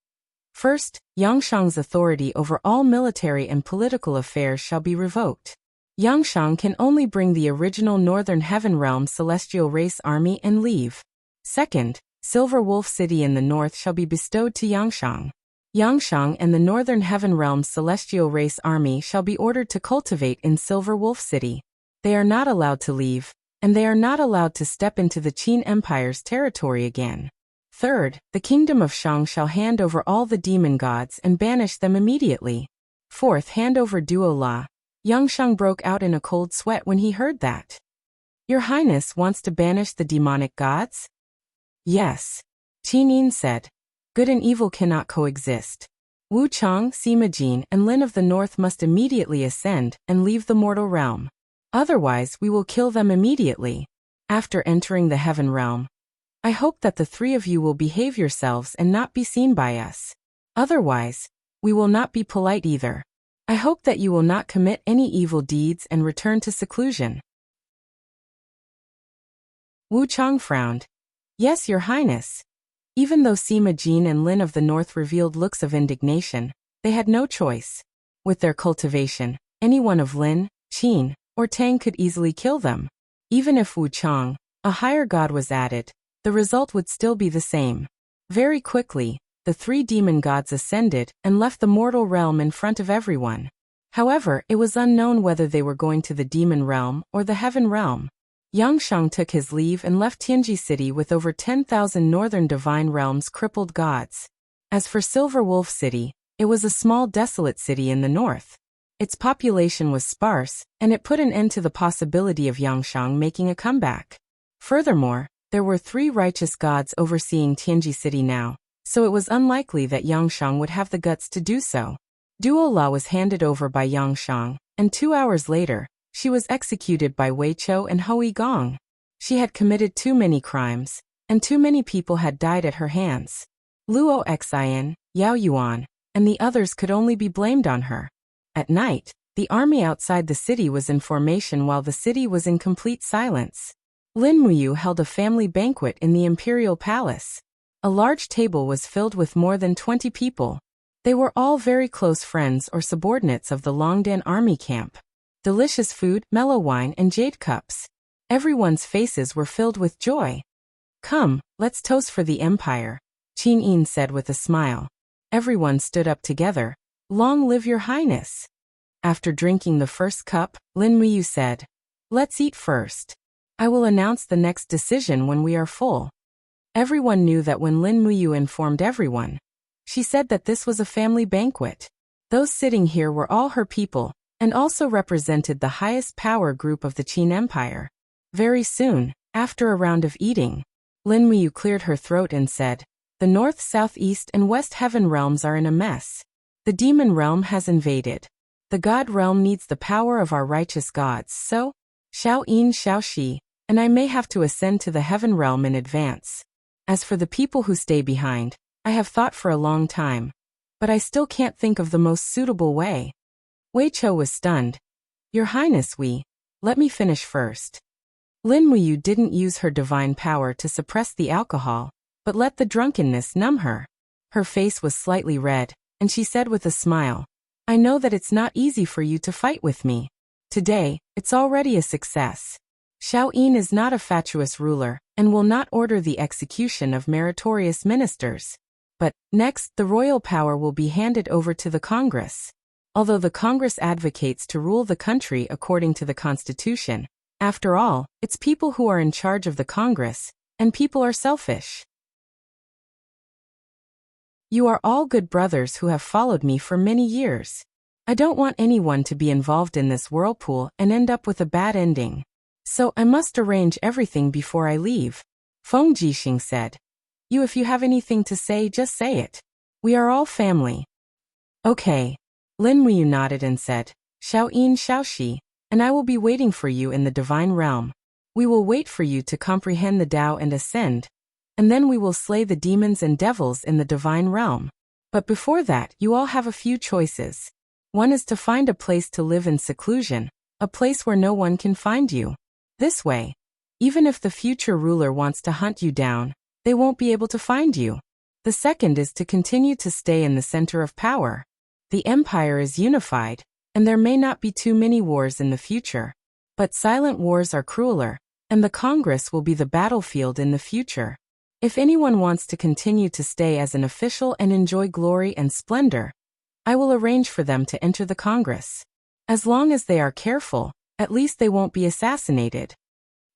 "First, Yangshang's authority over all military and political affairs shall be revoked. Yangshang can only bring the original Northern Heaven Realm Celestial Race Army and leave. Second, Silver Wolf City in the north shall be bestowed to Yangshang. Yangshang and the Northern Heaven Realm Celestial Race Army shall be ordered to cultivate in Silver Wolf City. They are not allowed to leave, and they are not allowed to step into the Qin Empire's territory again. Third, the Kingdom of Shang shall hand over all the demon gods and banish them immediately. Fourth, hand over duo law." Yangshang broke out in a cold sweat when he heard that. "Your Highness wants to banish the demonic gods?" "Yes." Qin Yin said. "Good and evil cannot coexist. Wu Chang, Sima Jin, and Lin of the North must immediately ascend and leave the mortal realm. Otherwise, we will kill them immediately. After entering the heaven realm, I hope that the three of you will behave yourselves and not be seen by us. Otherwise, we will not be polite either. I hope that you will not commit any evil deeds and return to seclusion." Wu Chang frowned. "Yes, Your Highness." Even though Sima Jin and Lin of the North revealed looks of indignation, they had no choice. With their cultivation, anyone of Lin, Qin, or Tang could easily kill them. Even if Wu Chang, a higher god, was added, the result would still be the same. Very quickly, the three demon gods ascended and left the mortal realm in front of everyone. However, it was unknown whether they were going to the demon realm or the heaven realm. Yangshang took his leave and left Tianji city with over 10,000 northern divine realms crippled gods. As for Silver Wolf City, it was a small desolate city in the north. Its population was sparse, and it put an end to the possibility of Yangshang making a comeback. Furthermore, there were 3 righteous gods overseeing Tianji city now, so it was unlikely that Yangshang would have the guts to do so. Duo law was handed over by Yangshang, and 2 hours later, she was executed by Wei Chou and Hui Gong. She had committed too many crimes, and too many people had died at her hands. Luo Xian, Yao Yuan, and the others could only be blamed on her. At night, the army outside the city was in formation while the city was in complete silence. Lin Muyu held a family banquet in the imperial palace. A large table was filled with more than 20 people. They were all very close friends or subordinates of the Longdan army camp. Delicious food, mellow wine, and jade cups. Everyone's faces were filled with joy. "Come, let's toast for the empire," Qin Yin said with a smile. Everyone stood up together. "Long live your highness." After drinking the first cup, Lin Muyu said, "Let's eat first. I will announce the next decision when we are full." Everyone knew that when Lin Muyu informed everyone, she said that this was a family banquet. Those sitting here were all her people, and also represented the highest power group of the Qin Empire. Very soon, after a round of eating, Lin Muyu cleared her throat and said, "The north, south, east, and west heaven realms are in a mess. The demon realm has invaded. The god realm needs the power of our righteous gods, so, Xiao Yin Xiao Shi, and I may have to ascend to the heaven realm in advance. As for the people who stay behind, I have thought for a long time, but I still can't think of the most suitable way." Wei Chou was stunned. "Your Highness, let me finish first." Lin Muyu didn't use her divine power to suppress the alcohol, but let the drunkenness numb her. Her face was slightly red, and she said with a smile, "I know that it's not easy for you to fight with me. Today, it's already a success. Xiao Yin is not a fatuous ruler, and will not order the execution of meritorious ministers. But, next, the royal power will be handed over to the Congress. Although the Congress advocates to rule the country according to the Constitution, after all, it's people who are in charge of the Congress, and people are selfish. You are all good brothers who have followed me for many years. I don't want anyone to be involved in this whirlpool and end up with a bad ending. So I must arrange everything before I leave." Feng Jixing said. If you have anything to say, just say it. We are all family." "Okay." Lin Muyu nodded and said, "Xiao Yin Xiao Shi, and I will be waiting for you in the divine realm. We will wait for you to comprehend the Tao and ascend, and then we will slay the demons and devils in the divine realm. But before that, you all have a few choices. One is to find a place to live in seclusion, a place where no one can find you. This way, even if the future ruler wants to hunt you down, they won't be able to find you. The second is to continue to stay in the center of power. The empire is unified, and there may not be too many wars in the future. But silent wars are crueler, and the Congress will be the battlefield in the future. If anyone wants to continue to stay as an official and enjoy glory and splendor, I will arrange for them to enter the Congress. As long as they are careful, at least they won't be assassinated."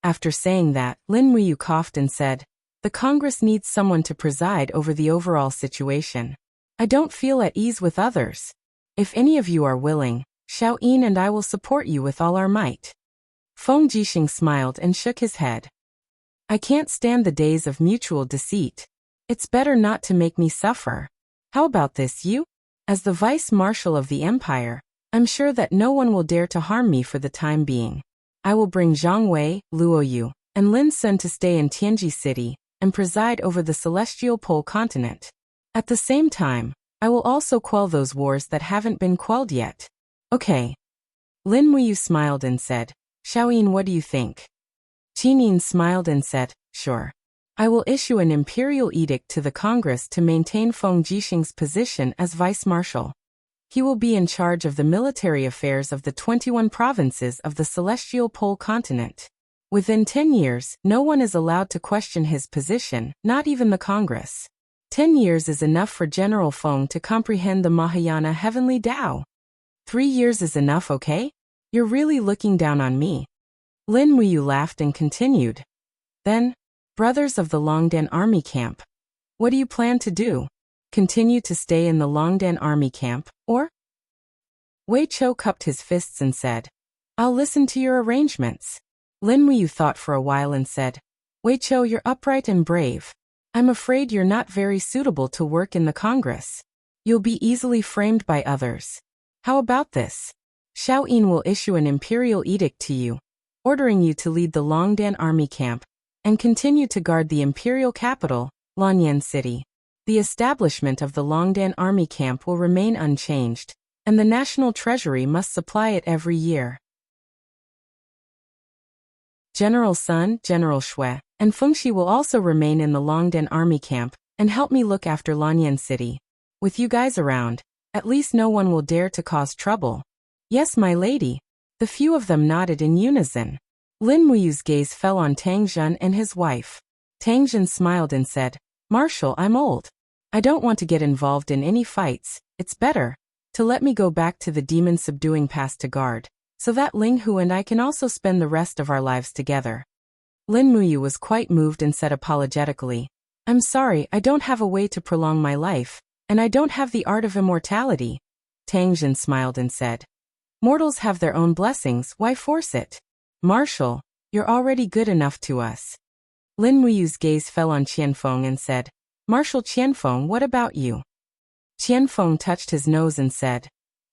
After saying that, Lin Muyu coughed and said, "The Congress needs someone to preside over the overall situation. I don't feel at ease with others. If any of you are willing, Xiao Yin and I will support you with all our might." Feng Jixing smiled and shook his head. "I can't stand the days of mutual deceit. It's better not to make me suffer. How about this, you? As the vice marshal of the empire, I'm sure that no one will dare to harm me for the time being. I will bring Zhang Wei, Luo Yu, and Lin Sun to stay in Tianji City and preside over the celestial pole continent. At the same time, I will also quell those wars that haven't been quelled yet." "Okay." Lin Muyu smiled and said, "Xiao Yin, what do you think?" Qin Yin smiled and said, "Sure. I will issue an imperial edict to the Congress to maintain Feng Jixing's position as vice marshal. He will be in charge of the military affairs of the 21 provinces of the celestial pole continent. Within 10 years, no one is allowed to question his position, not even the Congress. 10 years is enough for General Feng to comprehend the Mahayana heavenly Tao. 3 years is enough, okay? You're really looking down on me." Lin Muyu laughed and continued. "Then, brothers of the Longdan army camp, what do you plan to do? Continue to stay in the Longdan army camp, or?" Wei Chou cupped his fists and said, "I'll listen to your arrangements." Lin Muyu thought for a while and said, "Wei Chou, you're upright and brave. I'm afraid you're not very suitable to work in the Congress. You'll be easily framed by others. How about this? Xiao Yin will issue an imperial edict to you, ordering you to lead the Longdan army camp and continue to guard the imperial capital, Lanyan City. The establishment of the Longdan army camp will remain unchanged, and the national treasury must supply it every year. General Sun, General Shui, and Fengxi will also remain in the Longdan army camp and help me look after Lanyan City. With you guys around, at least no one will dare to cause trouble." "Yes, my lady." The few of them nodded in unison. Lin Muyu's gaze fell on Tang Zhen and his wife. Tang Zhen smiled and said, "Marshal, I'm old. I don't want to get involved in any fights. It's better to let me go back to the demon-subduing past to guard, so that Ling Hu and I can also spend the rest of our lives together." Lin Muyu was quite moved and said apologetically, "I'm sorry, I don't have a way to prolong my life, and I don't have the art of immortality." Tang Zhen smiled and said, Mortals have their own blessings, why force it? Marshal, you're already good enough to us. Lin Muyu's gaze fell on Qianfeng and said, Marshal Qianfeng, what about you? Qianfeng touched his nose and said,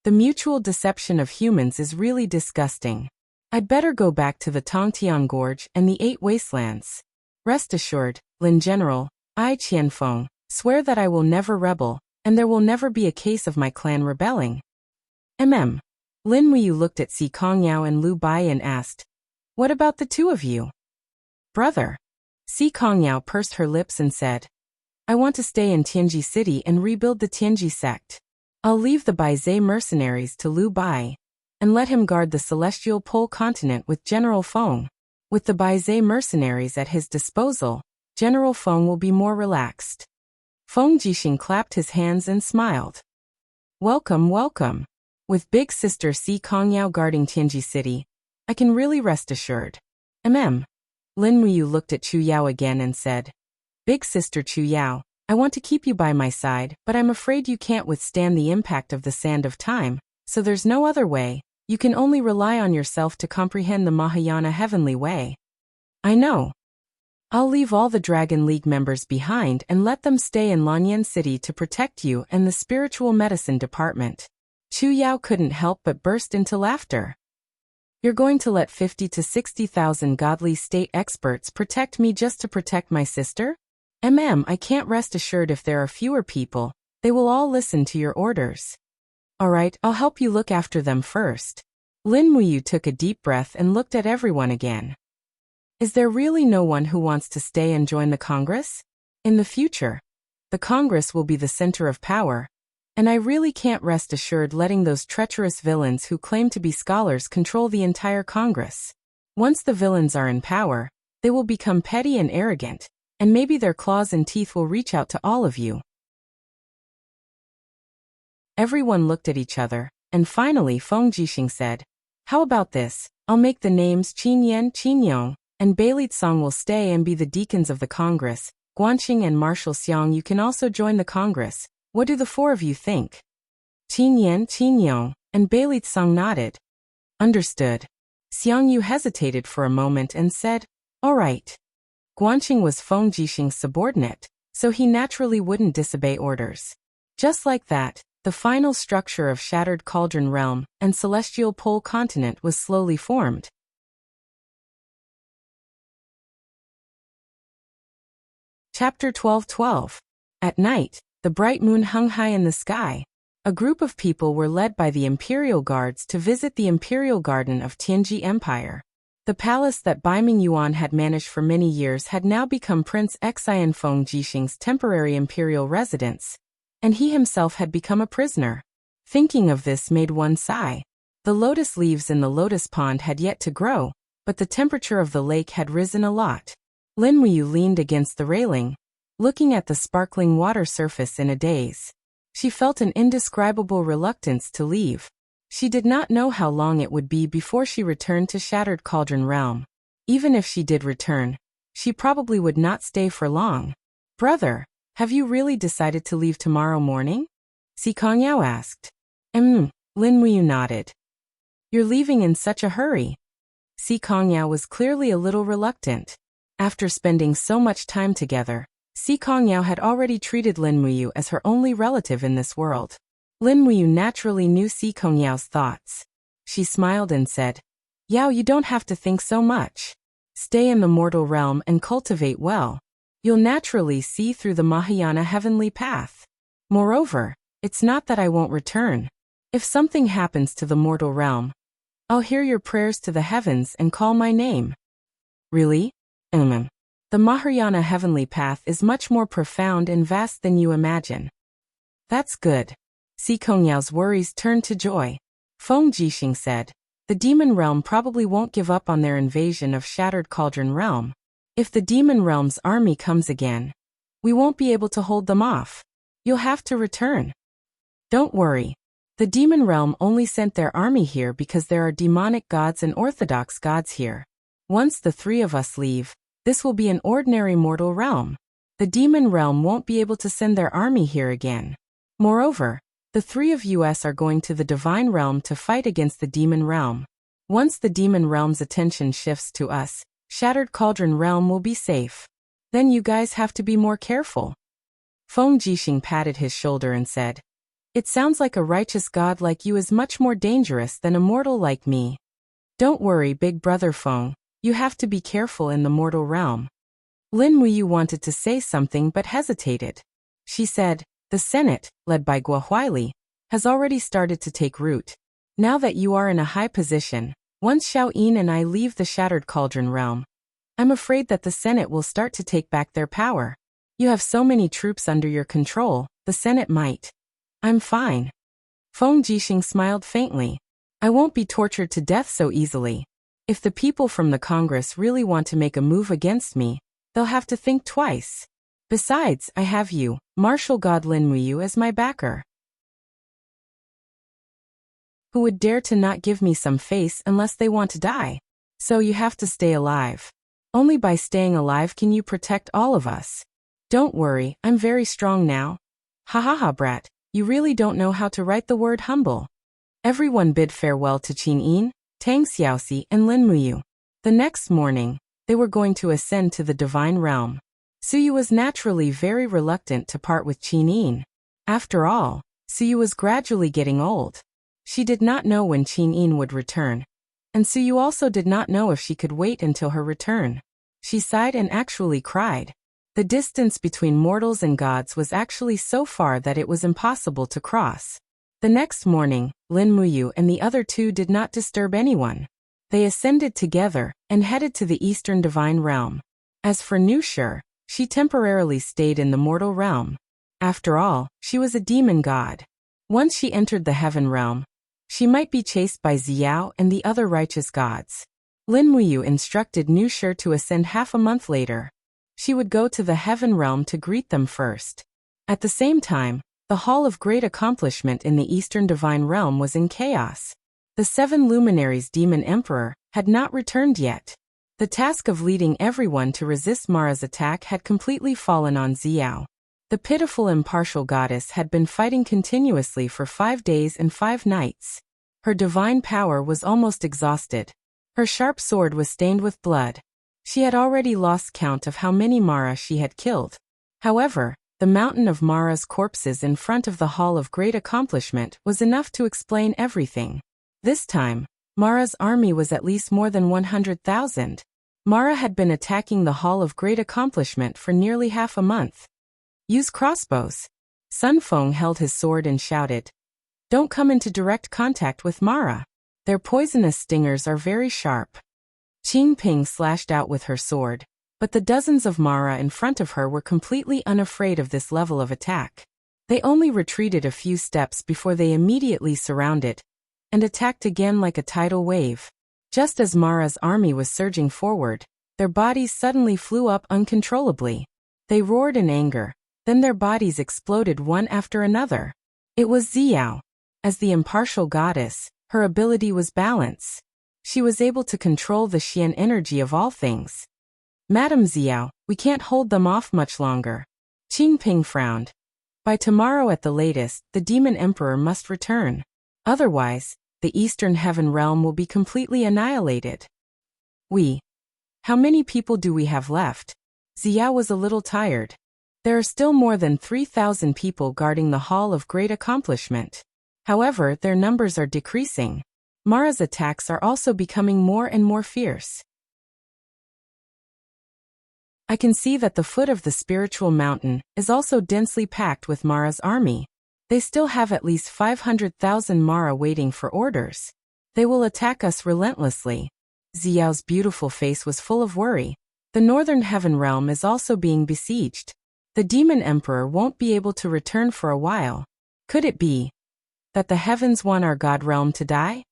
the mutual deception of humans is really disgusting. I'd better go back to the Tongtian Gorge and the 8 Wastelands. Rest assured, Lin General, I, Qianfeng, swear that I will never rebel, and there will never be a case of my clan rebelling. Lin Muyu looked at Si Kongyao and Lu Bai and asked, what about the two of you? Brother. Si Kongyao pursed her lips and said, I want to stay in Tianji City and rebuild the Tianji sect. I'll leave the Baizé mercenaries to Lu Bai, and let him guard the celestial pole continent with General Feng. With the Baizé mercenaries at his disposal, General Feng will be more relaxed. Feng Jixing clapped his hands and smiled. Welcome, welcome. With big sister Si Kongyao guarding Tianji City, I can really rest assured. Lin Muyu looked at Chu Yao again and said, Big sister Chu Yao, I want to keep you by my side, but I'm afraid you can't withstand the impact of the sand of time, so there's no other way. You can only rely on yourself to comprehend the Mahayana heavenly way. I know. I'll leave all the Dragon League members behind and let them stay in Lanyan City to protect you and the spiritual medicine department. Chu Yao couldn't help but burst into laughter. You're going to let 50 to 60,000 godly state experts protect me just to protect my sister? I can't rest assured if there are fewer people, they will all listen to your orders. Alright, I'll help you look after them first. Lin Muyu took a deep breath and looked at everyone again. Is there really no one who wants to stay and join the Congress? In the future, the Congress will be the center of power, and I really can't rest assured letting those treacherous villains who claim to be scholars control the entire Congress. Once the villains are in power, they will become petty and arrogant, and maybe their claws and teeth will reach out to all of you. Everyone looked at each other, and finally Feng Jixing said, how about this? I'll make the names Qin Yan, Qin Yong, and Beili Tsang will stay and be the deacons of the Congress. Guanqing and Marshal Xiang, you can also join the Congress. What do the four of you think? Qin Yan, Qin Yong, and Beili Tsang nodded. Understood. Xiang Yu hesitated for a moment and said, all right. Guanqing was Feng Jixing's subordinate, so he naturally wouldn't disobey orders. Just like that, the final structure of Shattered Cauldron Realm and Celestial Pole Continent was slowly formed. Chapter 12:12. At night, the bright moon hung high in the sky. A group of people were led by the Imperial Guards to visit the Imperial Garden of Tianji Empire. The palace that Baiming Yuan had managed for many years had now become Prince Xian Feng Jixing's temporary imperial residence, and he himself had become a prisoner. Thinking of this made one sigh. The lotus leaves in the lotus pond had yet to grow, but the temperature of the lake had risen a lot. Lin Muyu leaned against the railing, looking at the sparkling water surface in a daze. She felt an indescribable reluctance to leave. She did not know how long it would be before she returned to Shattered Cauldron Realm. Even if she did return, she probably would not stay for long. Brother, have you really decided to leave tomorrow morning? Si Kongyao asked. Lin Muyu nodded. You're leaving in such a hurry. Si Kongyao was clearly a little reluctant. After spending so much time together, Si Kongyao had already treated Lin Muyu as her only relative in this world. Lin Muyu naturally knew Si Kongyao's thoughts. She smiled and said, Yao, you don't have to think so much. Stay in the mortal realm and cultivate well. You'll naturally see through the Mahayana heavenly path. Moreover, it's not that I won't return. If something happens to the mortal realm, I'll hear your prayers to the heavens and call my name. Really? The Mahayana heavenly path is much more profound and vast than you imagine. That's good. Si Kongyao's worries turned to joy. Feng Jixing said, the demon realm probably won't give up on their invasion of Shattered Cauldron Realm. If the demon realm's army comes again, we won't be able to hold them off. You'll have to return. Don't worry. The demon realm only sent their army here because there are demonic gods and orthodox gods here. Once the three of us leave, this will be an ordinary mortal realm. The demon realm won't be able to send their army here again. Moreover, The three of us are going to the divine realm to fight against the demon realm. Once the demon realm's attention shifts to us, Shattered Cauldron realm will be safe. Then you guys have to be more careful. Feng Jixing patted his shoulder and said, "It sounds like a righteous god like you is much more dangerous than a mortal like me." "Don't worry, big brother Feng, you have to be careful in the mortal realm." Lin Muyu wanted to say something but hesitated. She said, "The Senate, led by Guo Huili, has already started to take root. Now that you are in a high position, once Xiao Yin and I leave the Shattered Cauldron realm, I'm afraid that the Senate will start to take back their power. You have so many troops under your control, the Senate might." "I'm fine." Feng Jixing smiled faintly. "I won't be tortured to death so easily. If the people from the Congress really want to make a move against me, they'll have to think twice. Besides, I have you, martial god Lin Muyu, as my backer. Who would dare to not give me some face unless they want to die? So you have to stay alive. Only by staying alive can you protect all of us. Don't worry, I'm very strong now." "Ha ha ha, brat, you really don't know how to write the word humble." Everyone bid farewell to Qin Yin, Tang Xiaoxi, and Lin Muyu. The next morning, they were going to ascend to the divine realm. Suyu was naturally very reluctant to part with Qin Yin. After all, Suyu was gradually getting old. She did not know when Qin Yin would return, and Suyu also did not know if she could wait until her return. She sighed and actually cried. The distance between mortals and gods was actually so far that it was impossible to cross. The next morning, Lin Muyu and the other two did not disturb anyone. They ascended together and headed to the Eastern Divine Realm. As for Nu Shi, she temporarily stayed in the mortal realm. After all, she was a demon god. Once she entered the heaven realm, she might be chased by Xiao and the other righteous gods. Lin Muyu instructed Nu Shi to ascend half a month later. She would go to the heaven realm to greet them first. At the same time, the Hall of Great Accomplishment in the Eastern Divine Realm was in chaos. The 7 luminaries Demon Emperor had not returned yet. The task of leading everyone to resist Mara's attack had completely fallen on Xiao. The pitiful impartial goddess had been fighting continuously for 5 days and 5 nights. Her divine power was almost exhausted. Her sharp sword was stained with blood. She had already lost count of how many Mara she had killed. However, the mountain of Mara's corpses in front of the Hall of Great Accomplishment was enough to explain everything. This time, Mara's army was at least more than 100,000. Mara had been attacking the Hall of Great Accomplishment for nearly half a month. "Use crossbows." Sun Feng held his sword and shouted, "Don't come into direct contact with Mara. Their poisonous stingers are very sharp." Qing Ping slashed out with her sword, but the dozens of Mara in front of her were completely unafraid of this level of attack. They only retreated a few steps before they immediately surrounded and attacked again like a tidal wave. Just as Mara's army was surging forward, their bodies suddenly flew up uncontrollably. They roared in anger, then their bodies exploded one after another. It was Xiao. As the impartial goddess, her ability was balance. She was able to control the Xian energy of all things. "Madam Xiao, we can't hold them off much longer." Qing Ping frowned. "By tomorrow at the latest, the Demon Emperor must return. Otherwise, the Eastern Heaven Realm will be completely annihilated." How many people do we have left?" Xiao was a little tired. "There are still more than 3,000 people guarding the Hall of Great Accomplishment. However, their numbers are decreasing. Mara's attacks are also becoming more and more fierce. I can see that the foot of the spiritual mountain is also densely packed with Mara's army. They still have at least 500,000 Mara waiting for orders. They will attack us relentlessly." Xiao's beautiful face was full of worry. "The Northern Heaven Realm is also being besieged. The Demon Emperor won't be able to return for a while. Could it be that the heavens want our God realm to die?"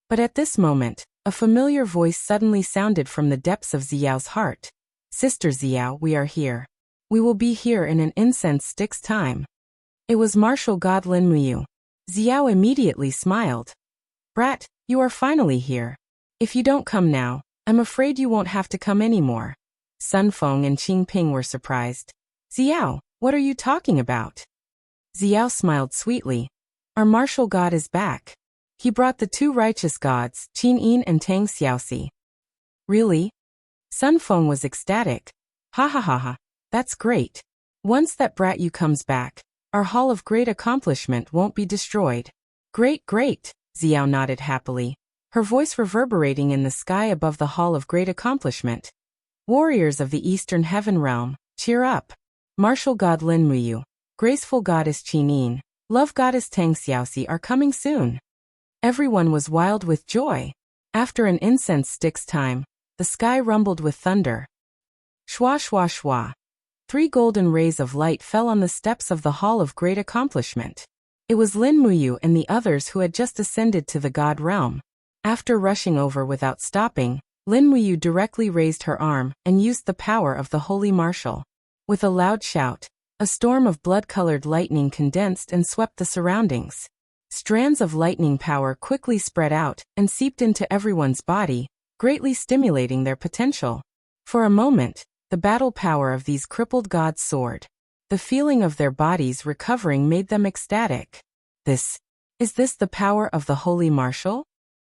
But at this moment, a familiar voice suddenly sounded from the depths of Xiao's heart. "Sister Xiao, we are here. We will be here in an incense stick's time." It was martial god Lin Muyu. Xiao immediately smiled. "Brat, you are finally here. If you don't come now, I'm afraid you won't have to come anymore." Sun Feng and Qing Ping were surprised. "Xiao, what are you talking about?" Xiao smiled sweetly. Our martial god is back. He brought the two righteous gods, Qin Yin and Tang Xiaoxi. Really? Sun Feng was ecstatic. Ha ha ha ha. That's great. Once that brat Yu comes back, our Hall of Great Accomplishment won't be destroyed. Great, great, Xiao nodded happily, her voice reverberating in the sky above the Hall of Great Accomplishment. Warriors of the Eastern Heaven Realm, cheer up. Martial God Lin Muyu, graceful goddess Qin Yin, love goddess Tang Xiaoxi are coming soon. Everyone was wild with joy. After an incense stick's time, the sky rumbled with thunder. Shwa shwa shwa. 3 golden rays of light fell on the steps of the Hall of Great Accomplishment. It was Lin Muyu and the others who had just ascended to the god realm. After rushing over without stopping, Lin Muyu directly raised her arm and used the power of the holy martial. With a loud shout, a storm of blood-colored lightning condensed and swept the surroundings. Strands of lightning power quickly spread out and seeped into everyone's body, greatly stimulating their potential. For a moment, the battle power of these crippled gods soared. The feeling of their bodies recovering made them ecstatic. Is this the power of the holy martial?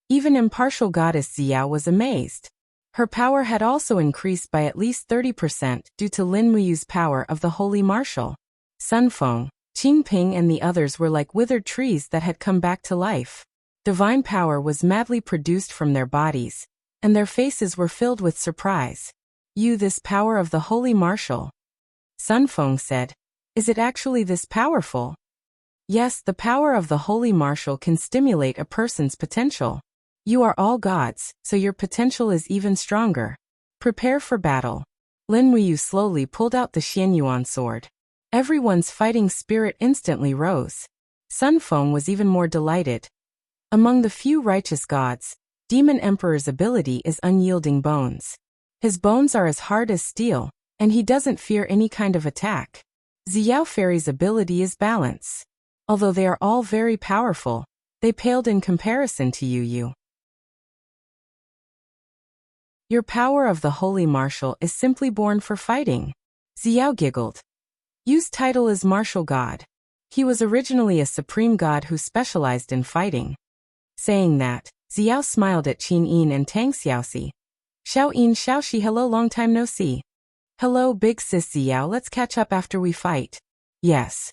Even impartial goddess Xiao was amazed. Her power had also increased by at least 30% due to Lin Muyu's power of the holy martial. Sun Feng, Qin Ping and the others were like withered trees that had come back to life. Divine power was madly produced from their bodies, and their faces were filled with surprise. This power of the holy martial. Sun Feng said, is it actually this powerful? Yes, the power of the holy martial can stimulate a person's potential. You are all gods, so your potential is even stronger. Prepare for battle. Lin Muyu slowly pulled out the Xianyuan sword. Everyone's fighting spirit instantly rose. Sun Feng was even more delighted. Among the few righteous gods, Demon Emperor's ability is unyielding bones. His bones are as hard as steel, and he doesn't fear any kind of attack. Xiao Fairy's ability is balance. Although they are all very powerful, they paled in comparison to Yu. Your power of the holy martial is simply born for fighting. Xiao giggled. Yu's title is martial god. He was originally a supreme god who specialized in fighting. Saying that, Xiao smiled at Qin Yin and Tang Xiaoxi. Xiao Yin Xiaoxi, hello, long time no see. Hello big sis Xiao, let's catch up after we fight. Yes.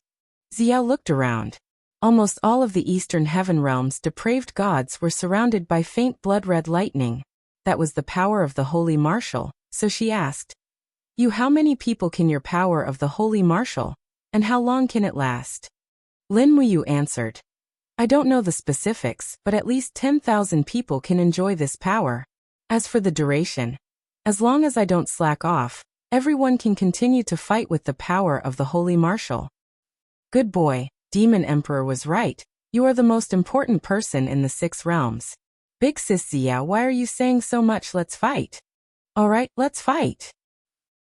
Xiao looked around. Almost all of the Eastern Heaven Realm's depraved gods were surrounded by faint blood-red lightning. That was the power of the holy martial, so she asked, how many people can your power of the holy martial, and how long can it last? Lin Muyu answered, I don't know the specifics, but at least 10,000 people can enjoy this power. As for the duration, as long as I don't slack off, everyone can continue to fight with the power of the holy martial. Good boy, Demon Emperor was right. You are the most important person in the 6 realms. Big sis Xiao, why are you saying so much? Let's fight. Alright, let's fight.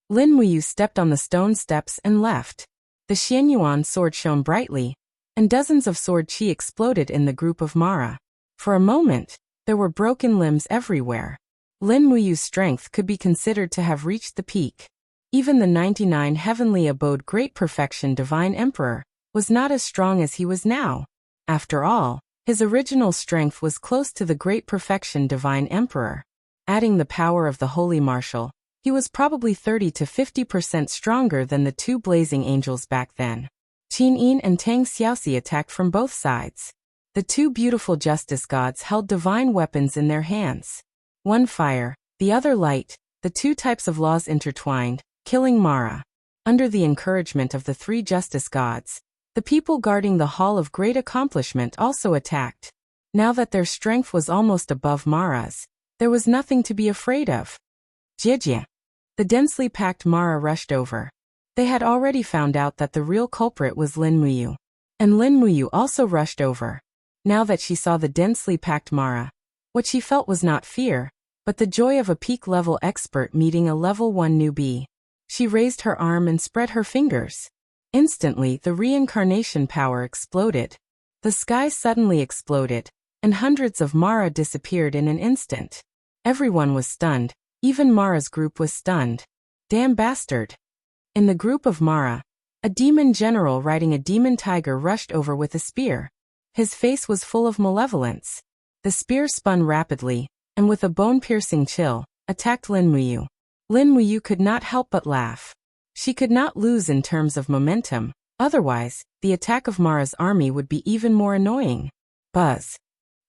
Lin Muyu stepped on the stone steps and left. The Xianyuan sword shone brightly, and dozens of sword chi exploded in the group of Mara. For a moment, there were broken limbs everywhere. Lin Muyu's strength could be considered to have reached the peak. Even the 99 heavenly abode Great Perfection Divine Emperor was not as strong as he was now. After all, his original strength was close to the Great Perfection Divine Emperor. Adding the power of the holy martial, he was probably 30 to 50% stronger than the 2 blazing angels back then. Qin Yin and Tang Xiaoxi attacked from both sides. The 2 beautiful justice gods held divine weapons in their hands. One fire, the other light, the 2 types of laws intertwined, killing Mara. Under the encouragement of the 3 justice gods, the people guarding the Hall of Great Accomplishment also attacked. Now that their strength was almost above Mara's, there was nothing to be afraid of. Jijia. The densely packed Mara rushed over. They had already found out that the real culprit was Lin Muyu. And Lin Muyu also rushed over. Now that she saw the densely packed Mara, what she felt was not fear, but the joy of a peak-level expert meeting a level 1 newbie. She raised her arm and spread her fingers. Instantly, the reincarnation power exploded. The sky suddenly exploded, and hundreds of Mara disappeared in an instant. Everyone was stunned. Even Mara's group was stunned. Damn bastard. In the group of Mara, a demon general riding a demon tiger rushed over with a spear. His face was full of malevolence. The spear spun rapidly, and with a bone-piercing chill, attacked Lin Muyu. Lin Muyu could not help but laugh. She could not lose in terms of momentum, otherwise, the attack of Mara's army would be even more annoying. Buzz.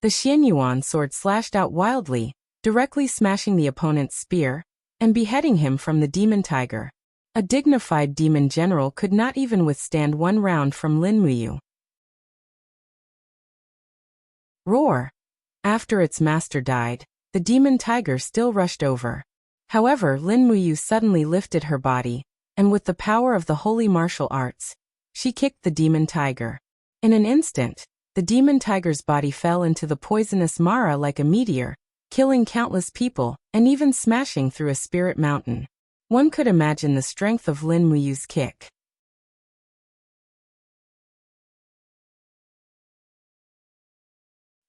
The Xianyuan sword slashed out wildly, directly smashing the opponent's spear, and beheading him from the demon tiger. A dignified demon general could not even withstand one round from Lin Muyu. Roar. After its master died, the demon tiger still rushed over. However, Lin Muyu suddenly lifted her body, and with the power of the holy martial arts, she kicked the demon tiger. In an instant, the demon tiger's body fell into the poisonous Mara like a meteor, killing countless people, and even smashing through a spirit mountain. One could imagine the strength of Lin Muyu's kick.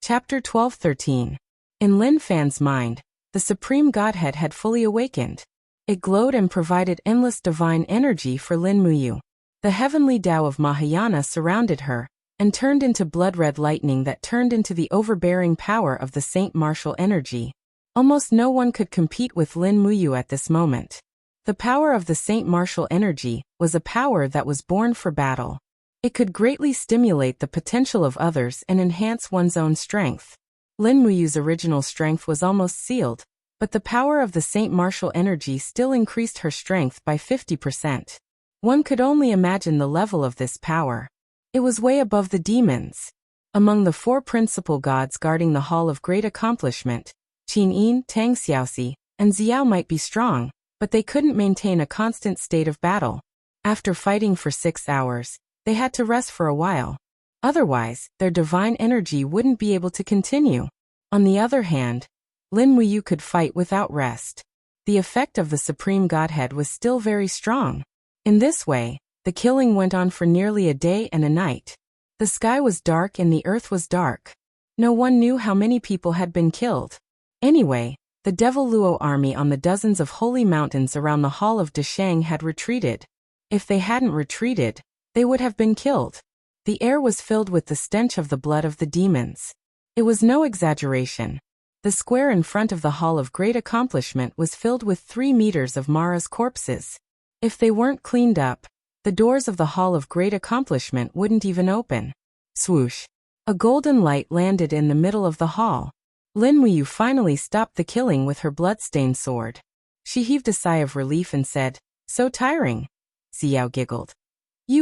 Chapter 12-13. In Lin Fan's mind, the Supreme Godhead had fully awakened. It glowed and provided endless divine energy for Lin Muyu. The heavenly Tao of Mahayana surrounded her, and turned into blood-red lightning that turned into the overbearing power of the Saint Martial energy. Almost no one could compete with Lin Muyu at this moment. The power of the Saint Martial energy was a power that was born for battle. It could greatly stimulate the potential of others and enhance one's own strength. Lin Muyu's original strength was almost sealed, but the power of the Saint Martial energy still increased her strength by 50%. One could only imagine the level of this power. It was way above the demons. Among the four principal gods guarding the Hall of Great Accomplishment, Qin Yin, Tang Xiaoxi, and Xiao might be strong, but they couldn't maintain a constant state of battle. After fighting for 6 hours, they had to rest for a while. Otherwise, their divine energy wouldn't be able to continue. On the other hand, Lin Muyu could fight without rest. The effect of the Supreme Godhead was still very strong. In this way, the killing went on for nearly a day and a night. The sky was dark and the earth was dark. No one knew how many people had been killed. Anyway, the Devil Luo army on the dozens of holy mountains around the Hall of Deshang had retreated. If they hadn't retreated, they would have been killed. The air was filled with the stench of the blood of the demons. It was no exaggeration. The square in front of the Hall of Great Accomplishment was filled with 3 meters of Mara's corpses. If they weren't cleaned up, the doors of the Hall of Great Accomplishment wouldn't even open. Swoosh. A golden light landed in the middle of the hall. Lin Muyu finally stopped the killing with her blood-stained sword. She heaved a sigh of relief and said, "So tiring." Xiao giggled.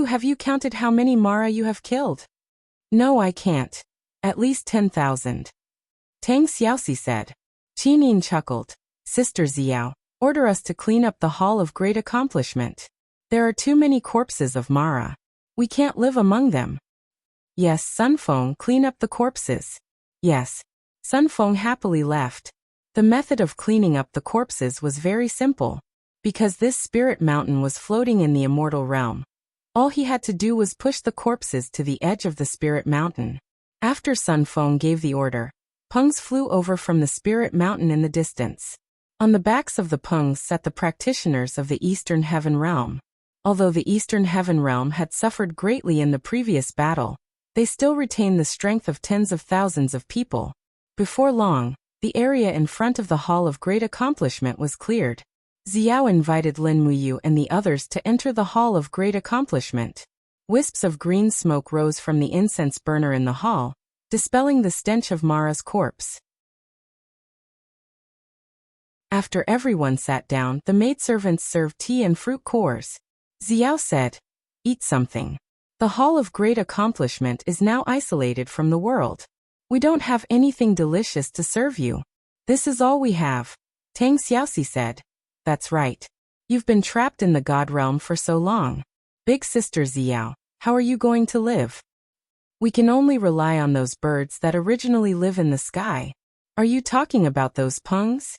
Have you counted how many Mara you have killed?" "No, I can't. At least 10,000. Tang Xiaoxi said. Qin Yin chuckled. "Sister Xiao, order us to clean up the Hall of Great Accomplishment. There are too many corpses of Mara. We can't live among them." "Yes, Sun Feng, clean up the corpses." "Yes." Sun Feng happily left. The method of cleaning up the corpses was very simple. Because this spirit mountain was floating in the immortal realm, all he had to do was push the corpses to the edge of the spirit mountain. After Sun Feng gave the order, pungs flew over from the spirit mountain in the distance. On the backs of the pungs sat the practitioners of the Eastern Heaven Realm. Although the Eastern Heaven Realm had suffered greatly in the previous battle, they still retained the strength of tens of thousands of people. Before long, the area in front of the Hall of Great Accomplishment was cleared. Xiao invited Lin Muyu and the others to enter the Hall of Great Accomplishment. Wisps of green smoke rose from the incense burner in the hall, dispelling the stench of Mara's corpse. After everyone sat down, the maidservants served tea and fruit cores. Xiao said, "Eat something. The Hall of Great Accomplishment is now isolated from the world. We don't have anything delicious to serve you. This is all we have." Tang Xiaoxi said. "That's right. You've been trapped in the God realm for so long. Big sister Xiao, how are you going to live? We can only rely on those birds that originally live in the sky. Are you talking about those pungs?"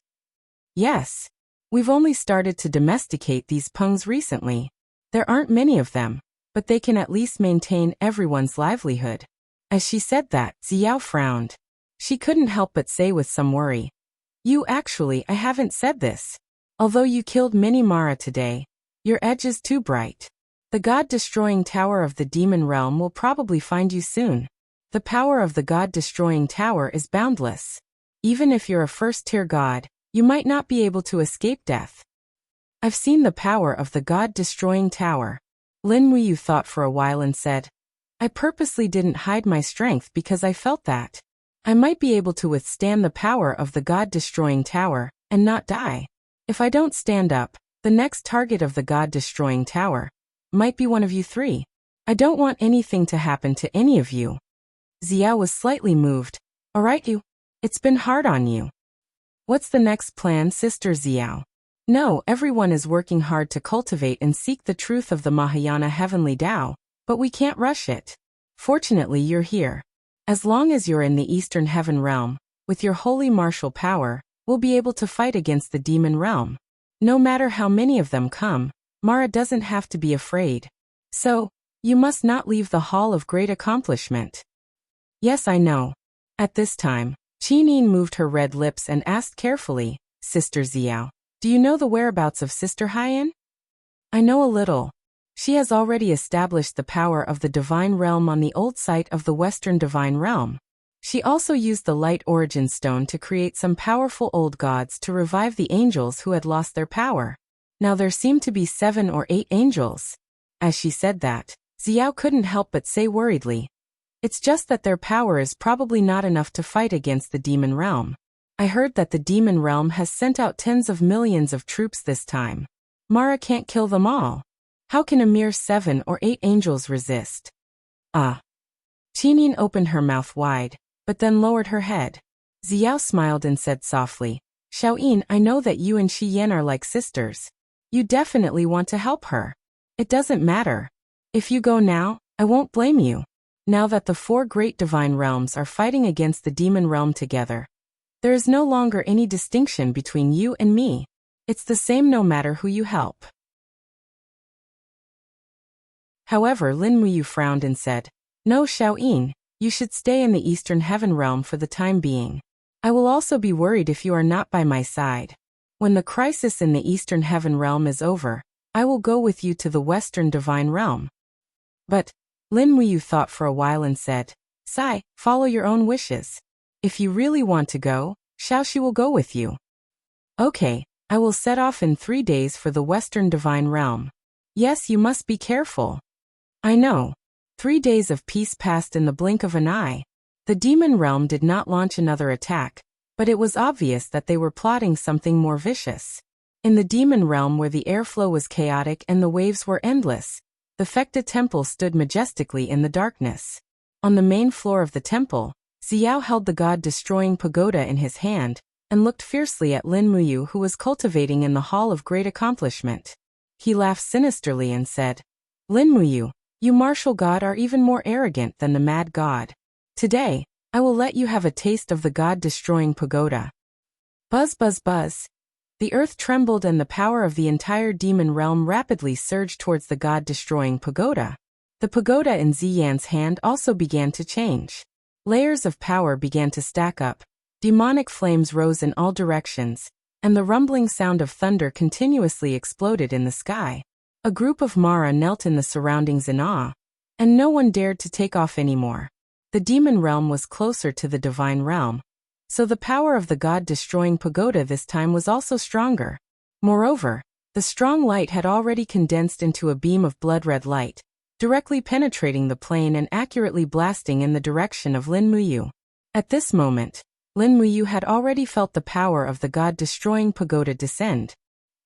"Yes. We've only started to domesticate these pungs recently. There aren't many of them, but they can at least maintain everyone's livelihood." As she said that, Xiao frowned. She couldn't help but say with some worry, I haven't said this. Although you killed many Mara today, your edge is too bright. The god-destroying tower of the demon realm will probably find you soon. The power of the God-destroying tower is boundless. Even if you're a first-tier god, you might not be able to escape death. I've seen the power of the God-destroying tower. Lin Muyu thought for a while and said, I purposely didn't hide my strength because I felt that I might be able to withstand the power of the God-destroying tower and not die. If I don't stand up, the next target of the God-destroying tower might be one of you three. I don't want anything to happen to any of you. Xiao was slightly moved. All right, you. It's been hard on you. What's the next plan, Sister Xiao? No, everyone is working hard to cultivate and seek the truth of the Mahayana Heavenly Tao, but we can't rush it. Fortunately, you're here. As long as you're in the Eastern Heaven Realm, with your holy martial power, we'll be able to fight against the demon realm. No matter how many of them come, Mara doesn't have to be afraid. So, you must not leave the Hall of Great Accomplishment. Yes, I know. At this time, Qinin moved her red lips and asked carefully, Sister Xiao, do you know the whereabouts of Sister Haiyan? I know a little. She has already established the power of the Divine Realm on the old site of the Western Divine Realm. She also used the Light Origin Stone to create some powerful old gods to revive the angels who had lost their power. Now there seemed to be 7 or 8 angels. As she said that, Xiao couldn't help but say worriedly, it's just that their power is probably not enough to fight against the demon realm. I heard that the demon realm has sent out tens of millions of troops this time. Mara can't kill them all. How can a mere 7 or 8 angels resist? Ah. Qinin opened her mouth wide, but then lowered her head. Xiao smiled and said softly, Xiaoyin, I know that you and Shi Yan are like sisters. You definitely want to help her. It doesn't matter. If you go now, I won't blame you. Now that the 4 great divine realms are fighting against the demon realm together, there is no longer any distinction between you and me. It's the same no matter who you help. However, Lin Muyu frowned and said, No, Xiaoyin, you should stay in the Eastern Heaven Realm for the time being. I will also be worried if you are not by my side. When the crisis in the Eastern Heaven Realm is over, I will go with you to the Western Divine Realm. But, Lin Muyu thought for a while and said, Sai, follow your own wishes. If you really want to go, Xiaoxi will go with you. Okay, I will set off in 3 days for the Western Divine Realm. Yes, you must be careful. I know. 3 days of peace passed in the blink of an eye. The demon realm did not launch another attack, but it was obvious that they were plotting something more vicious. In the demon realm where the airflow was chaotic and the waves were endless, the Fekta temple stood majestically in the darkness. On the main floor of the temple, Xiao held the god-destroying pagoda in his hand, and looked fiercely at Lin Muyu who was cultivating in the Hall of Great Accomplishment. He laughed sinisterly and said, Lin Muyu, you martial god are even more arrogant than the mad god. Today, I will let you have a taste of the god-destroying pagoda. Buzz buzz buzz. The earth trembled and the power of the entire demon realm rapidly surged towards the god-destroying pagoda. The pagoda in Ziyan's hand also began to change. Layers of power began to stack up, demonic flames rose in all directions, and the rumbling sound of thunder continuously exploded in the sky. A group of Mara knelt in the surroundings in awe, and no one dared to take off anymore. The demon realm was closer to the divine realm, so the power of the god-destroying pagoda this time was also stronger. Moreover, the strong light had already condensed into a beam of blood-red light, directly penetrating the plane and accurately blasting in the direction of Lin Muyu. At this moment, Lin Muyu had already felt the power of the god-destroying pagoda descend.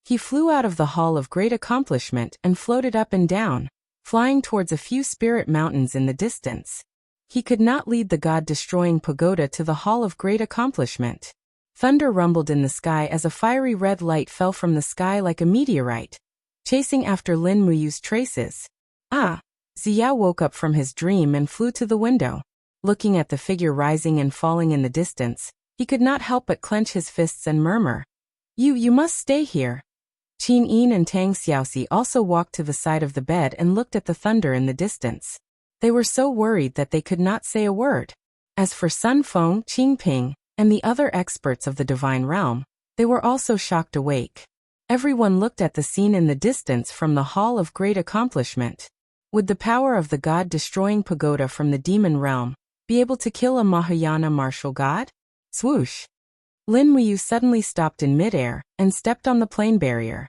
He flew out of the Hall of Great Accomplishment and floated up and down, flying towards a few spirit mountains in the distance. He could not lead the god-destroying pagoda to the Hall of Great Accomplishment. Thunder rumbled in the sky as a fiery red light fell from the sky like a meteorite, chasing after Lin Muyu's traces. Ah! Xiao woke up from his dream and flew to the window. Looking at the figure rising and falling in the distance, he could not help but clench his fists and murmur, You must stay here. Qin Yin and Tang Xiaoxi also walked to the side of the bed and looked at the thunder in the distance. They were so worried that they could not say a word. As for Sun Feng, Qing Ping, and the other experts of the divine realm, they were also shocked awake. Everyone looked at the scene in the distance from the Hall of Great Accomplishment. Would the power of the god-destroying pagoda from the demon realm be able to kill a Mahayana martial god? Swoosh! Lin Muyu suddenly stopped in midair and stepped on the plane barrier.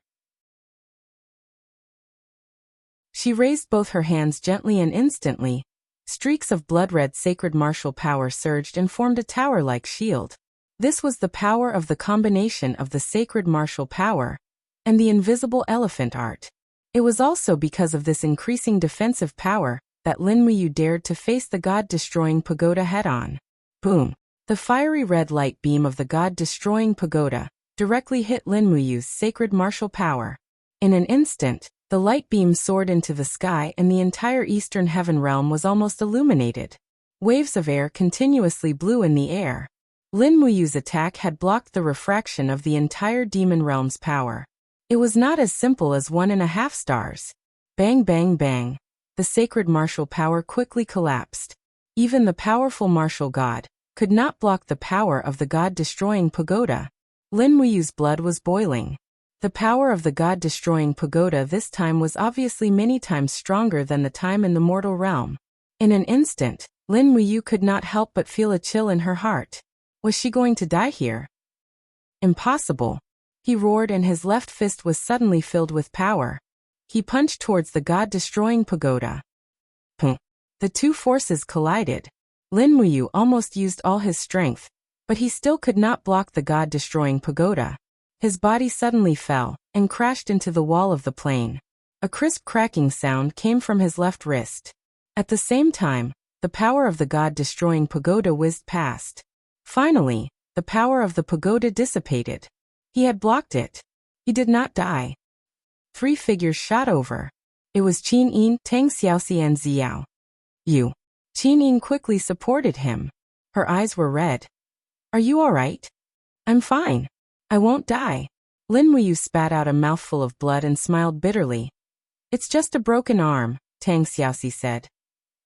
She raised both her hands gently and instantly, streaks of blood-red sacred martial power surged and formed a tower-like shield. This was the power of the combination of the sacred martial power and the invisible elephant art. It was also because of this increasing defensive power that Lin Muyu dared to face the god-destroying pagoda head-on. Boom! The fiery red light beam of the god-destroying pagoda directly hit Lin Muyu's sacred martial power. In an instant, the light beam soared into the sky and the entire eastern heaven realm was almost illuminated. Waves of air continuously blew in the air. Lin Muyu's attack had blocked the refraction of the entire demon realm's power. It was not as simple as 1.5 stars. Bang bang bang. The sacred martial power quickly collapsed. Even the powerful martial god could not block the power of the god-destroying pagoda. Lin Muyu's blood was boiling. The power of the god-destroying pagoda this time was obviously many times stronger than the time in the mortal realm. In an instant, Lin Muyu could not help but feel a chill in her heart. Was she going to die here? Impossible! He roared and his left fist was suddenly filled with power. He punched towards the god-destroying pagoda. Pum! The two forces collided. Lin Muyu almost used all his strength, but he still could not block the god-destroying pagoda. His body suddenly fell and crashed into the wall of the plane. A crisp cracking sound came from his left wrist. At the same time, the power of the god-destroying pagoda whizzed past. Finally, the power of the pagoda dissipated. He had blocked it. He did not die. 3 figures shot over. It was Qin Yin, Tang Xiaoxi and Xiao Yu. Qin Yin quickly supported him. Her eyes were red. Are you all right? I'm fine. I won't die. Lin Muyu spat out a mouthful of blood and smiled bitterly. It's just a broken arm, Tang Xiaoxi said.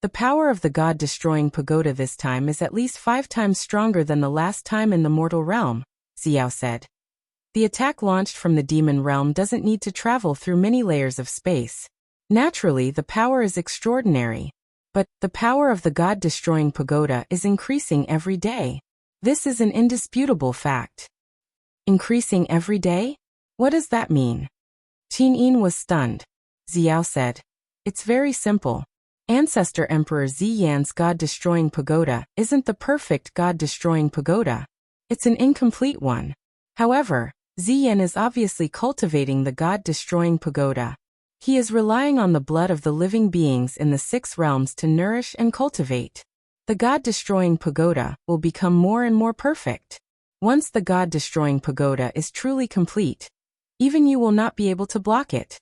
The power of the god-destroying pagoda this time is at least 5 times stronger than the last time in the mortal realm, Xiao said. The attack launched from the demon realm doesn't need to travel through many layers of space. Naturally, the power is extraordinary. But the power of the god-destroying pagoda is increasing every day. This is an indisputable fact. Increasing every day? What does that mean? Qin Yin was stunned. Xiao said. It's very simple. Ancestor Emperor Ziyan's god-destroying pagoda isn't the perfect god-destroying pagoda. It's an incomplete one. However, Ziyan is obviously cultivating the god-destroying pagoda. He is relying on the blood of the living beings in the 6 realms to nourish and cultivate. The god-destroying pagoda will become more and more perfect. Once the god-destroying pagoda is truly complete, even you will not be able to block it.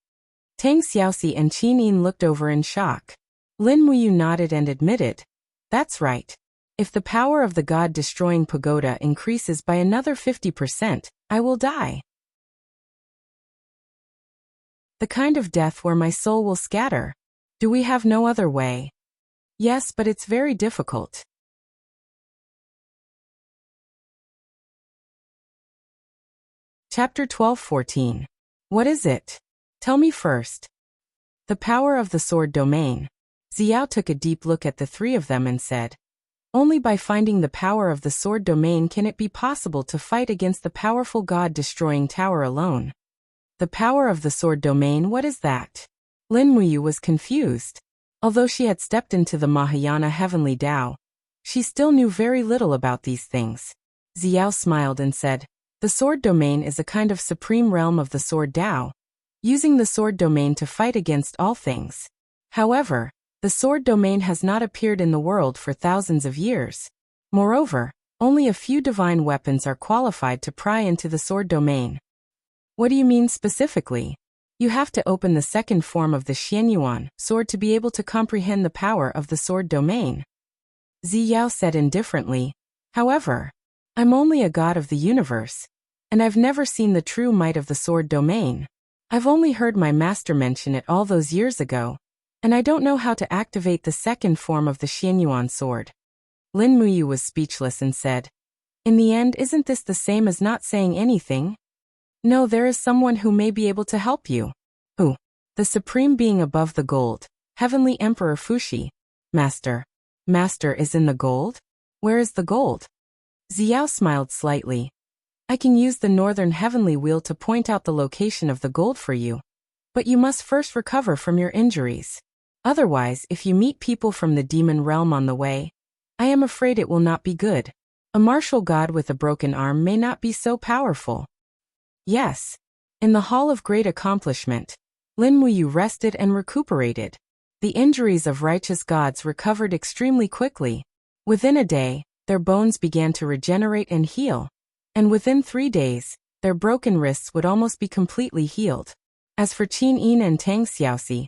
Tang Xiaoxi and Qin Yin looked over in shock. Lin Muyu nodded and admitted, that's right. If the power of the god-destroying pagoda increases by another 50%, I will die. The kind of death where my soul will scatter. Do we have no other way? Yes, but it's very difficult. Chapter 12-14. What is it? Tell me first. The power of the sword domain. Xiao took a deep look at the 3 of them and said, only by finding the power of the sword domain can it be possible to fight against the powerful god-destroying tower alone. The power of the sword domain, what is that? Lin Muyu was confused. Although she had stepped into the Mahayana heavenly Tao, she still knew very little about these things. Xiao smiled and said, the sword domain is a kind of supreme realm of the sword Tao, using the sword domain to fight against all things. However, the sword domain has not appeared in the world for thousands of years. Moreover, only a few divine weapons are qualified to pry into the sword domain. What do you mean specifically? You have to open the second form of the Xianyuan sword to be able to comprehend the power of the sword domain. Ziyao said indifferently, however, I'm only a god of the universe, and I've never seen the true might of the sword domain. I've only heard my master mention it all those years ago, and I don't know how to activate the second form of the Xianyuan sword. Lin Muyu was speechless and said, in the end, isn't this the same as not saying anything? No, there is someone who may be able to help you. Who? The supreme being above the gold, Heavenly Emperor Fuxi. Master. Master is in the gold? Where is the gold? Xiao smiled slightly. I can use the northern heavenly wheel to point out the location of the gold for you. But you must first recover from your injuries. Otherwise, if you meet people from the demon realm on the way, I am afraid it will not be good. A martial god with a broken arm may not be so powerful. Yes. In the Hall of Great Accomplishment, Lin Muyu rested and recuperated. The injuries of righteous gods recovered extremely quickly. Within a day, their bones began to regenerate and heal. And within 3 days, their broken wrists would almost be completely healed. As for Qin Yin and Tang Xiaoxi,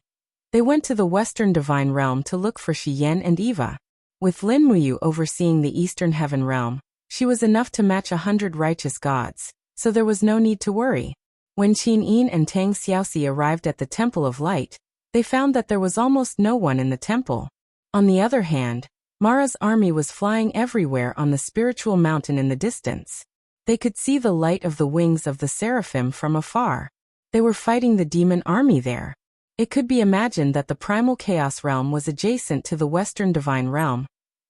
they went to the Western Divine Realm to look for Shi Yan and Eva. With Lin Muyu overseeing the Eastern Heaven Realm, she was enough to match 100 righteous gods, so there was no need to worry. When Qin Yin and Tang Xiaoxi arrived at the Temple of Light, they found that there was almost no one in the temple. On the other hand, Mara's army was flying everywhere on the spiritual mountain in the distance. They could see the light of the wings of the seraphim from afar. They were fighting the demon army there. It could be imagined that the Primal Chaos Realm was adjacent to the Western Divine Realm,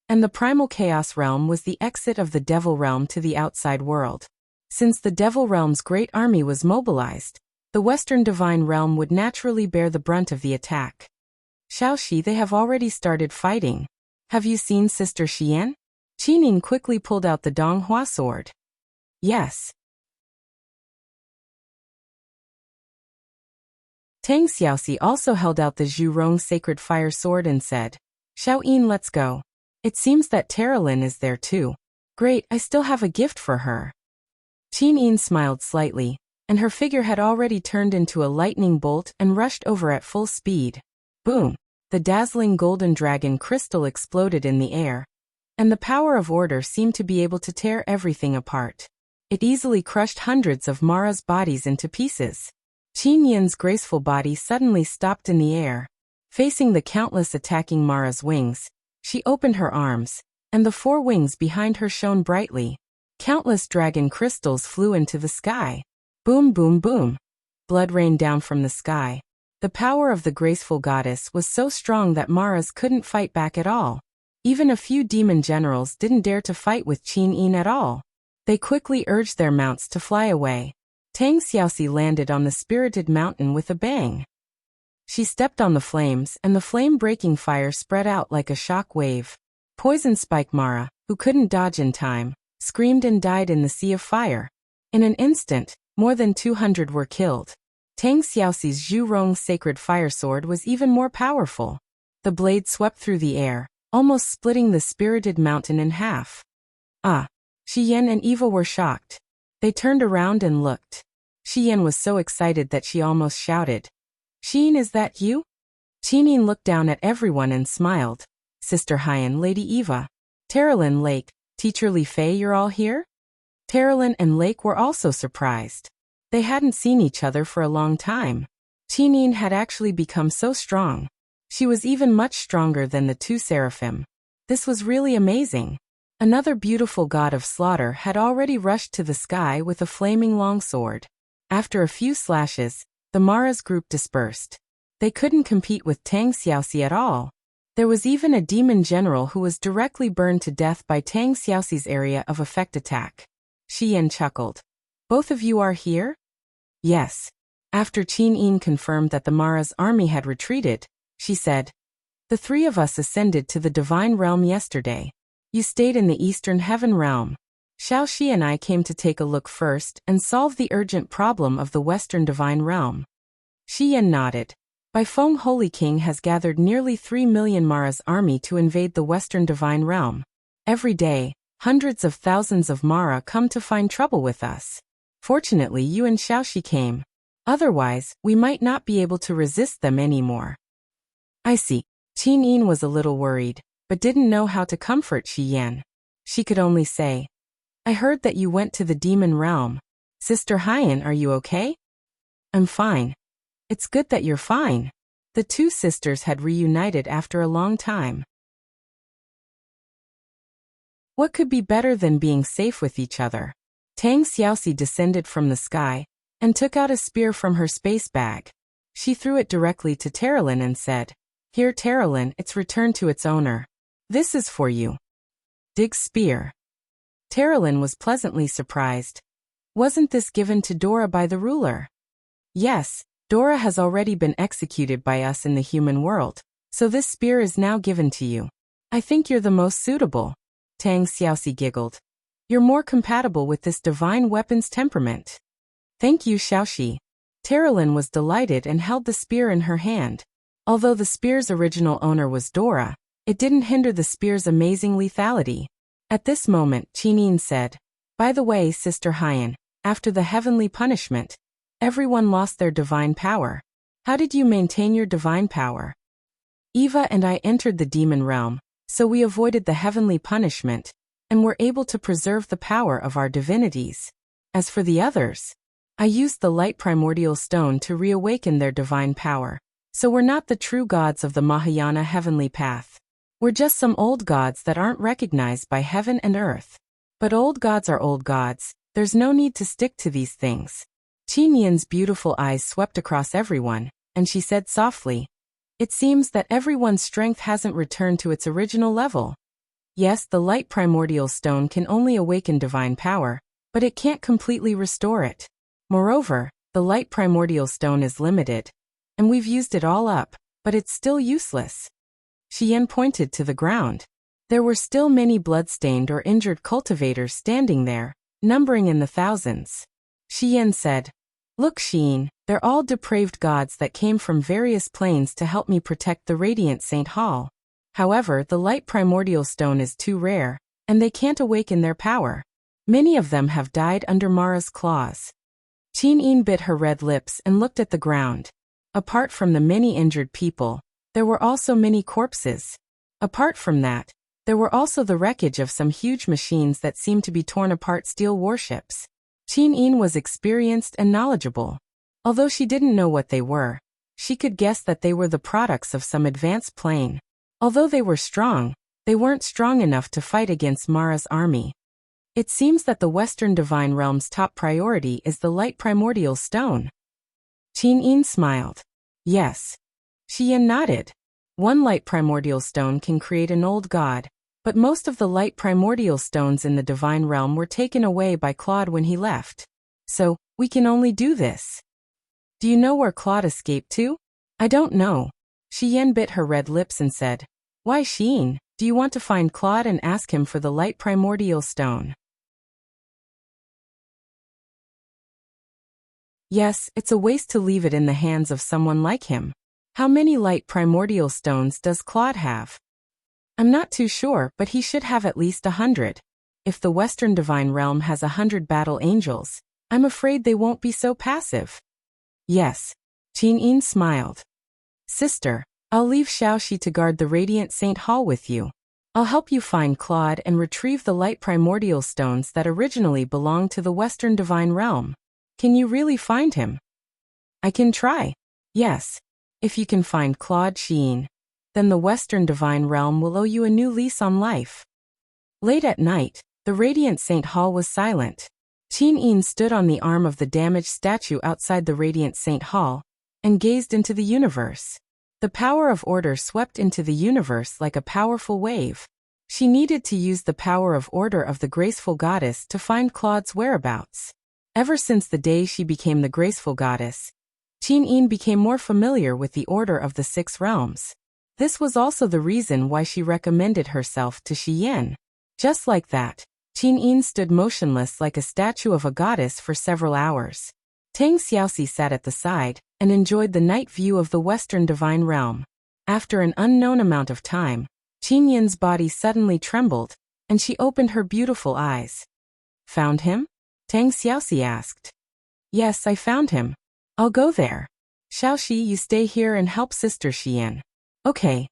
and the Primal Chaos Realm was the exit of the Devil Realm to the outside world. Since the Devil Realm's great army was mobilized, the Western Divine Realm would naturally bear the brunt of the attack. Xiaoxi, they have already started fighting. Have you seen Sister Xian? Qinin quickly pulled out the Donghua sword. Yes. Tang Xiaoxi also held out the Zhurong sacred fire sword and said, Xiao Yin, let's go. It seems that Terralyn is there too. Great, I still have a gift for her. Qin Yin smiled slightly, and her figure had already turned into a lightning bolt and rushed over at full speed. Boom! The dazzling golden dragon crystal exploded in the air, and the power of order seemed to be able to tear everything apart. It easily crushed hundreds of Mara's bodies into pieces. Qin Yin's graceful body suddenly stopped in the air. Facing the countless attacking Mara's wings, she opened her arms, and the 4 wings behind her shone brightly. Countless dragon crystals flew into the sky. Boom, boom, boom. Blood rained down from the sky. The power of the graceful goddess was so strong that Mara's couldn't fight back at all. Even a few demon generals didn't dare to fight with Qin Yin at all. They quickly urged their mounts to fly away. Tang Xiaoxi landed on the spirited mountain with a bang. She stepped on the flames, and the flame-breaking fire spread out like a shock wave. Poison Spike Mara, who couldn't dodge in time, screamed and died in the sea of fire. In an instant, more than 200 were killed. Tang Xiaoxi's Zhurong sacred fire sword was even more powerful. The blade swept through the air, almost splitting the spirited mountain in half. Shi Yan and Eva were shocked. They turned around and looked. Shi Yan was so excited that she almost shouted, Xin, is that you? Qinin looked down at everyone and smiled. Sister Haiyan, Lady Eva, Terralyn, Lake, Teacher Li Fei, you're all here? Terralyn and Lake were also surprised. They hadn't seen each other for a long time. Qinin had actually become so strong. She was even much stronger than the 2 seraphim. This was really amazing. Another beautiful god of slaughter had already rushed to the sky with a flaming longsword. After a few slashes, the Mara's group dispersed. They couldn't compete with Tang Xiaoxi at all. There was even a demon general who was directly burned to death by Tang Xiaoxi's area of effect attack. Shi Yan chuckled. Both of you are here? Yes. After Qin Yin confirmed that the Mara's army had retreated, she said, The 3 of us ascended to the Divine Realm yesterday. You stayed in the Eastern Heaven Realm. Xiaoxi and I came to take a look first and solve the urgent problem of the Western Divine Realm. Shi Yan nodded. Bai Feng Holy King has gathered nearly 3 million Mara's army to invade the Western Divine Realm. Every day, hundreds of thousands of Mara come to find trouble with us. Fortunately, you and Xiaoxi came. Otherwise, we might not be able to resist them anymore. I see. Qin Yin was a little worried, but didn't know how to comfort Shi Yan. She could only say, I heard that you went to the demon realm. Sister Haiyan, are you okay? I'm fine. It's good that you're fine. The 2 sisters had reunited after a long time. What could be better than being safe with each other? Tang Xiaoxi descended from the sky and took out a spear from her space bag. She threw it directly to Terralyn and said, Here, Terralyn, it's returned to its owner. This is for you. Dig's spear. Terilyn was pleasantly surprised. Wasn't this given to Dora by the ruler? Yes, Dora has already been executed by us in the human world, so this spear is now given to you. I think you're the most suitable. Tang Xiaoxi giggled. You're more compatible with this divine weapon's temperament. Thank you, Xiaoxi. Terilyn was delighted and held the spear in her hand. Although the spear's original owner was Dora, it didn't hinder the spear's amazing lethality. At this moment, Qinin said, By the way, Sister Hyan, after the heavenly punishment, everyone lost their divine power. How did you maintain your divine power? Eva and I entered the demon realm, so we avoided the heavenly punishment, and were able to preserve the power of our divinities. As for the others, I used the light primordial stone to reawaken their divine power, so we're not the true gods of the Mahayana heavenly path. We're just some old gods that aren't recognized by heaven and earth. But old gods are old gods, there's no need to stick to these things. Qin Yin's beautiful eyes swept across everyone, and she said softly, It seems that everyone's strength hasn't returned to its original level. Yes, the light primordial stone can only awaken divine power, but it can't completely restore it. Moreover, the light primordial stone is limited, and we've used it all up, but it's still useless. Xian pointed to the ground. There were still many blood-stained or injured cultivators standing there, numbering in the thousands. Xian said, Look, Xian, they're all depraved gods that came from various planes to help me protect the Radiant Saint Hall. However, the light primordial stone is too rare, and they can't awaken their power. Many of them have died under Mara's claws. Qin Yin bit her red lips and looked at the ground. Apart from the many injured people, there were also many corpses. Apart from that, there were also the wreckage of some huge machines that seemed to be torn apart steel warships. Qin Yin was experienced and knowledgeable. Although she didn't know what they were, she could guess that they were the products of some advanced plane. Although they were strong, they weren't strong enough to fight against Mara's army. It seems that the Western Divine Realm's top priority is the light primordial stone. Qin Yin smiled. Yes. Xian nodded. One light primordial stone can create an old god, but most of the light primordial stones in the Divine Realm were taken away by Claude when he left. So, we can only do this. Do you know where Claude escaped to? I don't know. Xian bit her red lips and said, Why, Xian, do you want to find Claude and ask him for the light primordial stone? Yes, it's a waste to leave it in the hands of someone like him. How many light primordial stones does Claude have? I'm not too sure, but he should have at least 100. If the Western Divine Realm has 100 battle angels, I'm afraid they won't be so passive. Yes. Qin Yin smiled. Sister, I'll leave Xiaoxi to guard the Radiant Saint Hall with you. I'll help you find Claude and retrieve the light primordial stones that originally belonged to the Western Divine Realm. Can you really find him? I can try. Yes. If you can find Claude Xian, then the Western Divine Realm will owe you a new lease on life. Late at night, the Radiant Saint Hall was silent. Qin Yin stood on the arm of the damaged statue outside the Radiant Saint Hall, and gazed into the universe. The power of order swept into the universe like a powerful wave. She needed to use the power of order of the graceful goddess to find Claude's whereabouts. Ever since the day she became the graceful goddess, Qin Yin became more familiar with the order of the 6 realms. This was also the reason why she recommended herself to Xian. Just like that, Qin Yin stood motionless like a statue of a goddess for several hours. Tang Xiaoxi sat at the side and enjoyed the night view of the Western Divine Realm. After an unknown amount of time, Qin Yin's body suddenly trembled, and she opened her beautiful eyes. Found him? Tang Xiaoxi asked. Yes, I found him. I'll go there. Xiaoxi, you stay here and help Sister Xian. Okay.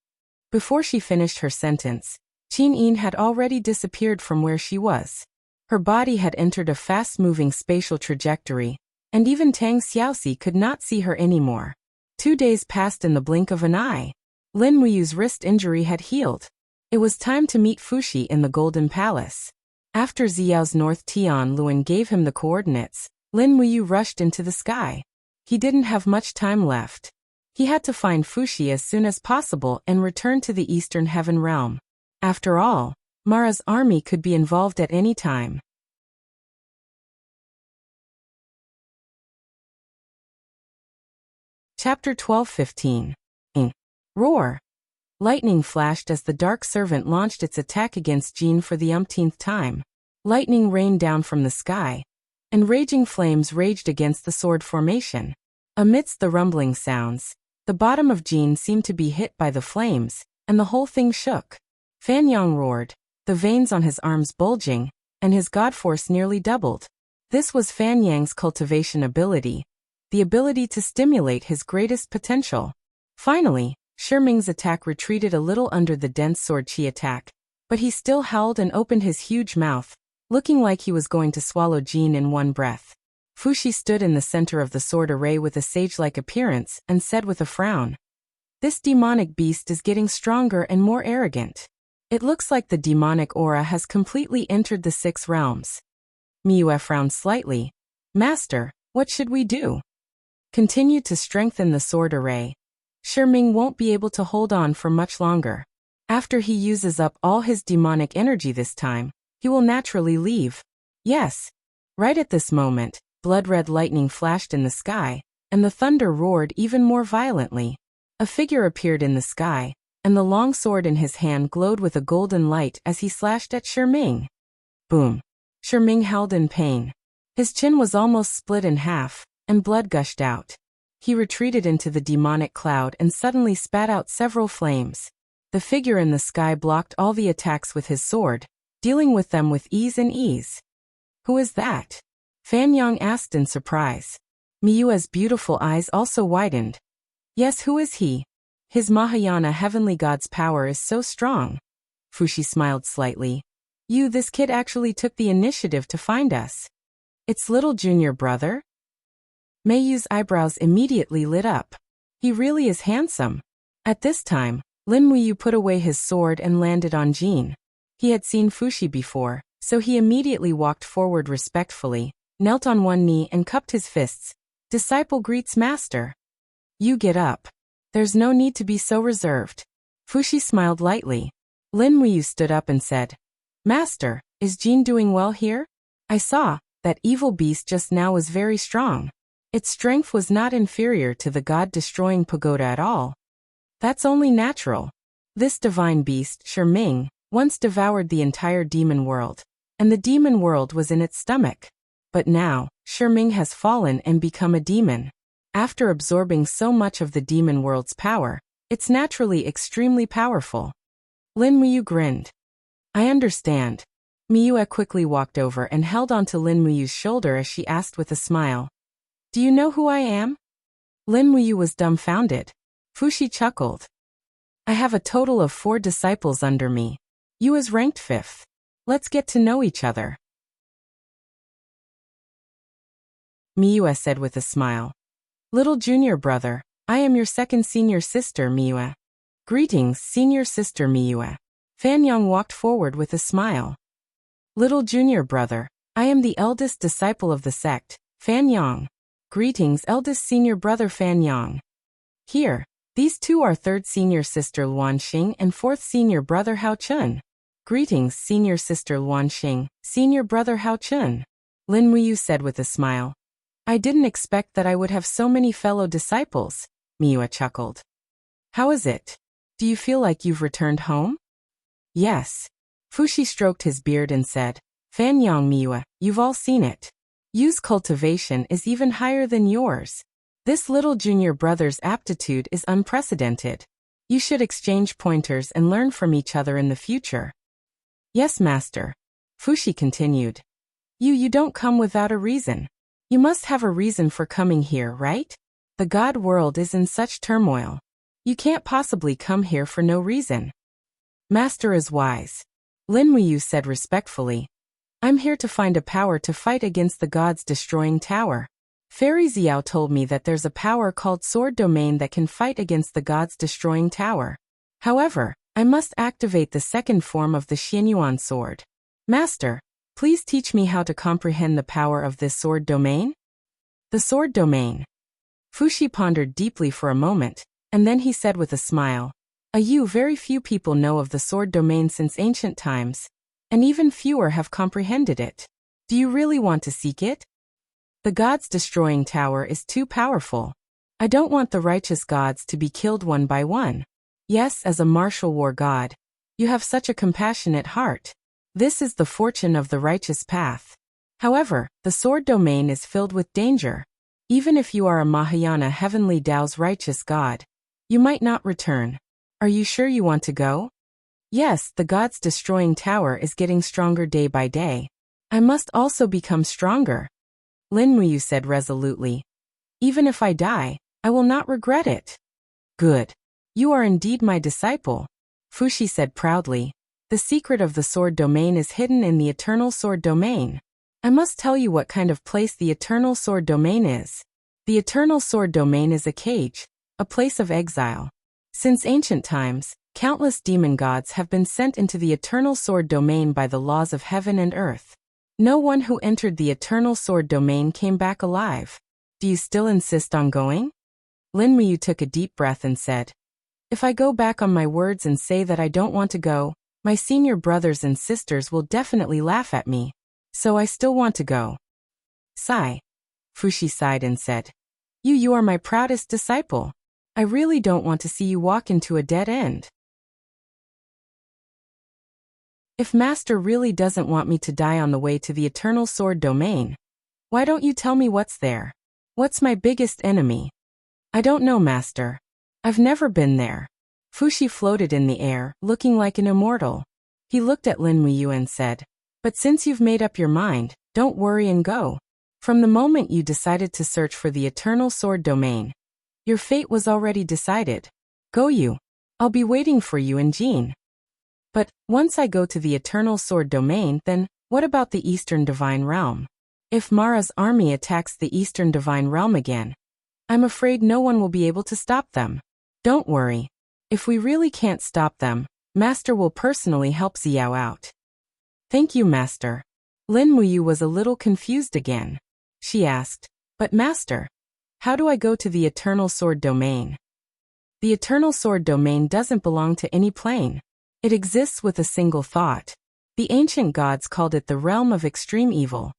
Before she finished her sentence, Qin Yin had already disappeared from where she was. Her body had entered a fast-moving spatial trajectory, and even Tang Xiaoxi could not see her anymore. 2 days passed in the blink of an eye. Lin Muyu's wrist injury had healed. It was time to meet Fuxi in the Golden Palace. After Xiao's North Tian Luan gave him the coordinates, Lin Muyu rushed into the sky. He didn't have much time left. He had to find Fuxi as soon as possible and return to the Eastern Heaven Realm. After all, Mara's army could be involved at any time. Chapter 12:15. Roar. Lightning flashed as the Dark Servant launched its attack against Jean for the umpteenth time. Lightning rained down from the sky, and raging flames raged against the sword formation. Amidst the rumbling sounds, the bottom of Jean seemed to be hit by the flames, and the whole thing shook. Fan Yang roared, the veins on his arms bulging, and his god force nearly doubled. This was Fan Yang's cultivation ability, the ability to stimulate his greatest potential. Finally, Shi Ming's attack retreated a little under the dense sword chi attack, but he still howled and opened his huge mouth, looking like he was going to swallow Jean in one breath. Fu Shi stood in the center of the sword array with a sage-like appearance and said with a frown, "This demonic beast is getting stronger and more arrogant. It looks like the demonic aura has completely entered the 6 realms." Miyu frowned slightly. "Master, what should we do?" "Continue to strengthen the sword array. Shi Ming won't be able to hold on for much longer. After he uses up all his demonic energy this time, he will naturally leave." "Yes." Right at this moment, blood-red lightning flashed in the sky, and the thunder roared even more violently. A figure appeared in the sky, and the long sword in his hand glowed with a golden light as he slashed at Shi Ming. Boom! Shi Ming howled in pain. His chin was almost split in half, and blood gushed out. He retreated into the demonic cloud and suddenly spat out several flames. The figure in the sky blocked all the attacks with his sword, dealing with them with ease. "Who is that?" Fan Yang asked in surprise. Miyue's beautiful eyes also widened. "Yes, who is he? His Mahayana heavenly god's power is so strong." Fu Shi smiled slightly. This kid actually took the initiative to find us." "It's little junior brother?" Meiyu's eyebrows immediately lit up. "He really is handsome." At this time, Lin Muyu put away his sword and landed on Jean. He had seen Fu Shi before, so he immediately walked forward respectfully, knelt on one knee and cupped his fists. "Disciple greets master." "You get up. There's no need to be so reserved." Fu Shi smiled lightly. Lin Muyu stood up and said, "Master, is Jean doing well here? I saw that evil beast just now was very strong. Its strength was not inferior to the god-destroying pagoda at all." "That's only natural. This divine beast, Shi Ming, once devoured the entire demon world, and the demon world was in its stomach. But now, Shi Ming has fallen and become a demon. After absorbing so much of the demon world's power, it's naturally extremely powerful." Lin Muyu grinned. "I understand." Miyu quickly walked over and held onto Lin Muyu's shoulder as she asked with a smile, "Do you know who I am?" Lin Muyu was dumbfounded. Fu Shi chuckled. "I have a total of 4 disciples under me. You is ranked 5th. Let's get to know each other." Miyu said with a smile. "Little junior brother, I am your second senior sister, Miyu." "Greetings, senior sister Miyu." Fan Yang walked forward with a smile. "Little junior brother, I am the eldest disciple of the sect, Fan Yang." "Greetings, eldest senior brother Fan Yang." "Here, these 2 are 3rd senior sister Luan Xing and 4th senior brother Hao Chun." "Greetings, senior sister Luan Xing, senior brother Hao Chun." Lin Muyu said with a smile. "I didn't expect that I would have so many fellow disciples," Miyu chuckled. "How is it? Do you feel like you've returned home?" "Yes." Fu Shi stroked his beard and said, "Fan Yang Miyu, you've all seen it. Yu's cultivation is even higher than yours. This little junior brother's aptitude is unprecedented. You should exchange pointers and learn from each other in the future." "Yes, master." Fu Shi continued. You don't come without a reason. You must have a reason for coming here, right? The god world is in such turmoil. You can't possibly come here for no reason." "Master is wise." Lin Muyu said respectfully. "I'm here to find a power to fight against the god's destroying tower. Fairy Xiao told me that there's a power called Sword Domain that can fight against the god's destroying tower. However, I must activate the 2nd form of the Xianyuan sword. Master, please teach me how to comprehend the power of this Sword Domain?" "The Sword Domain." Fu Shi pondered deeply for a moment, and then he said with a smile, Very few people know of the sword domain since ancient times, and even fewer have comprehended it. Do you really want to seek it? The gods' destroying tower is too powerful. I don't want the righteous gods to be killed one by one. Yes, as a martial war god, you have such a compassionate heart. This is the fortune of the righteous path. However, the sword domain is filled with danger. Even if you are a Mahayana heavenly Tao's righteous god, you might not return. Are you sure you want to go? Yes, the gods' destroying tower is getting stronger day by day. I must also become stronger. Lin Muyu said resolutely. Even if I die, I will not regret it. Good. You are indeed my disciple, Fushi said proudly. The secret of the sword domain is hidden in the eternal sword domain. I must tell you what kind of place the eternal sword domain is. The eternal sword domain is a cage, a place of exile. Since ancient times, countless demon gods have been sent into the eternal sword domain by the laws of heaven and earth. No one who entered the eternal sword domain came back alive. Do you still insist on going? Lin Muyu took a deep breath and said, If I go back on my words and say that I don't want to go, my senior brothers and sisters will definitely laugh at me. So I still want to go. Sigh. Fushi sighed and said, You are my proudest disciple. I really don't want to see you walk into a dead end. If Master really doesn't want me to die on the way to the eternal sword domain, why don't you tell me what's there? What's my biggest enemy? I don't know, Master. I've never been there. Fushi floated in the air, looking like an immortal. He looked at Lin Muyu and said, But since you've made up your mind, don't worry and go. From the moment you decided to search for the eternal sword domain, your fate was already decided. Go you. I'll be waiting for you in Jin. But, once I go to the eternal sword domain, then, what about the Eastern Divine Realm? If Mara's army attacks the Eastern Divine Realm again, I'm afraid no one will be able to stop them. Don't worry. If we really can't stop them, Master will personally help Xiao out. Thank you, Master. Lin Muyu was a little confused again. She asked, But Master, how do I go to the eternal sword domain? The eternal sword domain doesn't belong to any plane. It exists with a single thought. The ancient gods called it the realm of extreme evil.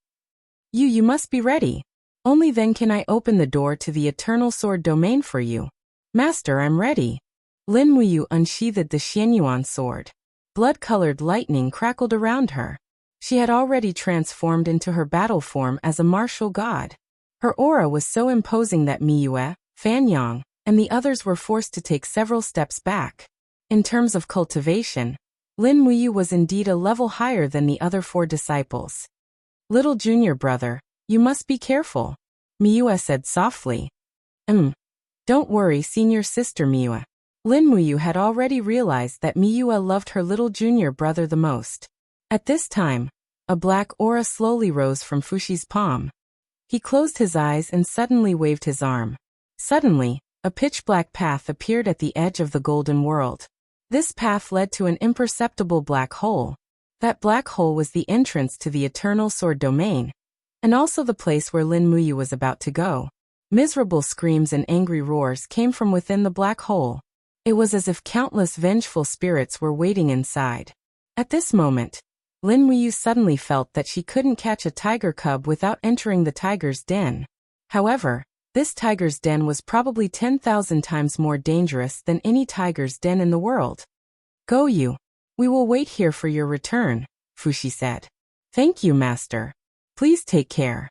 You must be ready. Only then can I open the door to the eternal sword domain for you. Master, I'm ready. Lin Muyu unsheathed the Xianyuan sword. Blood-colored lightning crackled around her. She had already transformed into her battle form as a martial god. Her aura was so imposing that Miyue, Fanyang, and the others were forced to take several steps back. In terms of cultivation, Lin Muyu was indeed a level higher than the other 4 disciples. Little junior brother, you must be careful, Miyue said softly. Don't worry, senior sister Miyue. Lin Muyu had already realized that Miyue loved her little junior brother the most. At this time, a black aura slowly rose from Fushi's palm. He closed his eyes and suddenly waved his arm. Suddenly, a pitch-black path appeared at the edge of the golden world. This path led to an imperceptible black hole. That black hole was the entrance to the eternal sword domain, and also the place where Lin Muyu was about to go. Miserable screams and angry roars came from within the black hole. It was as if countless vengeful spirits were waiting inside. At this moment, Lin Muyu suddenly felt that she couldn't catch a tiger cub without entering the tiger's den. However, this tiger's den was probably 10,000 times more dangerous than any tiger's den in the world. Go you. We will wait here for your return, Fushi said. Thank you, Master. Please take care.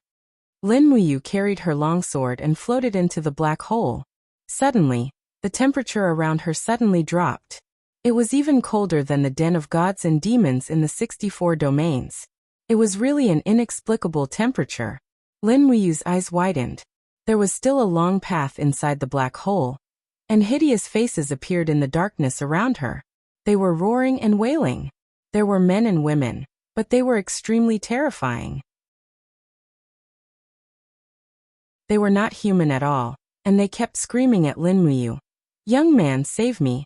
Lin Muyu carried her longsword and floated into the black hole. Suddenly, the temperature around her suddenly dropped. It was even colder than the den of gods and demons in the 64 domains. It was really an inexplicable temperature. Lin Muyu's eyes widened. There was still a long path inside the black hole, and hideous faces appeared in the darkness around her. They were roaring and wailing. There were men and women, but they were extremely terrifying. They were not human at all, and they kept screaming at Lin Muyu. Young man, save me.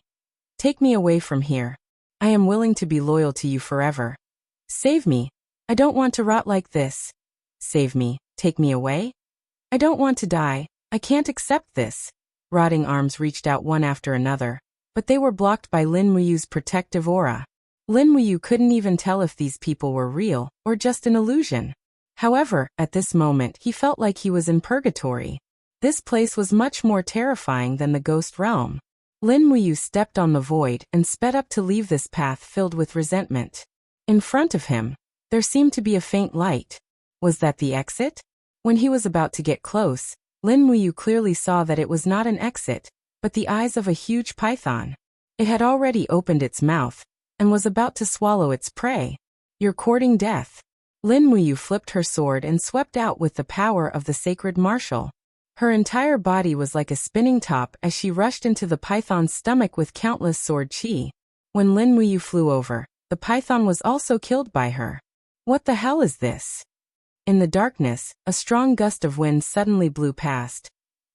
Take me away from here. I am willing to be loyal to you forever. Save me. I don't want to rot like this. Save me. Take me away? I don't want to die. I can't accept this. Rotting arms reached out one after another. but they were blocked by Lin Muyu's protective aura. Lin Muyu couldn't even tell if these people were real or just an illusion. However, at this moment he felt like he was in purgatory. This place was much more terrifying than the ghost realm. Lin Muyu stepped on the void and sped up to leave this path filled with resentment. In front of him, there seemed to be a faint light. Was that the exit? When he was about to get close, Lin Muyu clearly saw that it was not an exit, but the eyes of a huge python. It had already opened its mouth and was about to swallow its prey. You're courting death. Lin Muyu flipped her sword and swept out with the power of the sacred martial. Her entire body was like a spinning top as she rushed into the python's stomach with countless sword chi. When Lin Muyu flew over, the python was also killed by her. What the hell is this? In the darkness, a strong gust of wind suddenly blew past,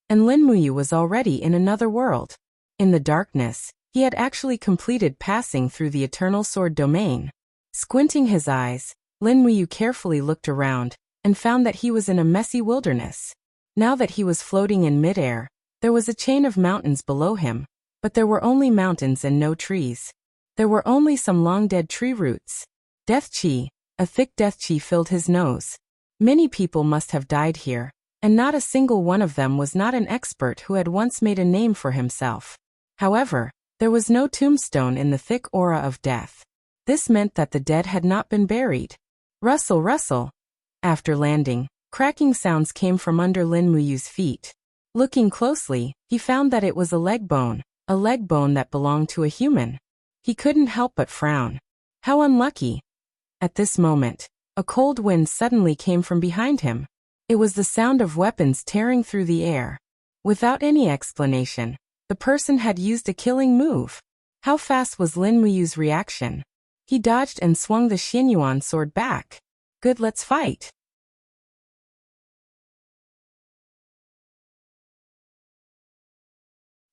and Lin Muyu was already in another world. In the darkness, he had actually completed passing through the Eternal Sword domain. Squinting his eyes, Lin Muyu carefully looked around and found that he was in a messy wilderness. Now that he was floating in midair, there was a chain of mountains below him, but there were only mountains and no trees. There were only some long-dead tree roots. Death chi, a thick death chi filled his nose. Many people must have died here, and not a single one of them was not an expert who had once made a name for himself. However, there was no tombstone in the thick aura of death. This meant that the dead had not been buried. Rustle, rustle. After landing, cracking sounds came from under Lin Muyu's feet. Looking closely, he found that it was a leg bone that belonged to a human. He couldn't help but frown. How unlucky. At this moment, a cold wind suddenly came from behind him. It was the sound of weapons tearing through the air. Without any explanation, the person had used a killing move. How fast was Lin Muyu's reaction? He dodged and swung the Xianyuan sword back. Good, let's fight.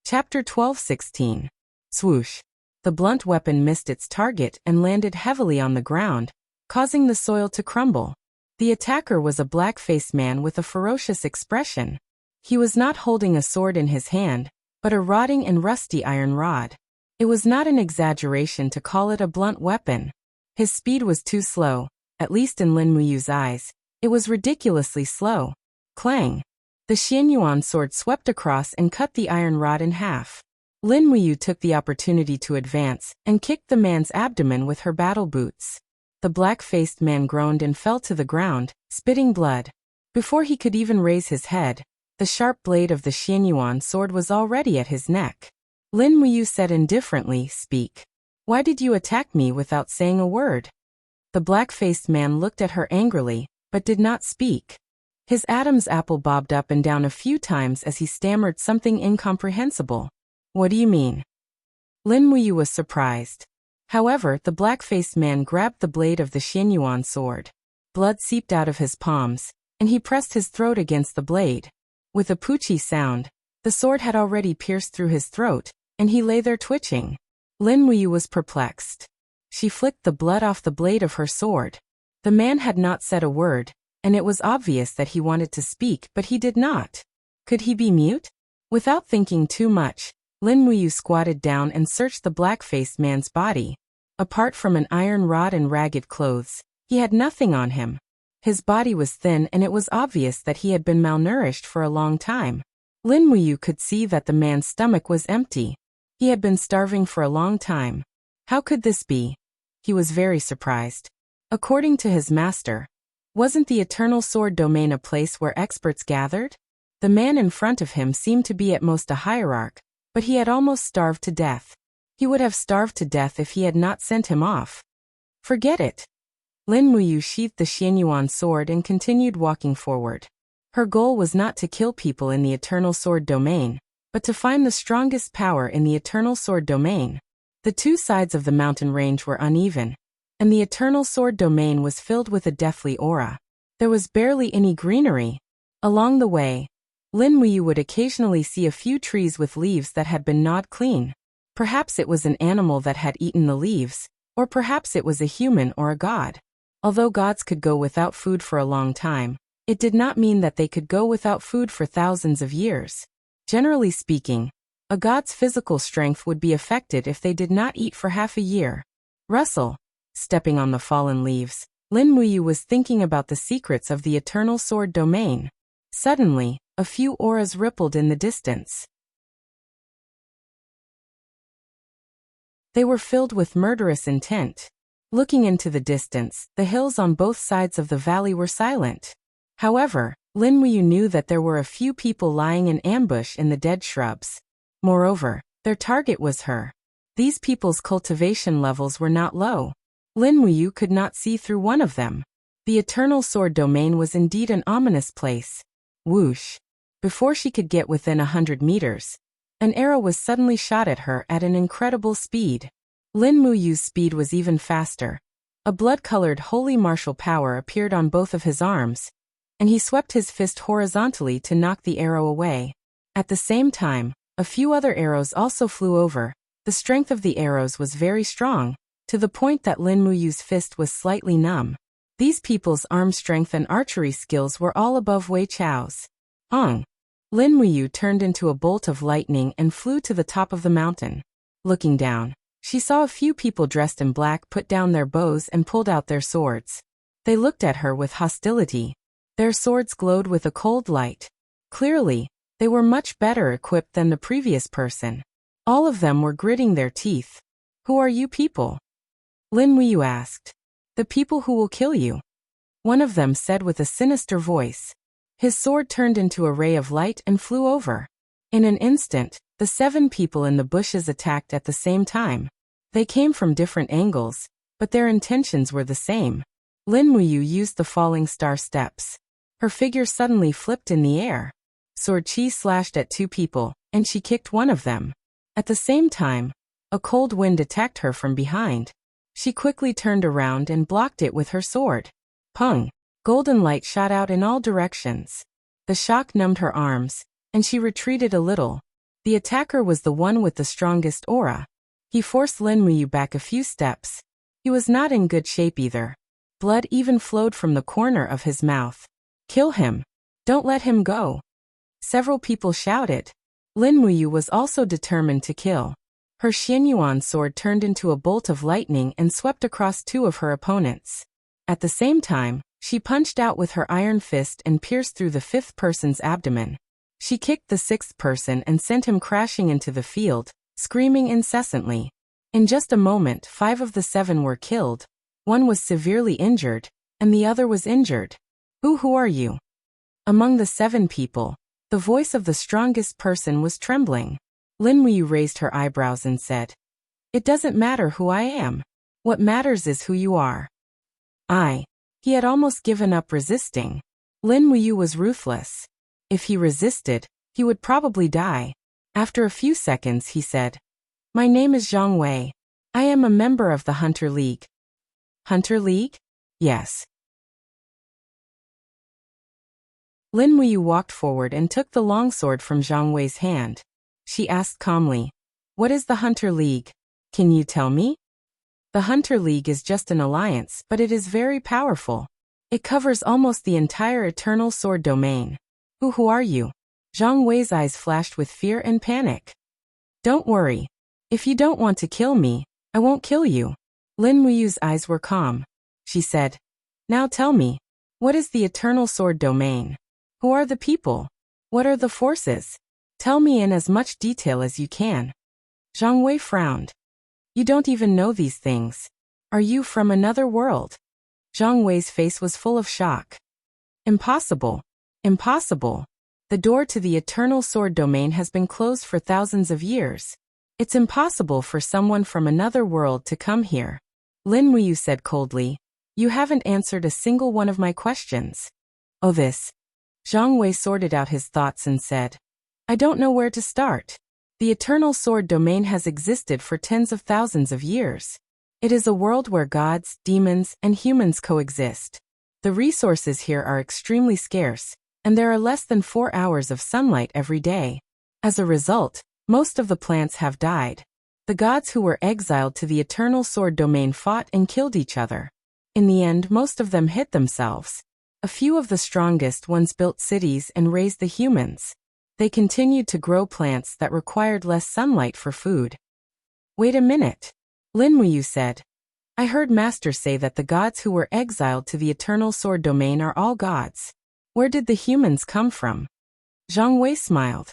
Chapter 12:16. Swoosh. The blunt weapon missed its target and landed heavily on the ground, causing the soil to crumble. The attacker was a black-faced man with a ferocious expression. He was not holding a sword in his hand, but a rotting and rusty iron rod. It was not an exaggeration to call it a blunt weapon. His speed was too slow, at least in Lin Muyu's eyes. It was ridiculously slow. Clang! The Xianyuan sword swept across and cut the iron rod in half. Lin Muyu took the opportunity to advance and kicked the man's abdomen with her battle boots. The black-faced man groaned and fell to the ground, spitting blood. Before he could even raise his head, the sharp blade of the Xianyuan sword was already at his neck. Lin Muyu said indifferently, "Speak. Why did you attack me without saying a word?" The black-faced man looked at her angrily, but did not speak. His Adam's apple bobbed up and down a few times as he stammered something incomprehensible. What do you mean? Lin Muyu was surprised. However, the black-faced man grabbed the blade of the Xianyuan sword. Blood seeped out of his palms, and he pressed his throat against the blade. With a poochie sound, the sword had already pierced through his throat, and he lay there twitching. Lin Muyu was perplexed. She flicked the blood off the blade of her sword. The man had not said a word, and it was obvious that he wanted to speak, but he did not. Could he be mute? Without thinking too much, Lin Muyu squatted down and searched the black-faced man's body. Apart from an iron rod and ragged clothes, he had nothing on him. His body was thin and it was obvious that he had been malnourished for a long time. Lin Muyu could see that the man's stomach was empty. He had been starving for a long time. How could this be? He was very surprised. According to his master, wasn't the Eternal Sword domain a place where experts gathered? The man in front of him seemed to be at most a hierarch, but he had almost starved to death. He would have starved to death if he had not sent him off. Forget it. Lin Muyu sheathed the Xianyuan sword and continued walking forward. Her goal was not to kill people in the Eternal Sword domain, but to find the strongest power in the Eternal Sword domain. The two sides of the mountain range were uneven, and the Eternal Sword domain was filled with a deathly aura. There was barely any greenery. Along the way, Lin Muyu would occasionally see a few trees with leaves that had been gnawed clean. Perhaps it was an animal that had eaten the leaves, or perhaps it was a human or a god. Although gods could go without food for a long time, it did not mean that they could go without food for thousands of years. Generally speaking, A god's physical strength would be affected if they did not eat for half a year. Rustle. Stepping on the fallen leaves, Lin Muyu was thinking about the secrets of the eternal sword domain. Suddenly, a few auras rippled in the distance. They were filled with murderous intent. Looking into the distance, the hills on both sides of the valley were silent. However, Lin Muyu knew that there were a few people lying in ambush in the dead shrubs. Moreover, their target was her. These people's cultivation levels were not low. Lin Muyu could not see through one of them. The eternal sword domain was indeed an ominous place. Whoosh! Before she could get within 100 meters, an arrow was suddenly shot at her at an incredible speed. Lin Muyu's speed was even faster. A blood-colored holy martial power appeared on both of his arms, and he swept his fist horizontally to knock the arrow away. At the same time, a few other arrows also flew over. The strength of the arrows was very strong, to the point that Lin Muyu's fist was slightly numb. These people's arm strength and archery skills were all above Wei Chao's. Lin Muyu turned into a bolt of lightning and flew to the top of the mountain. Looking down, she saw a few people dressed in black put down their bows and pulled out their swords. They looked at her with hostility. Their swords glowed with a cold light. Clearly, they were much better equipped than the previous person. All of them were gritting their teeth. "Who are you people?" Lin Muyu asked. "The people who will kill you," one of them said with a sinister voice. His sword turned into a ray of light and flew over. In an instant, the 7 people in the bushes attacked at the same time. They came from different angles, but their intentions were the same. Lin Muyu used the falling star steps. Her figure suddenly flipped in the air. Sword chi slashed at 2 people, and she kicked one of them. At the same time, a cold wind attacked her from behind. She quickly turned around and blocked it with her sword. Pung! Golden light shot out in all directions. The shock numbed her arms, and she retreated a little. The attacker was the one with the strongest aura. He forced Lin Muyu back a few steps. He was not in good shape either. Blood even flowed from the corner of his mouth. "Kill him! Don't let him go!" Several people shouted. Lin Muyu was also determined to kill. Her Xianyuan sword turned into a bolt of lightning and swept across 2 of her opponents. At the same time, she punched out with her iron fist and pierced through the 5th person's abdomen. She kicked the 6th person and sent him crashing into the field, screaming incessantly. In just a moment, 5 of the 7 were killed. 1 was severely injured, and the other was injured. Who are you?" Among the 7 people, the voice of the strongest person was trembling. Lin Muyu raised her eyebrows and said, "It doesn't matter who I am. What matters is who you are." He had almost given up resisting. Lin Muyu was ruthless. If he resisted, he would probably die. After a few seconds, he said, "My name is Zhang Wei. I am a member of the Hunter League." "Hunter League?" "Yes." Lin Muyu walked forward and took the longsword from Zhang Wei's hand. She asked calmly, "What is the Hunter League? Can you tell me?" The Hunter League is just an alliance, but it is very powerful. It covers almost the entire Eternal Sword domain. Who are you?" Zhang Wei's eyes flashed with fear and panic. "Don't worry. If you don't want to kill me, I won't kill you." Lin Muyu's eyes were calm. She said, "Now tell me, what is the Eternal Sword domain? Who are the people? What are the forces? Tell me in as much detail as you can." Zhang Wei frowned. "You don't even know these things. Are you from another world?" Zhang Wei's face was full of shock. "Impossible. Impossible. The door to the Eternal Sword domain has been closed for thousands of years. It's impossible for someone from another world to come here." Lin Muyu said coldly, "You haven't answered a single one of my questions." "Oh, this." Zhang Wei sorted out his thoughts and said, "I don't know where to start. The Eternal Sword domain has existed for tens of thousands of years. It is a world where gods, demons, and humans coexist. The resources here are extremely scarce, and there are less than 4 hours of sunlight every day. As a result, most of the plants have died. The gods who were exiled to the Eternal Sword domain fought and killed each other. In the end, most of them hit themselves. A few of the strongest ones built cities and raised the humans. They continued to grow plants that required less sunlight for food. Wait a minute. Lin Muyu said. I heard Master say that the gods who were exiled to the eternal sword domain are all gods. Where did the humans come from? Zhang Wei smiled.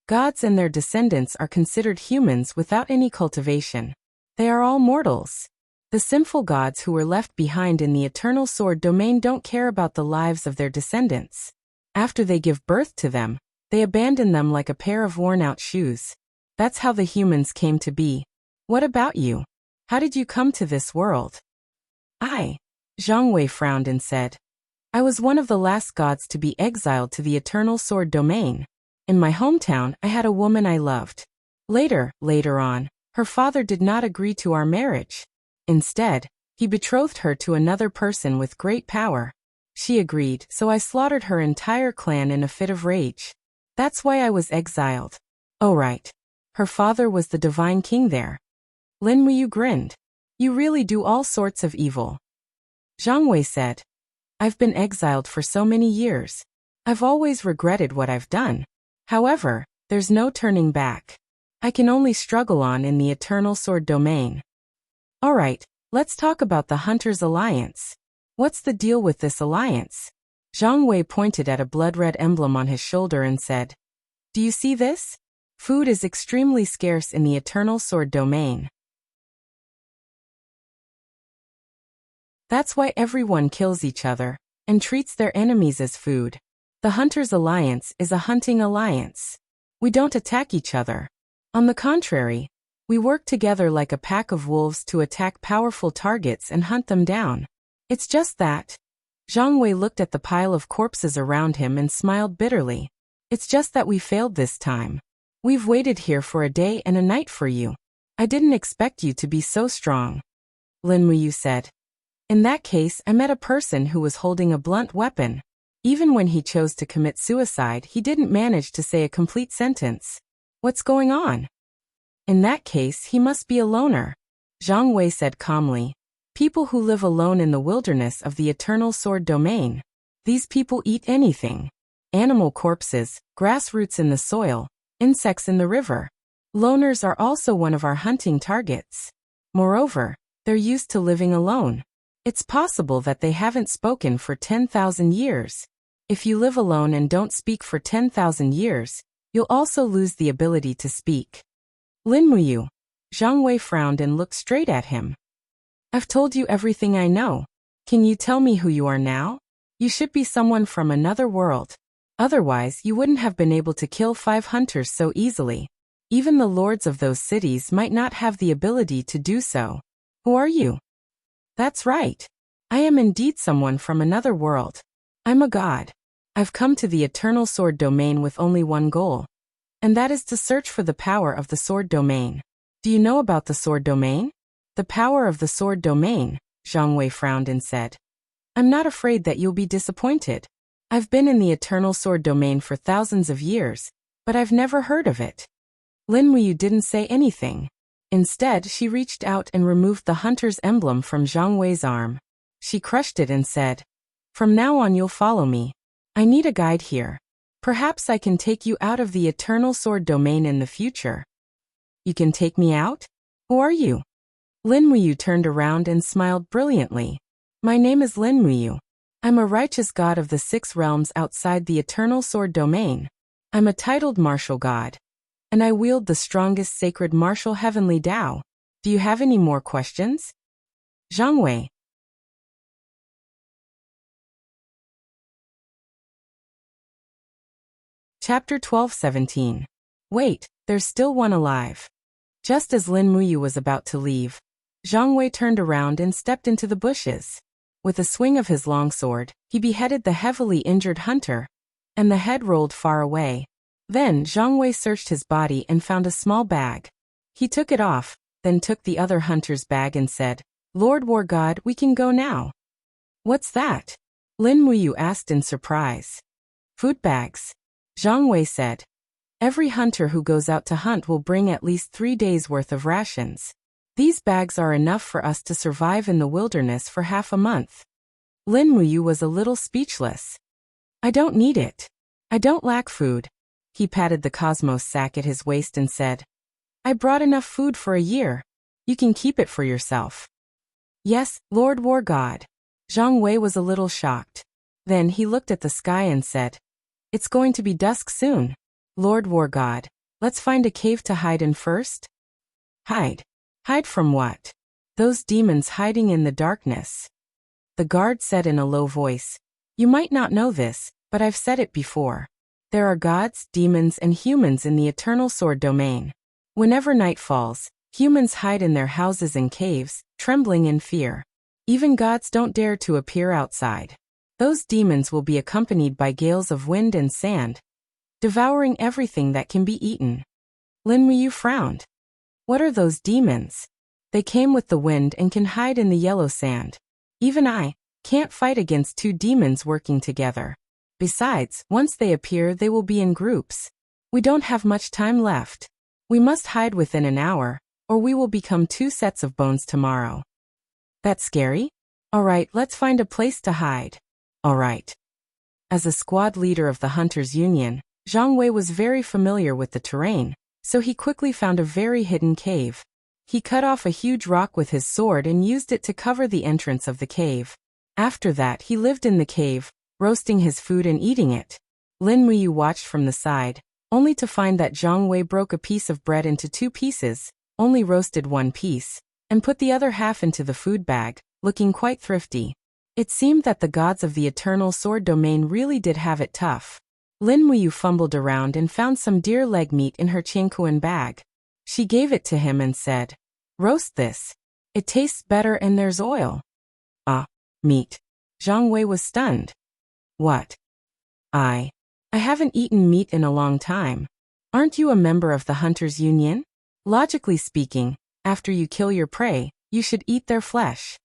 Gods and their descendants are considered humans without any cultivation. They are all mortals. The sinful gods who were left behind in the eternal sword domain don't care about the lives of their descendants. After they give birth to them, they abandon them like a pair of worn-out shoes. That's how the humans came to be. What about you? How did you come to this world? Zhang Wei frowned and said. I was one of the last gods to be exiled to the eternal sword domain. In my hometown, I had a woman I loved. Later on, her father did not agree to our marriage. Instead, he betrothed her to another person with great power. She agreed, so I slaughtered her entire clan in a fit of rage. That's why I was exiled. Oh right. Her father was the divine king there. Lin Muyu grinned. You really do all sorts of evil. Zhang Wei said. I've been exiled for so many years. I've always regretted what I've done. However, there's no turning back. I can only struggle on in the eternal sword domain. Alright, let's talk about the Hunters' Alliance. What's the deal with this alliance? Zhang Wei pointed at a blood-red emblem on his shoulder and said, Do you see this? Food is extremely scarce in the eternal sword domain. That's why everyone kills each other and treats their enemies as food. The Hunters' Alliance is a hunting alliance. We don't attack each other. On the contrary, we work together like a pack of wolves to attack powerful targets and hunt them down. It's just that. Zhang Wei looked at the pile of corpses around him and smiled bitterly. It's just that we failed this time. We've waited here for a day and a night for you. I didn't expect you to be so strong. Lin Muyu said. In that case, I met a person who was holding a blunt weapon. Even when he chose to commit suicide, he didn't manage to say a complete sentence. What's going on? In that case, he must be a loner. Zhang Wei said calmly. People who live alone in the wilderness of the eternal sword domain. These people eat anything. Animal corpses, grass roots in the soil, insects in the river. Loners are also one of our hunting targets. Moreover, they're used to living alone. It's possible that they haven't spoken for 10,000 years. If you live alone and don't speak for 10,000 years, you'll also lose the ability to speak. Lin Muyu. Zhang Wei frowned and looked straight at him. I've told you everything I know. Can you tell me who you are now? You should be someone from another world. Otherwise, you wouldn't have been able to kill 5 hunters so easily. Even the lords of those cities might not have the ability to do so. Who are you? That's right. I am indeed someone from another world. I'm a god. I've come to the eternal sword domain with only one goal. And that is to search for the power of the sword domain. Do you know about the sword domain? The power of the sword domain, Zhang Wei frowned and said. I'm not afraid that you'll be disappointed. I've been in the eternal sword domain for thousands of years, but I've never heard of it. Lin Muyu didn't say anything. Instead, she reached out and removed the hunter's emblem from Zhang Wei's arm. She crushed it and said, From now on you'll follow me. I need a guide here. Perhaps I can take you out of the eternal sword domain in the future. You can take me out? Who are you? Lin Muyu turned around and smiled brilliantly. My name is Lin Muyu. I'm a righteous god of the 6 realms outside the eternal sword domain. I'm a titled martial god. And I wield the strongest sacred martial heavenly Tao. Do you have any more questions? Zhang Wei. Chapter 12:17. Wait, there's still one alive. Just as Lin Muyu was about to leave, Zhang Wei turned around and stepped into the bushes. With a swing of his longsword, he beheaded the heavily injured hunter, and the head rolled far away. Then Zhang Wei searched his body and found a small bag. He took it off, then took the other hunter's bag and said, Lord War God, we can go now. What's that? Lin Muyu asked in surprise. Food bags. Zhang Wei said. Every hunter who goes out to hunt will bring at least 3 days' worth of rations. These bags are enough for us to survive in the wilderness for half a month. Lin Muyu was a little speechless. I don't need it. I don't lack food. He patted the cosmos sack at his waist and said, I brought enough food for a year. You can keep it for yourself. Yes, Lord War God. Zhang Wei was a little shocked. Then he looked at the sky and said, It's going to be dusk soon. Lord War God, let's find a cave to hide in first. Hide? Hide from what? Those demons hiding in the darkness. The guard said in a low voice, You might not know this, but I've said it before. There are gods, demons, and humans in the eternal sword domain. Whenever night falls, humans hide in their houses and caves, trembling in fear. Even gods don't dare to appear outside. Those demons will be accompanied by gales of wind and sand, devouring everything that can be eaten. Lin Muyu frowned. What are those demons? They came with the wind and can hide in the yellow sand. Even I can't fight against two demons working together. Besides, once they appear, they will be in groups. We don't have much time left. We must hide within an hour, or we will become two sets of bones tomorrow. That's scary? All right, let's find a place to hide. All right. As a squad leader of the Hunters Union, Zhang Wei was very familiar with the terrain, so he quickly found a very hidden cave. He cut off a huge rock with his sword and used it to cover the entrance of the cave. After that, he lived in the cave, roasting his food and eating it. Lin Muyu watched from the side, only to find that Zhang Wei broke a piece of bread into two pieces, only roasted one piece, and put the other half into the food bag, looking quite thrifty. It seemed that the gods of the eternal sword domain really did have it tough. Lin Muyu fumbled around and found some deer leg meat in her Qiankuan bag. She gave it to him and said, Roast this. It tastes better and there's oil. Ah, meat. Zhang Wei was stunned. What? I haven't eaten meat in a long time. Aren't you a member of the Hunters Union? Logically speaking, after you kill your prey, you should eat their flesh.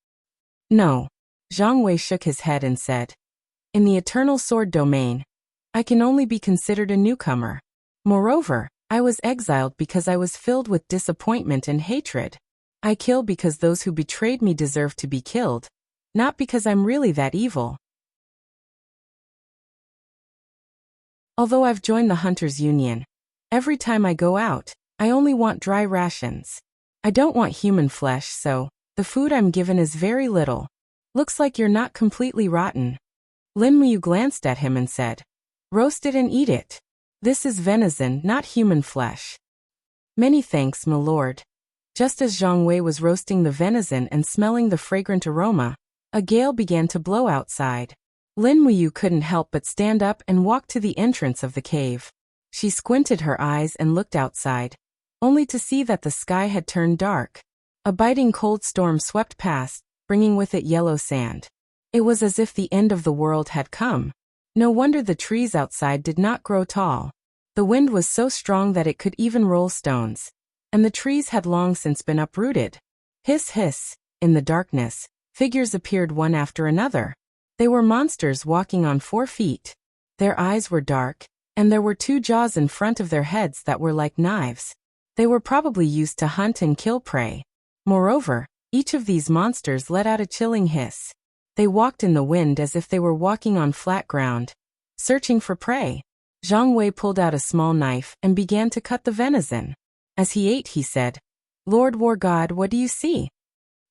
No. Zhang Wei shook his head and said, In the eternal sword domain, I can only be considered a newcomer. Moreover, I was exiled because I was filled with disappointment and hatred. I kill because those who betrayed me deserve to be killed, not because I'm really that evil. Although I've joined the Hunters Union, every time I go out, I only want dry rations. I don't want human flesh, so the food I'm given is very little. Looks like you're not completely rotten. Lin Muyu glanced at him and said, Roast it and eat it. This is venison, not human flesh. Many thanks, my lord. Just as Zhang Wei was roasting the venison and smelling the fragrant aroma, a gale began to blow outside. Lin Muyu couldn't help but stand up and walk to the entrance of the cave. She squinted her eyes and looked outside, only to see that the sky had turned dark. A biting cold storm swept past, bringing with it yellow sand. It was as if the end of the world had come. No wonder the trees outside did not grow tall. The wind was so strong that it could even roll stones, and the trees had long since been uprooted. Hiss, hiss. In the darkness, figures appeared one after another. They were monsters walking on 4 feet. Their eyes were dark, and there were 2 jaws in front of their heads that were like knives. They were probably used to hunt and kill prey. Moreover, each of these monsters let out a chilling hiss. They walked in the wind as if they were walking on flat ground, searching for prey. Zhang Wei pulled out a small knife and began to cut the venison. As he ate, he said, Lord War God, what do you see?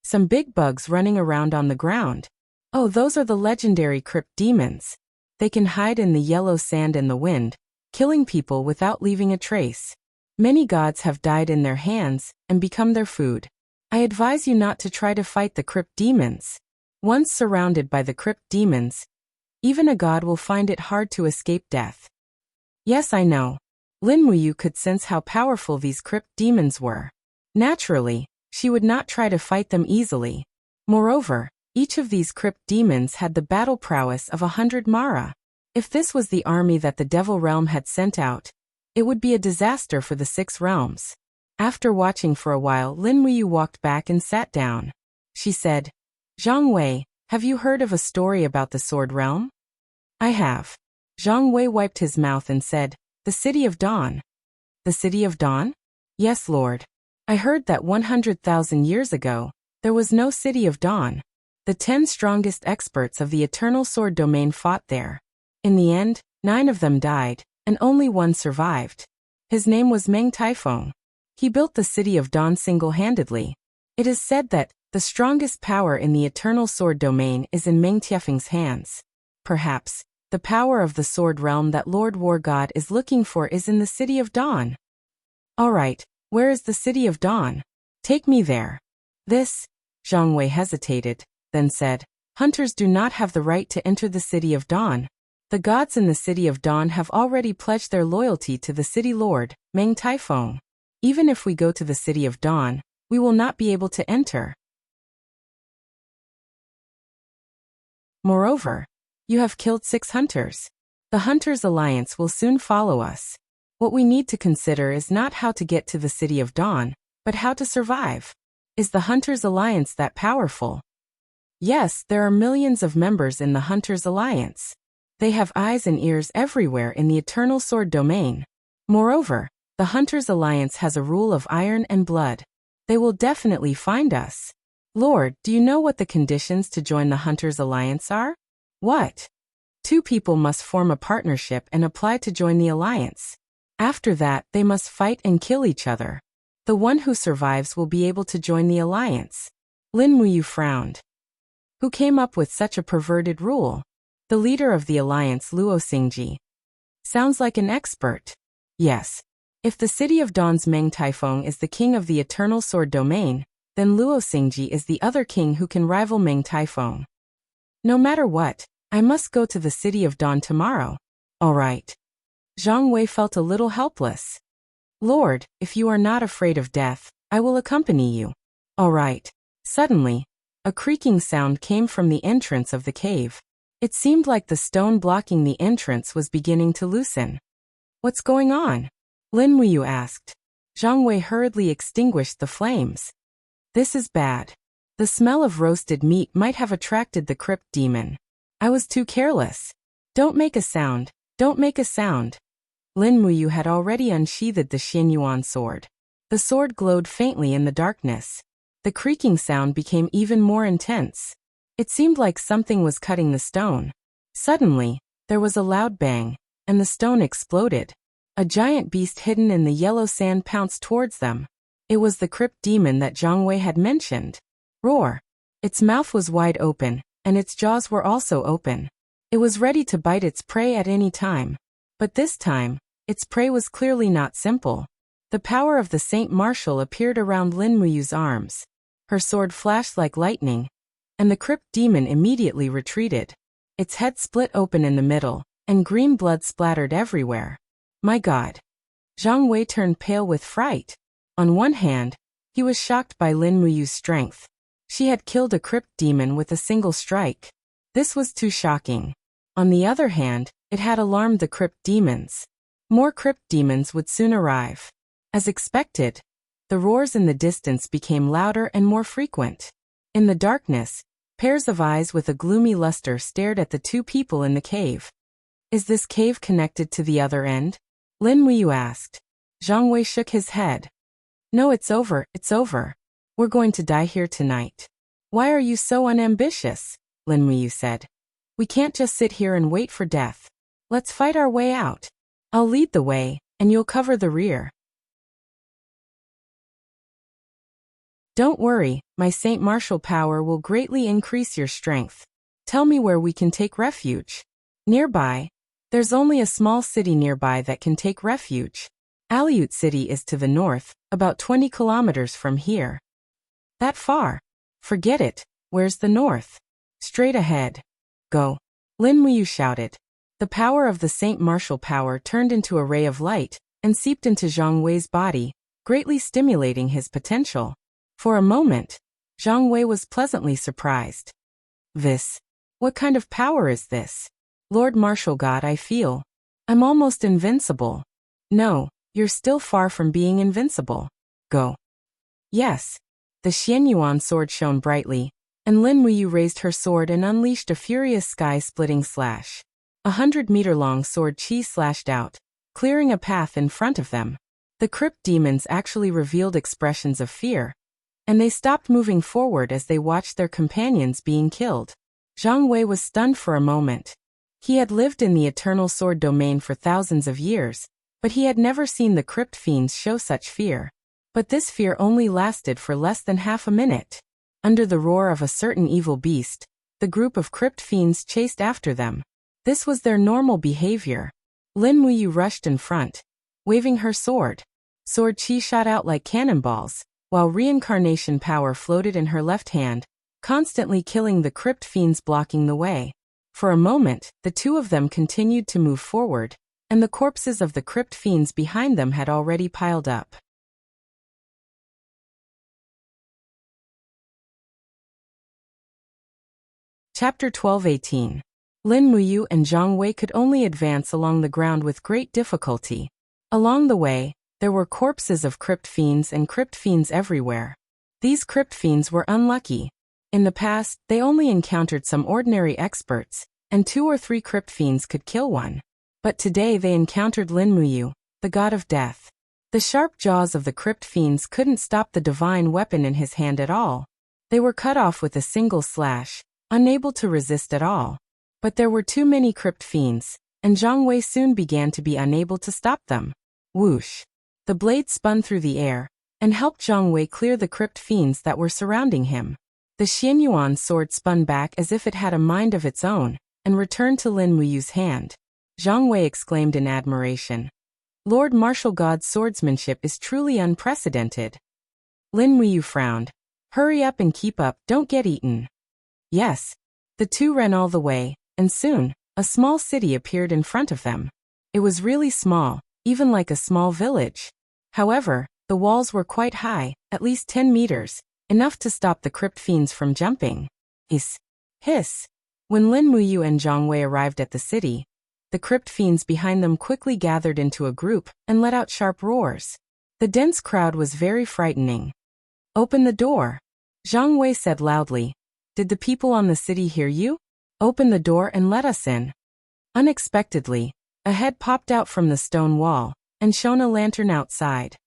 Some big bugs running around on the ground. Oh, those are the legendary crypt demons. They can hide in the yellow sand and the wind, killing people without leaving a trace. Many gods have died in their hands and become their food. I advise you not to try to fight the crypt demons. Once surrounded by the crypt demons, even a god will find it hard to escape death. Yes, I know. Lin Muyu could sense how powerful these crypt demons were. Naturally, she would not try to fight them easily. Moreover, each of these crypt demons had the battle prowess of 100 Mara. If this was the army that the Devil Realm had sent out, it would be a disaster for the 6 realms. After watching for a while, Lin Muyu walked back and sat down. She said, Zhang Wei, have you heard of a story about the Sword Realm? I have. Zhang Wei wiped his mouth and said, The City of Dawn. The City of Dawn? Yes, Lord. I heard that 100,000 years ago, there was no City of Dawn. The 10 strongest experts of the Eternal Sword Domain fought there. In the end, 9 of them died, and only one survived. His name was Meng Taifeng. He built the city of Dawn single-handedly. It is said that the strongest power in the eternal sword domain is in Meng Taifeng's hands. Perhaps the power of the sword realm that Lord War God is looking for is in the city of Dawn. All right, where is the city of Dawn? Take me there. This, Zhang Wei hesitated, then said, hunters do not have the right to enter the city of Dawn. The gods in the city of Dawn have already pledged their loyalty to the city lord, Meng Taifeng. Even if we go to the city of Dawn, we will not be able to enter. Moreover, you have killed 6 hunters. The Hunters' Alliance will soon follow us. What we need to consider is not how to get to the city of Dawn, but how to survive. Is the Hunters' Alliance that powerful? Yes, there are millions of members in the Hunters' Alliance. They have eyes and ears everywhere in the Eternal Sword domain. Moreover, the Hunters' Alliance has a rule of iron and blood. They will definitely find us. Lord, do you know what the conditions to join the Hunters' Alliance are? What? 2 people must form a partnership and apply to join the alliance. After that, they must fight and kill each other. The one who survives will be able to join the alliance. Lin Muyu frowned. Who came up with such a perverted rule? The leader of the alliance, Luo Xingji. Sounds like an expert. Yes. If the city of Dawn's Meng Taifeng is the king of the Eternal Sword domain, then Luo Xingji is the other king who can rival Meng Taifeng. No matter what, I must go to the city of Dawn tomorrow. All right. Zhang Wei felt a little helpless. Lord, if you are not afraid of death, I will accompany you. All right. Suddenly, a creaking sound came from the entrance of the cave. It seemed like the stone blocking the entrance was beginning to loosen. What's going on? Lin Muyu asked. Zhang Wei hurriedly extinguished the flames. This is bad. The smell of roasted meat might have attracted the crypt demon. I was too careless. Don't make a sound. Don't make a sound. Lin Muyu had already unsheathed the Xianyuan sword. The sword glowed faintly in the darkness. The creaking sound became even more intense. It seemed like something was cutting the stone. Suddenly, there was a loud bang, and the stone exploded. A giant beast hidden in the yellow sand pounced towards them. It was the crypt demon that Zhang Wei had mentioned. Roar! Its mouth was wide open, and its jaws were also open. It was ready to bite its prey at any time. But this time, its prey was clearly not simple. The power of the Saint Martial appeared around Lin Muyu's arms. Her sword flashed like lightning, and the crypt demon immediately retreated. Its head split open in the middle, and green blood splattered everywhere. My God! Zhang Wei turned pale with fright. On one hand, he was shocked by Lin Muyu's strength. She had killed a crypt demon with a single strike. This was too shocking. On the other hand, it had alarmed the crypt demons. More crypt demons would soon arrive. As expected, the roars in the distance became louder and more frequent. In the darkness, pairs of eyes with a gloomy luster stared at the 2 people in the cave. Is this cave connected to the other end? Lin Muyu asked. Zhang Wei shook his head. No, it's over, it's over. We're going to die here tonight. Why are you so unambitious? Lin Muyu said. We can't just sit here and wait for death. Let's fight our way out. I'll lead the way, and you'll cover the rear. Don't worry, my Saint Martial power will greatly increase your strength. Tell me where we can take refuge. Nearby, there's only a small city nearby that can take refuge. Aleut City is to the north, about 20 kilometers from here. That far? Forget it. Where's the north? Straight ahead. Go. Lin Muyu shouted. The power of the Saint Martial power turned into a ray of light and seeped into Zhang Wei's body, greatly stimulating his potential. For a moment, Zhang Wei was pleasantly surprised. What kind of power is this? Lord Martial God, I feel. I'm almost invincible. No, you're still far from being invincible. Go. Yes. The Xianyuan sword shone brightly, and Lin Muyu raised her sword and unleashed a furious sky-splitting slash. 100-meter-long sword chi slashed out, clearing a path in front of them. The crypt demons actually revealed expressions of fear, and they stopped moving forward as they watched their companions being killed. Zhang Wei was stunned for a moment. He had lived in the Eternal Sword domain for thousands of years, but he had never seen the crypt fiends show such fear. But this fear only lasted for less than half a minute. Under the roar of a certain evil beast, the group of crypt fiends chased after them. This was their normal behavior. Lin Muyu rushed in front, waving her sword. Sword chi shot out like cannonballs, while reincarnation power floated in her left hand, constantly killing the crypt fiends blocking the way. For a moment, the two of them continued to move forward, and the corpses of the crypt fiends behind them had already piled up. Chapter 12-18. Lin Muyu and Zhang Wei could only advance along the ground with great difficulty. Along the way, there were corpses of crypt fiends and crypt fiends everywhere. These crypt fiends were unlucky. In the past, they only encountered some ordinary experts, and 2 or 3 crypt fiends could kill one. But today they encountered Lin Muyu, the god of death. The sharp jaws of the crypt fiends couldn't stop the divine weapon in his hand at all. They were cut off with a single slash, unable to resist at all. But there were too many crypt fiends, and Zhang Wei soon began to be unable to stop them. Whoosh! The blade spun through the air, and helped Zhang Wei clear the crypt fiends that were surrounding him. The Xianyuan sword spun back as if it had a mind of its own, and returned to Lin Muyu's hand. Zhang Wei exclaimed in admiration. Lord Martial God's swordsmanship is truly unprecedented. Lin Muyu frowned. Hurry up and keep up, don't get eaten. Yes. The two ran all the way, and soon, a small city appeared in front of them. It was really small, even like a small village. However, the walls were quite high, at least 10 meters, enough to stop the crypt fiends from jumping. Hiss! Hiss! When Lin Muyu and Zhang Wei arrived at the city, the crypt fiends behind them quickly gathered into a group and let out sharp roars. The dense crowd was very frightening. Open the door! Zhang Wei said loudly. Did the people on the city hear you? Open the door and let us in. Unexpectedly, a head popped out from the stone wall, and shone a lantern outside.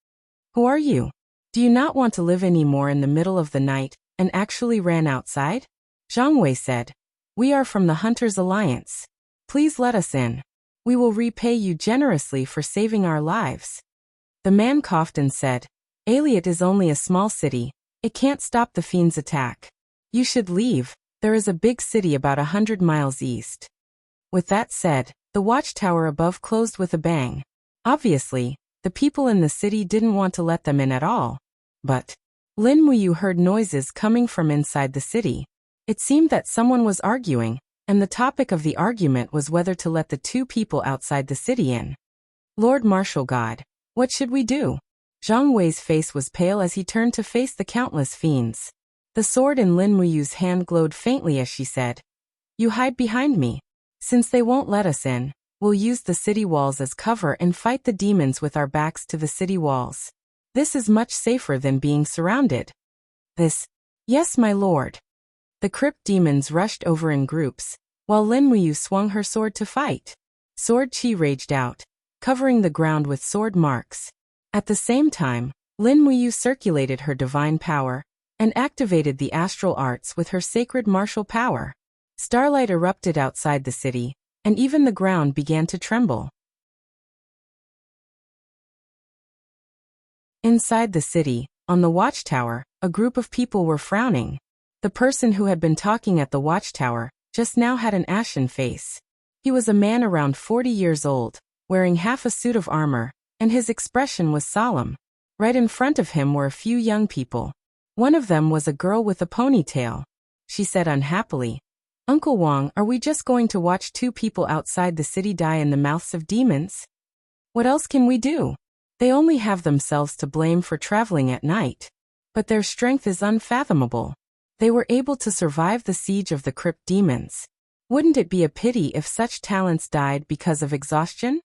Who are you? Do you not want to live anymore in the middle of the night, and actually ran outside? Zhang Wei said. We are from the Hunters Alliance. Please let us in. We will repay you generously for saving our lives. The man coughed and said, Aliot is only a small city. It can't stop the fiend's attack. You should leave. There is a big city about 100 miles east. With that said, the watchtower above closed with a bang. Obviously, the people in the city didn't want to let them in at all. But Lin Muyu heard noises coming from inside the city. It seemed that someone was arguing, and the topic of the argument was whether to let the 2 people outside the city in. Lord Martial God, what should we do? Zhang Wei's face was pale as he turned to face the countless fiends. The sword in Lin Muyu's hand glowed faintly as she said, You hide behind me. Since they won't let us in, we'll use the city walls as cover and fight the demons with our backs to the city walls. This is much safer than being surrounded. Yes, my lord. The crypt demons rushed over in groups, while Lin Muyu swung her sword to fight. Sword chi raged out, covering the ground with sword marks. At the same time, Lin Muyu circulated her divine power, and activated the astral arts with her sacred martial power. Starlight erupted outside the city, and even the ground began to tremble. Inside the city, on the watchtower, a group of people were frowning. The person who had been talking at the watchtower just now had an ashen face. He was a man around 40 years old, wearing half a suit of armor, and his expression was solemn. Right in front of him were a few young people. One of them was a girl with a ponytail. She said unhappily, Uncle Wang, are we just going to watch 2 people outside the city die in the mouths of demons? What else can we do? They only have themselves to blame for traveling at night. But their strength is unfathomable. They were able to survive the siege of the crypt demons. Wouldn't it be a pity if such talents died because of exhaustion?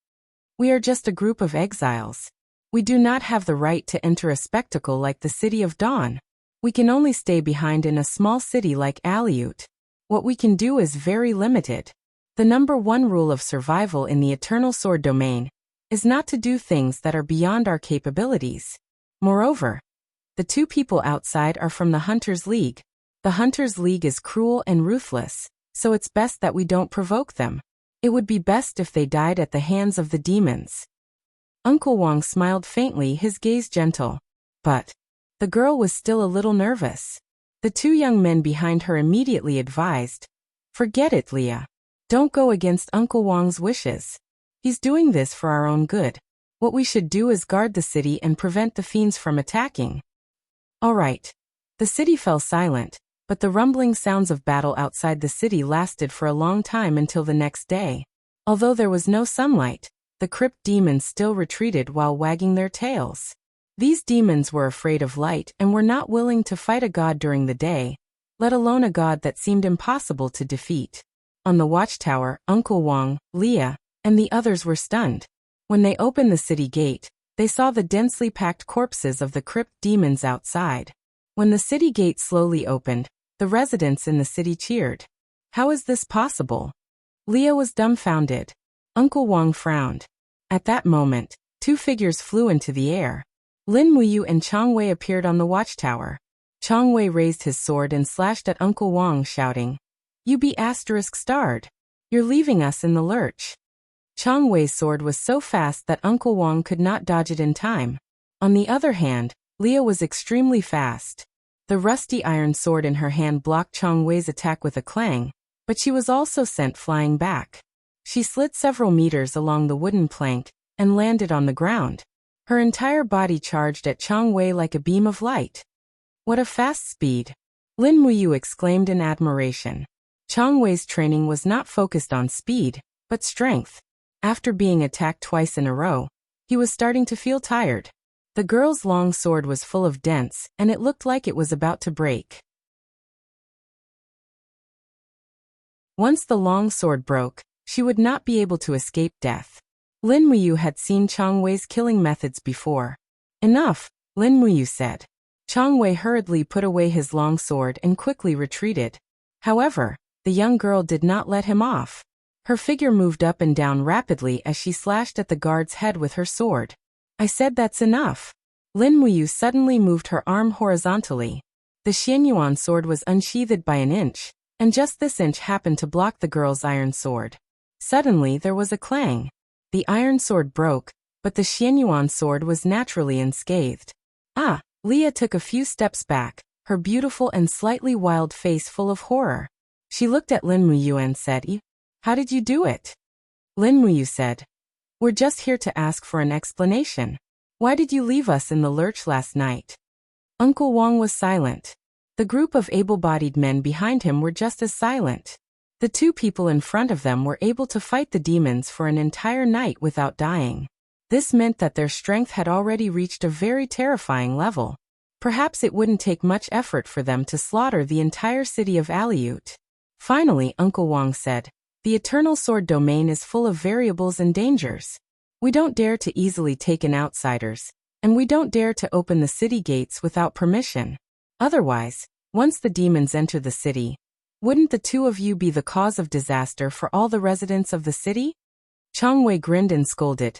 We are just a group of exiles. We do not have the right to enter a spectacle like the City of Dawn. We can only stay behind in a small city like Aliut. What we can do is very limited. The number 1 rule of survival in the Eternal Sword domain is not to do things that are beyond our capabilities. Moreover, the 2 people outside are from the Hunters League. The Hunters League is cruel and ruthless, so it's best that we don't provoke them. It would be best if they died at the hands of the demons. Uncle Wang smiled faintly, his gaze gentle. But the girl was still a little nervous. The two young men behind her immediately advised, "Forget it, Leah. Don't go against Uncle Wang's wishes. He's doing this for our own good. What we should do is guard the city and prevent the fiends from attacking." All right. The city fell silent, but the rumbling sounds of battle outside the city lasted for a long time until the next day. Although there was no sunlight, the crypt demons still retreated while wagging their tails. These demons were afraid of light and were not willing to fight a god during the day, let alone a god that seemed impossible to defeat. On the watchtower, Uncle Wang, Leah, and the others were stunned. When they opened the city gate, they saw the densely packed corpses of the crypt demons outside. When the city gate slowly opened, the residents in the city cheered. How is this possible? Leah was dumbfounded. Uncle Wang frowned. At that moment, two figures flew into the air. Lin Muyu and Chang Wei appeared on the watchtower. Chang Wei raised his sword and slashed at Uncle Wang, shouting, "You be **starred. You're leaving us in the lurch." Chang Wei's sword was so fast that Uncle Wang could not dodge it in time. On the other hand, Leah was extremely fast. The rusty iron sword in her hand blocked Chang Wei's attack with a clang, but she was also sent flying back. She slid several meters along the wooden plank and landed on the ground. Her entire body charged at Chang Wei like a beam of light. What a fast speed! Lin Muyu exclaimed in admiration. Chang Wei's training was not focused on speed, but strength. After being attacked twice in a row, he was starting to feel tired. The girl's long sword was full of dents, and it looked like it was about to break. Once the long sword broke, she would not be able to escape death. Lin Muyu had seen Chang Wei's killing methods before. "Enough," Lin Muyu said. Chang Wei hurriedly put away his long sword and quickly retreated. However, the young girl did not let him off. Her figure moved up and down rapidly as she slashed at the guard's head with her sword. "I said that's enough." Lin Muyu suddenly moved her arm horizontally. The Xianyuan sword was unsheathed by an inch, and just this inch happened to block the girl's iron sword. Suddenly there was a clang. The iron sword broke, but the Xianyuan sword was naturally unscathed. "Ah!" Leah took a few steps back, her beautiful and slightly wild face full of horror. She looked at Lin Muyu and said, "How did you do it?" Lin Muyu said, "We're just here to ask for an explanation. Why did you leave us in the lurch last night?" Uncle Wang was silent. The group of able-bodied men behind him were just as silent. The two people in front of them were able to fight the demons for an entire night without dying. This meant that their strength had already reached a very terrifying level. Perhaps it wouldn't take much effort for them to slaughter the entire city of Aleut. Finally, Uncle Wang said, "The Eternal Sword domain is full of variables and dangers. We don't dare to easily take in outsiders, and we don't dare to open the city gates without permission. Otherwise, once the demons enter the city, wouldn't the two of you be the cause of disaster for all the residents of the city?" Chang Wei grinned and scolded,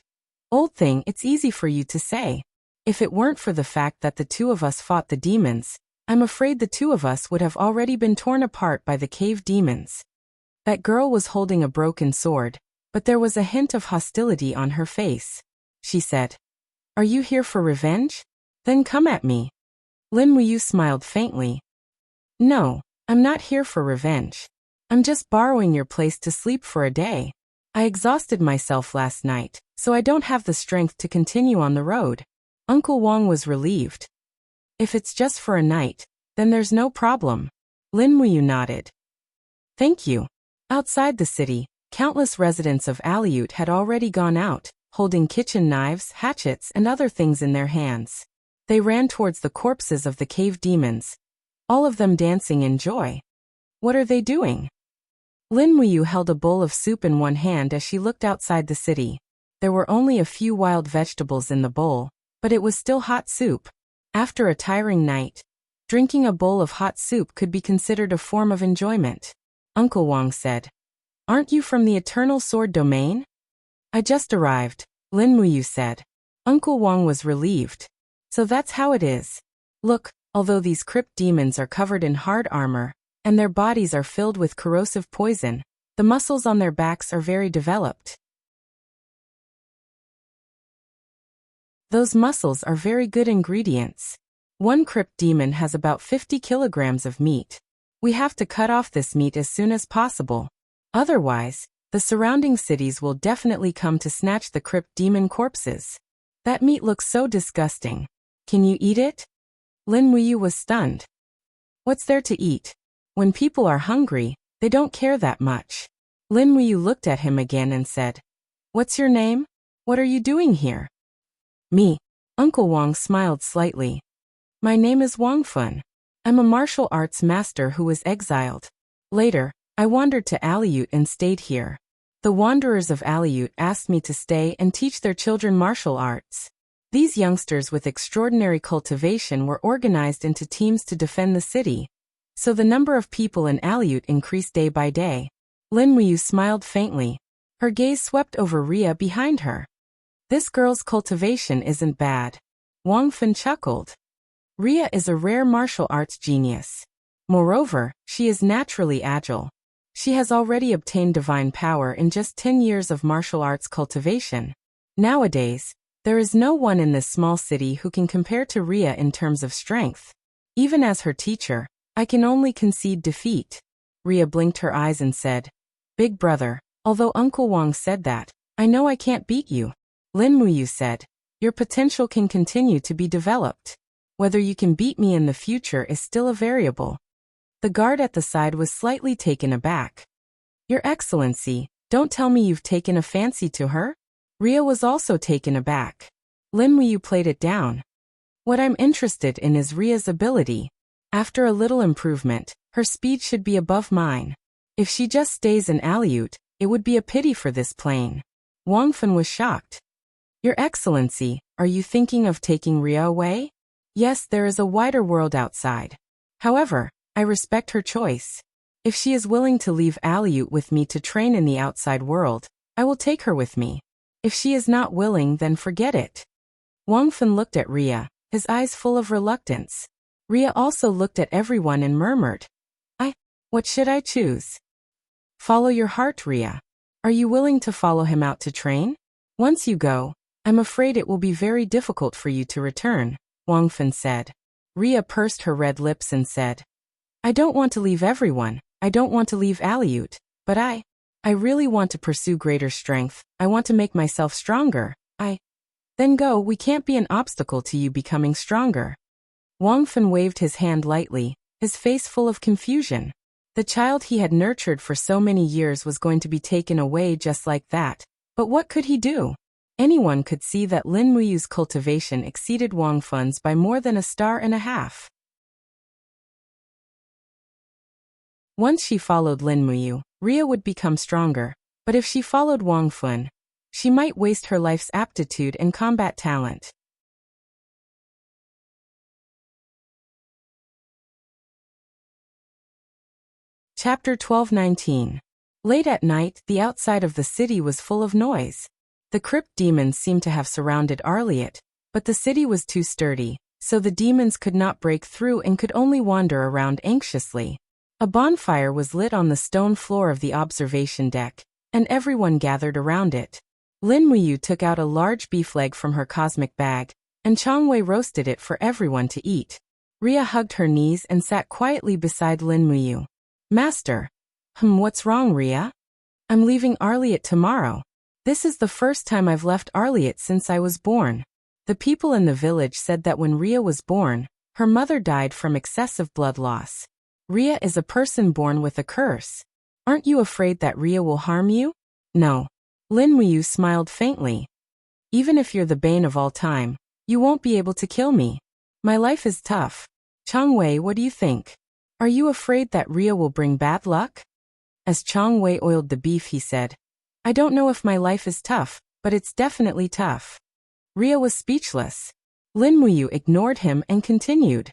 "Old thing, it's easy for you to say. If it weren't for the fact that the two of us fought the demons, I'm afraid the two of us would have already been torn apart by the cave demons." That girl was holding a broken sword, but there was a hint of hostility on her face. She said, "Are you here for revenge? Then come at me." Lin Muyu smiled faintly. "No, I'm not here for revenge. I'm just borrowing your place to sleep for a day. I exhausted myself last night, so I don't have the strength to continue on the road." Uncle Wang was relieved. "If it's just for a night, then there's no problem." Lin Muyu nodded. "Thank you." Outside the city, countless residents of Aleut had already gone out, holding kitchen knives, hatchets, and other things in their hands. They ran towards the corpses of the cave demons, all of them dancing in joy. "What are they doing?" Lin Muyu held a bowl of soup in one hand as she looked outside the city. There were only a few wild vegetables in the bowl, but it was still hot soup. After a tiring night, drinking a bowl of hot soup could be considered a form of enjoyment. Uncle Wang said, "Aren't you from the Eternal Sword domain?" "I just arrived," Lin Muyu said. Uncle Wang was relieved. "So that's how it is. Look, although these crypt demons are covered in hard armor, and their bodies are filled with corrosive poison, The muscles on their backs are very developed. Those muscles are very good ingredients. One crypt demon has about 50 kilograms of meat. We have to cut off this meat as soon as possible. Otherwise, the surrounding cities will definitely come to snatch the crypt demon corpses. That meat looks so disgusting. Can you eat it? Lin Muyu was stunned. What's there to eat? When people are hungry, they don't care that much. Lin Muyu looked at him again and said, "What's your name? What are you doing here?" "Me." Uncle Wang smiled slightly. "My name is Wang Fun. I'm a martial arts master who was exiled. Later, I wandered to Aleut and stayed here. The wanderers of Aleut asked me to stay and teach their children martial arts. These youngsters with extraordinary cultivation were organized into teams to defend the city. So the number of people in Aleut increased day by day." Lin Muyu smiled faintly. Her gaze swept over Ria behind her. "This girl's cultivation isn't bad." Wang Fun chuckled. "Ria is a rare martial arts genius. Moreover, she is naturally agile. She has already obtained divine power in just 10 years of martial arts cultivation. Nowadays, there is no one in this small city who can compare to Ria in terms of strength. Even as her teacher, I can only concede defeat." Ria blinked her eyes and said, "Big brother, although Uncle Wang said that, I know I can't beat you." Lin Muyu said, "Your potential can continue to be developed. Whether you can beat me in the future is still a variable." The guard at the side was slightly taken aback. "Your Excellency, don't tell me you've taken a fancy to her?" Ria was also taken aback. Lin Muyu played it down. "What I'm interested in is Ria's ability. After a little improvement, her speed should be above mine. If she just stays in Aleut, it would be a pity for this plane." Wang Fun was shocked. "Your Excellency, are you thinking of taking Ria away?" "Yes, there is a wider world outside. However, I respect her choice. If she is willing to leave Aleut with me to train in the outside world, I will take her with me. If she is not willing, then forget it." Wang Fun looked at Ria, his eyes full of reluctance. Ria also looked at everyone and murmured, What should I choose?" "Follow your heart, Ria. Are you willing to follow him out to train? Once you go, I'm afraid it will be very difficult for you to return," Wang Fun said. Ria pursed her red lips and said, "I don't want to leave everyone, I don't want to leave Aleut, but I really want to pursue greater strength, I want to make myself stronger, Then go, we can't be an obstacle to you becoming stronger." Wang Fun waved his hand lightly, his face full of confusion. The child he had nurtured for so many years was going to be taken away just like that, but what could he do? Anyone could see that Lin Muyu's cultivation exceeded Wang Fun's by more than 1.5 stars. Once she followed Lin Muyu, Ria would become stronger, but if she followed Wang Fun, she might waste her life's aptitude and combat talent. Chapter 12:19. Late at night, the outside of the city was full of noise. The crypt demons seemed to have surrounded Arliet, but the city was too sturdy, so the demons could not break through and could only wander around anxiously. A bonfire was lit on the stone floor of the observation deck, and everyone gathered around it. Lin Muyu took out a large beef leg from her cosmic bag, and Chang Wei roasted it for everyone to eat. Ria hugged her knees and sat quietly beside Lin Muyu. "Master." What's wrong, Ria?" "I'm leaving Arliet tomorrow. This is the first time I've left Arliet since I was born. The people in the village said that when Ria was born, her mother died from excessive blood loss. Ria is a person born with a curse. Aren't you afraid that Ria will harm you?" "No." Lin Muyu smiled faintly. "Even if you're the bane of all time, you won't be able to kill me. My life is tough. Chang Wei, what do you think? Are you afraid that Ria will bring bad luck?" As Chang Wei oiled the beef, he said, "I don't know if my life is tough, but it's definitely tough." Ria was speechless. Lin Muyu ignored him and continued,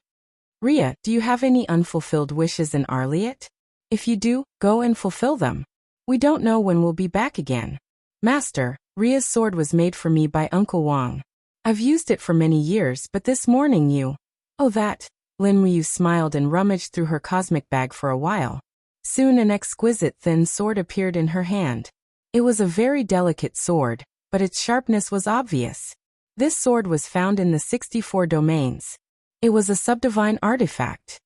"Ria, do you have any unfulfilled wishes in Arliet? If you do, go and fulfill them. We don't know when we'll be back again." "Master, Ria's sword was made for me by Uncle Wang. I've used it for many years, but this morning you—" "Oh, that." Lin Muyu smiled and rummaged through her cosmic bag for a while. Soon an exquisite thin sword appeared in her hand. It was a very delicate sword, but its sharpness was obvious. This sword was found in the 64 domains. It was a subdivine artifact.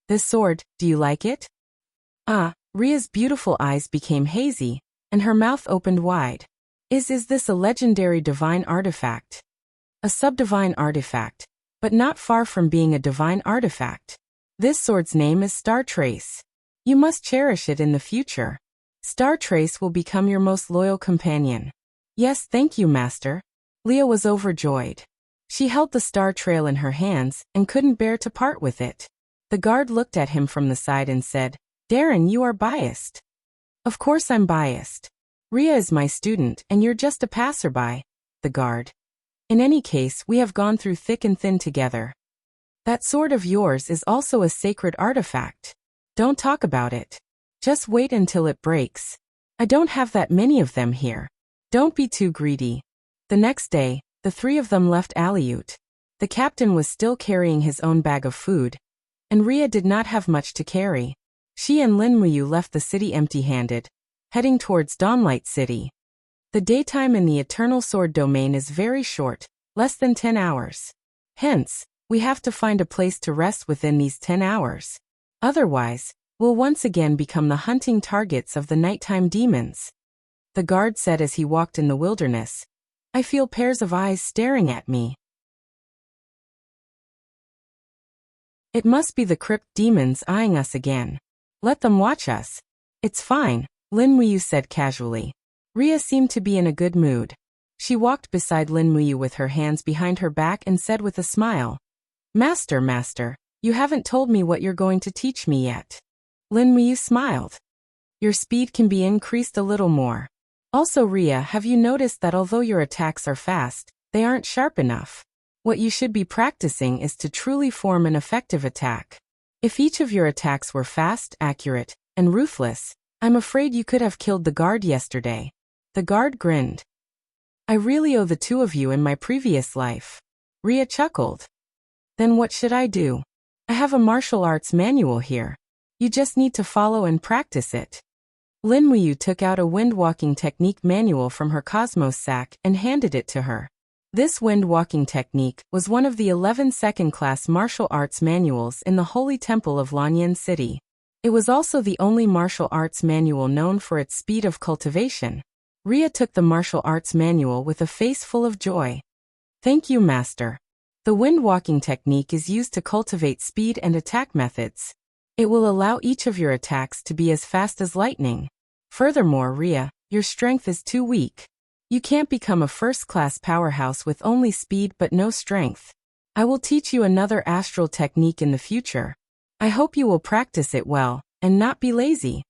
This sword, do you like it? Ria's beautiful eyes became hazy, and her mouth opened wide. Is this a legendary divine artifact? A subdivine artifact, but not far from being a divine artifact. This sword's name is Star Trace. You must cherish it in the future. Star Trace will become your most loyal companion. Yes, thank you, Master. Leah was overjoyed. She held the star trail in her hands and couldn't bear to part with it. The guard looked at him from the side and said, Darren, you are biased. Of course I'm biased. Ria is my student and you're just a passerby. The guard. In any case, we have gone through thick and thin together. That sword of yours is also a sacred artifact. Don't talk about it. Just wait until it breaks. I don't have that many of them here. Don't be too greedy. The next day, the three of them left Aleut. The captain was still carrying his own bag of food, and Ria did not have much to carry. She and Lin Muyu left the city empty-handed, heading towards Dawnlight City. The daytime in the Eternal Sword domain is very short, less than 10 hours. Hence, we have to find a place to rest within these 10 hours. Otherwise, we'll once again become the hunting targets of the nighttime demons. The guard said as he walked in the wilderness. I feel pairs of eyes staring at me. It must be the crypt demons eyeing us again. Let them watch us. It's fine, Lin Muyu said casually. Ria seemed to be in a good mood. She walked beside Lin Muyu with her hands behind her back and said with a smile, Master, you haven't told me what you're going to teach me yet. Lin Muyu smiled. Your speed can be increased a little more. Also, Ria, have you noticed that although your attacks are fast, they aren't sharp enough? What you should be practicing is to truly form an effective attack. If each of your attacks were fast, accurate, and ruthless, I'm afraid you could have killed the guard yesterday. The guard grinned. I really owe the two of you in my previous life. Ria chuckled. Then what should I do? I have a martial arts manual here. You just need to follow and practice it. Lin Muyu took out a wind-walking technique manual from her Cosmos sack and handed it to her. This wind-walking technique was one of the 11 second-class martial arts manuals in the Holy Temple of Lanyan City. It was also the only martial arts manual known for its speed of cultivation. Ria took the martial arts manual with a face full of joy. Thank you, Master. The wind-walking technique is used to cultivate speed and attack methods. It will allow each of your attacks to be as fast as lightning. Furthermore, Ria, your strength is too weak. You can't become a first-class powerhouse with only speed but no strength. I will teach you another astral technique in the future. I hope you will practice it well, and not be lazy.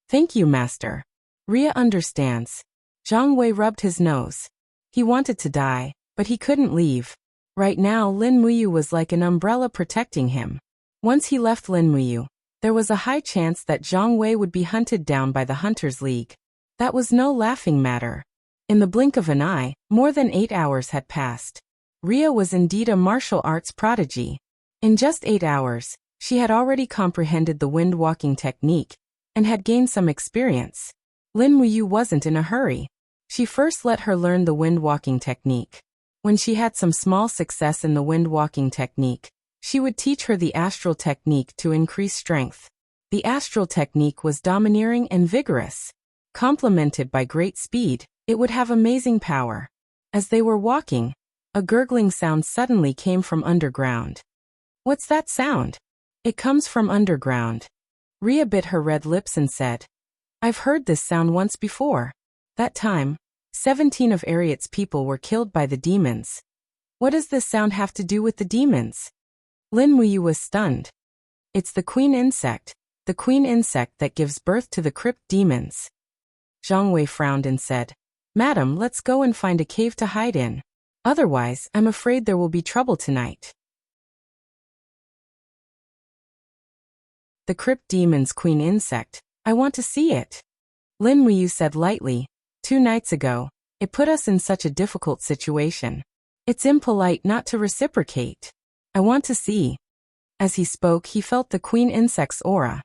Thank you, Master. Ria understands. Zhang Wei rubbed his nose. He wanted to die, but he couldn't leave. Right now, Lin Muyu was like an umbrella protecting him. Once he left Lin Muyu, there was a high chance that Zhang Wei would be hunted down by the Hunters League. That was no laughing matter. In the blink of an eye, more than 8 hours had passed. Ria was indeed a martial arts prodigy. In just 8 hours, she had already comprehended the wind-walking technique and had gained some experience. Lin Muyu wasn't in a hurry. She first let her learn the wind-walking technique. When she had some small success in the wind-walking technique, she would teach her the astral technique to increase strength. The astral technique was domineering and vigorous. Complemented by great speed, it would have amazing power. As they were walking, a gurgling sound suddenly came from underground. What's that sound? It comes from underground. Ria bit her red lips and said, I've heard this sound once before. That time, 17 of Ariat's people were killed by the demons. What does this sound have to do with the demons? Lin Muyu was stunned. It's the queen insect that gives birth to the crypt demons. Zhang Wei frowned and said, Madam, let's go and find a cave to hide in. Otherwise, I'm afraid there will be trouble tonight. The crypt demon's queen insect. I want to see it. Lin Muyu said lightly, 2 nights ago, it put us in such a difficult situation. It's impolite not to reciprocate. I want to see. As he spoke, he felt the queen insect's aura.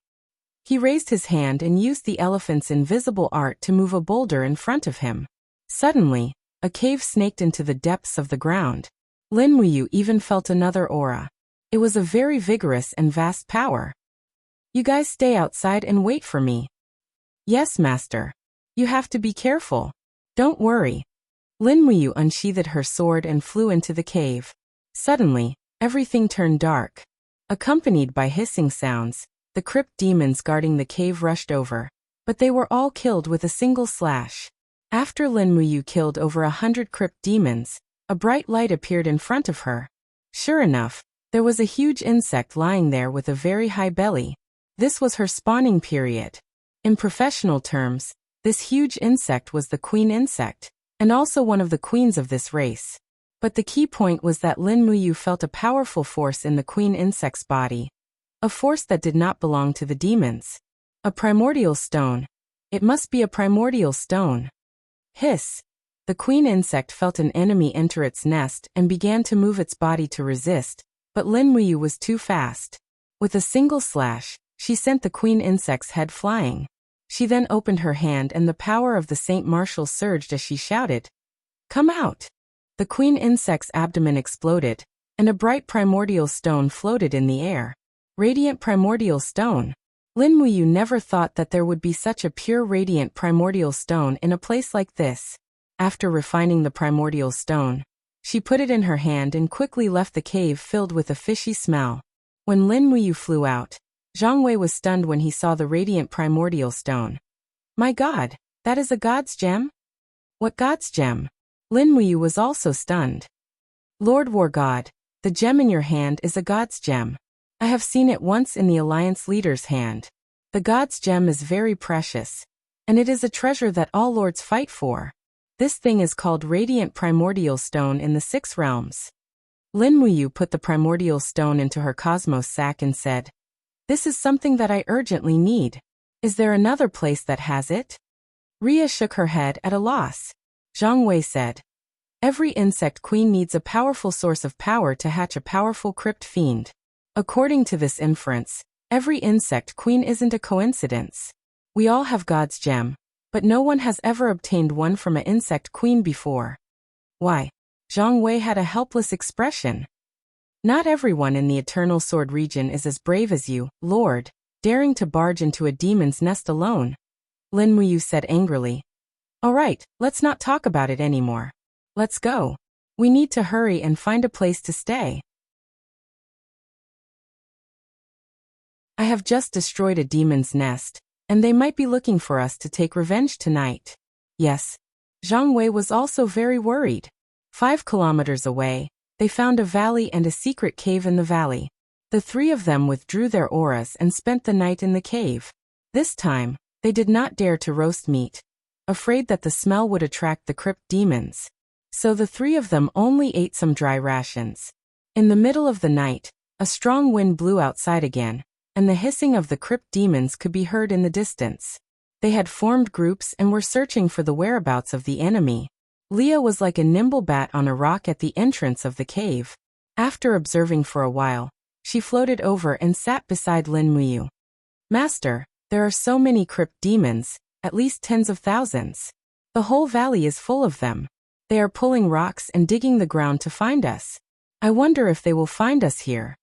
He raised his hand and used the elephant's invisible art to move a boulder in front of him. Suddenly, a cave snaked into the depths of the ground. Lin Muyu even felt another aura. It was a very vigorous and vast power. You guys stay outside and wait for me. Yes, master. You have to be careful. Don't worry. Lin Muyu unsheathed her sword and flew into the cave. Suddenly, everything turned dark. Accompanied by hissing sounds, the crypt demons guarding the cave rushed over. But they were all killed with a single slash. After Lin Muyu killed over 100 crypt demons, a bright light appeared in front of her. Sure enough, there was a huge insect lying there with a very high belly. This was her spawning period. In professional terms, this huge insect was the queen insect, and also one of the queens of this race. But the key point was that Lin Muyu felt a powerful force in the queen insect's body. A force that did not belong to the demons. A primordial stone. It must be a primordial stone. Hiss. The queen insect felt an enemy enter its nest and began to move its body to resist, but Lin Muyu was too fast. With a single slash, she sent the queen insect's head flying. She then opened her hand and the power of the Saint Martial surged as she shouted, "Come out!" The queen insect's abdomen exploded, and a bright primordial stone floated in the air. Radiant primordial stone. Lin Muyu never thought that there would be such a pure radiant primordial stone in a place like this. After refining the primordial stone, she put it in her hand and quickly left the cave filled with a fishy smell. When Lin Muyu flew out, Zhang Wei was stunned when he saw the radiant primordial stone. My god, that is a god's gem? What god's gem? Lin Muyu was also stunned. Lord War God, the gem in your hand is a god's gem. I have seen it once in the Alliance leader's hand. The god's gem is very precious, and it is a treasure that all lords fight for. This thing is called Radiant Primordial Stone in the 6 realms. Lin Muyu put the primordial stone into her cosmos sack and said, "This is something that I urgently need. Is there another place that has it?" Ria shook her head at a loss. Zhang Wei said, "Every insect queen needs a powerful source of power to hatch a powerful crypt fiend. According to this inference, every insect queen isn't a coincidence. We all have God's gem, but no one has ever obtained one from an insect queen before." Why? Zhang Wei had a helpless expression. Not everyone in the Eternal Sword region is as brave as you, Lord, daring to barge into a demon's nest alone. Lin Muyu said angrily. All right, let's not talk about it anymore. Let's go. We need to hurry and find a place to stay. I have just destroyed a demon's nest, and they might be looking for us to take revenge tonight. Yes. Zhang Wei was also very worried. 5 kilometers away, they found a valley and a secret cave in the valley. The 3 of them withdrew their auras and spent the night in the cave. This time, they did not dare to roast meat, afraid that the smell would attract the crypt demons. So the 3 of them only ate some dry rations. In the middle of the night, a strong wind blew outside again, and the hissing of the crypt demons could be heard in the distance. They had formed groups and were searching for the whereabouts of the enemy. Leah was like a nimble bat on a rock at the entrance of the cave. After observing for a while, she floated over and sat beside Lin Muyu. Master, there are so many crypt demons, at least tens of thousands. The whole valley is full of them. They are pulling rocks and digging the ground to find us. I wonder if they will find us here.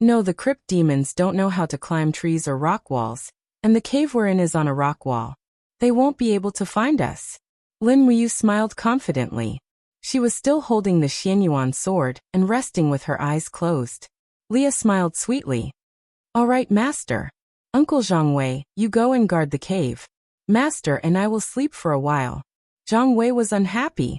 No, the crypt demons don't know how to climb trees or rock walls, and the cave we're in is on a rock wall. They won't be able to find us. Lin Muyu smiled confidently. She was still holding the Xianyuan sword and resting with her eyes closed. Leah smiled sweetly. All right, Master. Uncle Zhang Wei, you go and guard the cave. Master and I will sleep for a while. Zhang Wei was unhappy.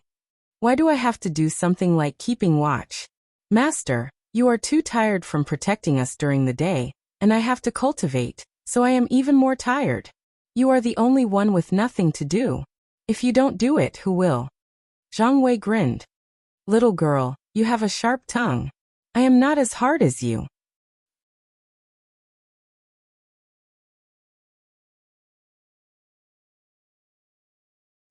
Why do I have to do something like keeping watch? Master, you are too tired from protecting us during the day, and I have to cultivate, so I am even more tired. You are the only one with nothing to do. If you don't do it, who will? Zhang Wei grinned. Little girl, you have a sharp tongue. I am not as hard as you.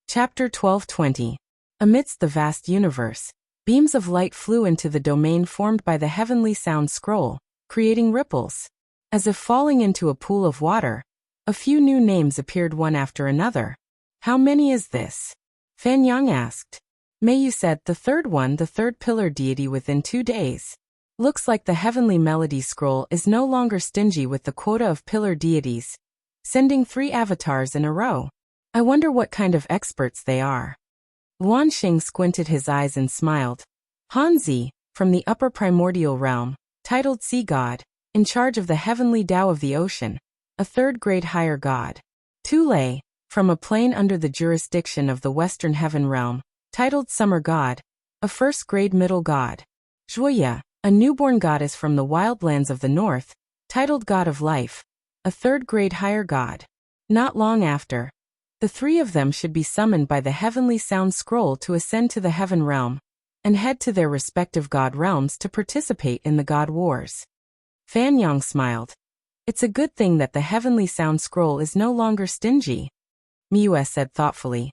Chapter 12:20. Amidst the vast universe, beams of light flew into the domain formed by the heavenly sound scroll, creating ripples. As if falling into a pool of water, A few new names appeared one after another. How many is this? Fan Yang asked. Meiyu said, the third one, the third pillar deity within 2 days. Looks like the Heavenly Melody Scroll is no longer stingy with the quota of pillar deities, sending 3 avatars in a row. I wonder what kind of experts they are. Luan Xing squinted his eyes and smiled. Hanzi, from the upper primordial realm, titled Sea God, in charge of the heavenly Tao of the ocean, a 3rd grade higher god. Tu Lei, from a plane under the jurisdiction of the Western Heaven Realm, titled Summer God, a 1st grade middle god. Zhuoya, a newborn goddess from the wildlands of the north, titled God of Life, a 3rd grade higher god. Not long after, the 3 of them should be summoned by the Heavenly Sound Scroll to ascend to the Heaven Realm, and head to their respective god realms to participate in the God Wars. Fan Yang smiled. It's a good thing that the Heavenly Sound Scroll is no longer stingy. Miyu said thoughtfully.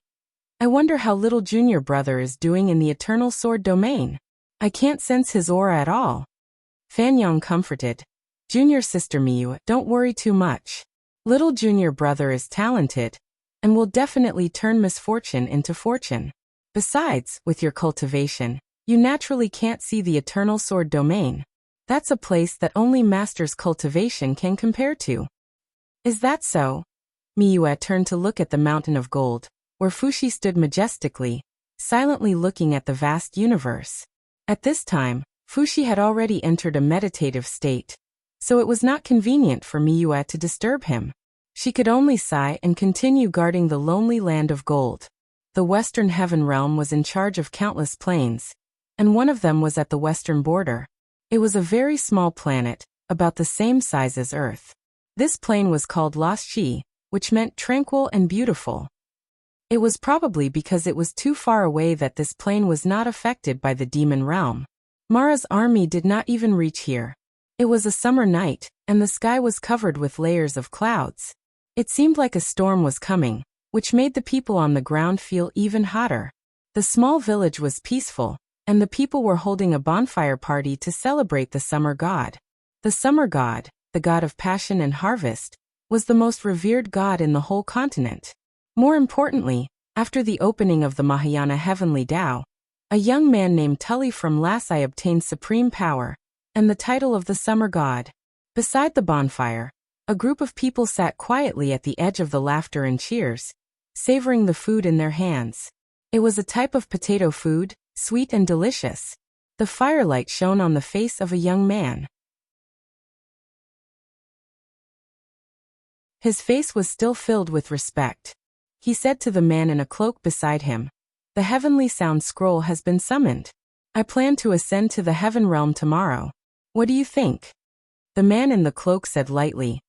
I wonder how little junior brother is doing in the Eternal Sword domain. I can't sense his aura at all. Fan Yang comforted. Junior sister Miyu, don't worry too much. Little junior brother is talented, and will definitely turn misfortune into fortune. Besides, with your cultivation, you naturally can't see the Eternal Sword domain. That's a place that only master's cultivation can compare to. Is that so? Miyu turned to look at the mountain of gold, where Fushi stood majestically, silently looking at the vast universe. At this time, Fushi had already entered a meditative state, so it was not convenient for Miyu to disturb him. She could only sigh and continue guarding the lonely land of gold. The Western Heaven Realm was in charge of countless planes, and one of them was at the western border. It was a very small planet, about the same size as Earth. This plane was called Lost Shi, which meant tranquil and beautiful. It was probably because it was too far away that this plane was not affected by the demon realm. Mara's army did not even reach here. It was a summer night, and the sky was covered with layers of clouds. It seemed like a storm was coming, which made the people on the ground feel even hotter. The small village was peaceful, and the people were holding a bonfire party to celebrate the summer god. The summer god, the god of passion and harvest, was the most revered god in the whole continent. More importantly, after the opening of the Mahayana Heavenly Tao, a young man named Tully from Lasai obtained supreme power, and the title of the summer god. Beside the bonfire, a group of people sat quietly at the edge of the laughter and cheers, savoring the food in their hands. It was a type of potato food, sweet and delicious. The firelight shone on the face of a young man. His face was still filled with respect. He said to the man in a cloak beside him, "The Heavenly Sound Scroll has been summoned. I plan to ascend to the Heaven Realm tomorrow. What do you think?" The man in the cloak said lightly,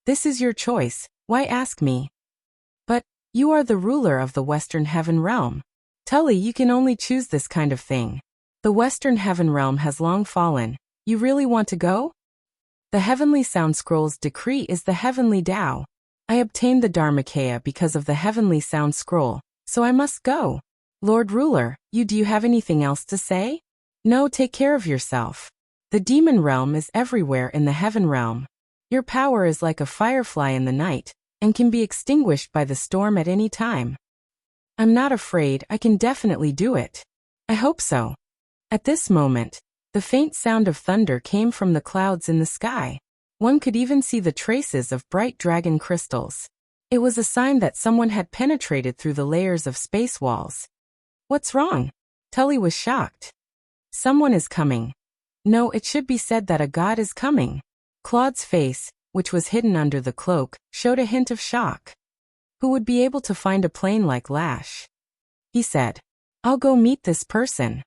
"This is your choice, why ask me?" "But, you are the ruler of the Western Heaven Realm. Tully, you can only choose this kind of thing. The Western Heaven Realm has long fallen. You really want to go?" "The Heavenly Sound Scroll's decree is the Heavenly Tao. I obtained the Dharmakaya because of the Heavenly Sound Scroll, so I must go." "Lord Ruler, do you have anything else to say?" "No, take care of yourself. The demon realm is everywhere in the Heaven Realm. Your power is like a firefly in the night, and can be extinguished by the storm at any time." "I'm not afraid, I can definitely do it." "I hope so." At this moment, the faint sound of thunder came from the clouds in the sky. One could even see the traces of bright dragon crystals. It was a sign that someone had penetrated through the layers of space walls. "What's wrong?" Tully was shocked. "Someone is coming." "No, it should be said that a god is coming." Claude's face, which was hidden under the cloak, showed a hint of shock. "Who would be able to find a plane like Lash?" He said, "I'll go meet this person."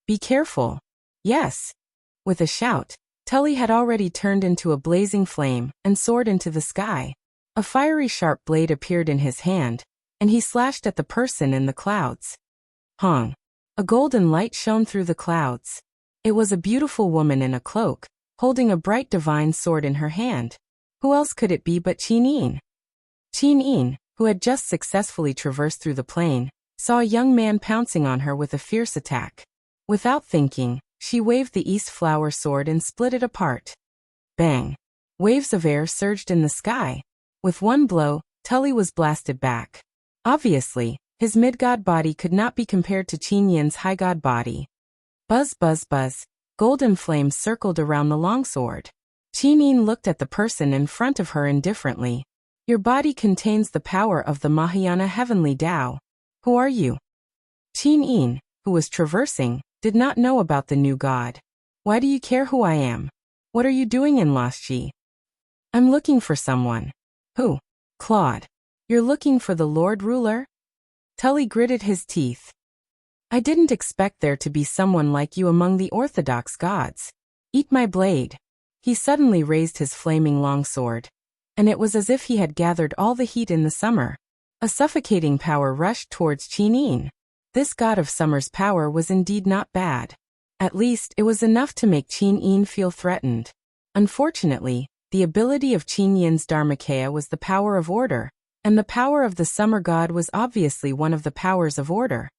"Be careful." "Yes." With a shout, Tully had already turned into a blazing flame and soared into the sky. A fiery sharp blade appeared in his hand, and he slashed at the person in the clouds. Hong! A golden light shone through the clouds. It was a beautiful woman in a cloak, holding a bright divine sword in her hand. Who else could it be but Qin Yin, who had just successfully traversed through the plane, saw a young man pouncing on her with a fierce attack. Without thinking, she waved the East Flower sword and split it apart. Bang! Waves of air surged in the sky. With one blow, Tully was blasted back. Obviously, his mid-god body could not be compared to Qin Yin's high-god body. Buzz buzz buzz, golden flames circled around the longsword. Qin Yin looked at the person in front of her indifferently. Your body contains the power of the Mahayana heavenly Tao. Who are you? Qin Yin, who was traversing, did not know about the new god. Why do you care who I am? What are you doing in Lost Ji? I'm looking for someone. Who? Claude. You're looking for the Lord Ruler? Tully gritted his teeth. I didn't expect there to be someone like you among the orthodox gods. Eat my blade. He suddenly raised his flaming longsword. And it was as if he had gathered all the heat in the summer. A suffocating power rushed towards Qin Yin. This god of summer's power was indeed not bad. At least, it was enough to make Qin Yin feel threatened. Unfortunately, the ability of Qin Yin's Dharmakaya was the power of order, and the power of the summer god was obviously one of the powers of order.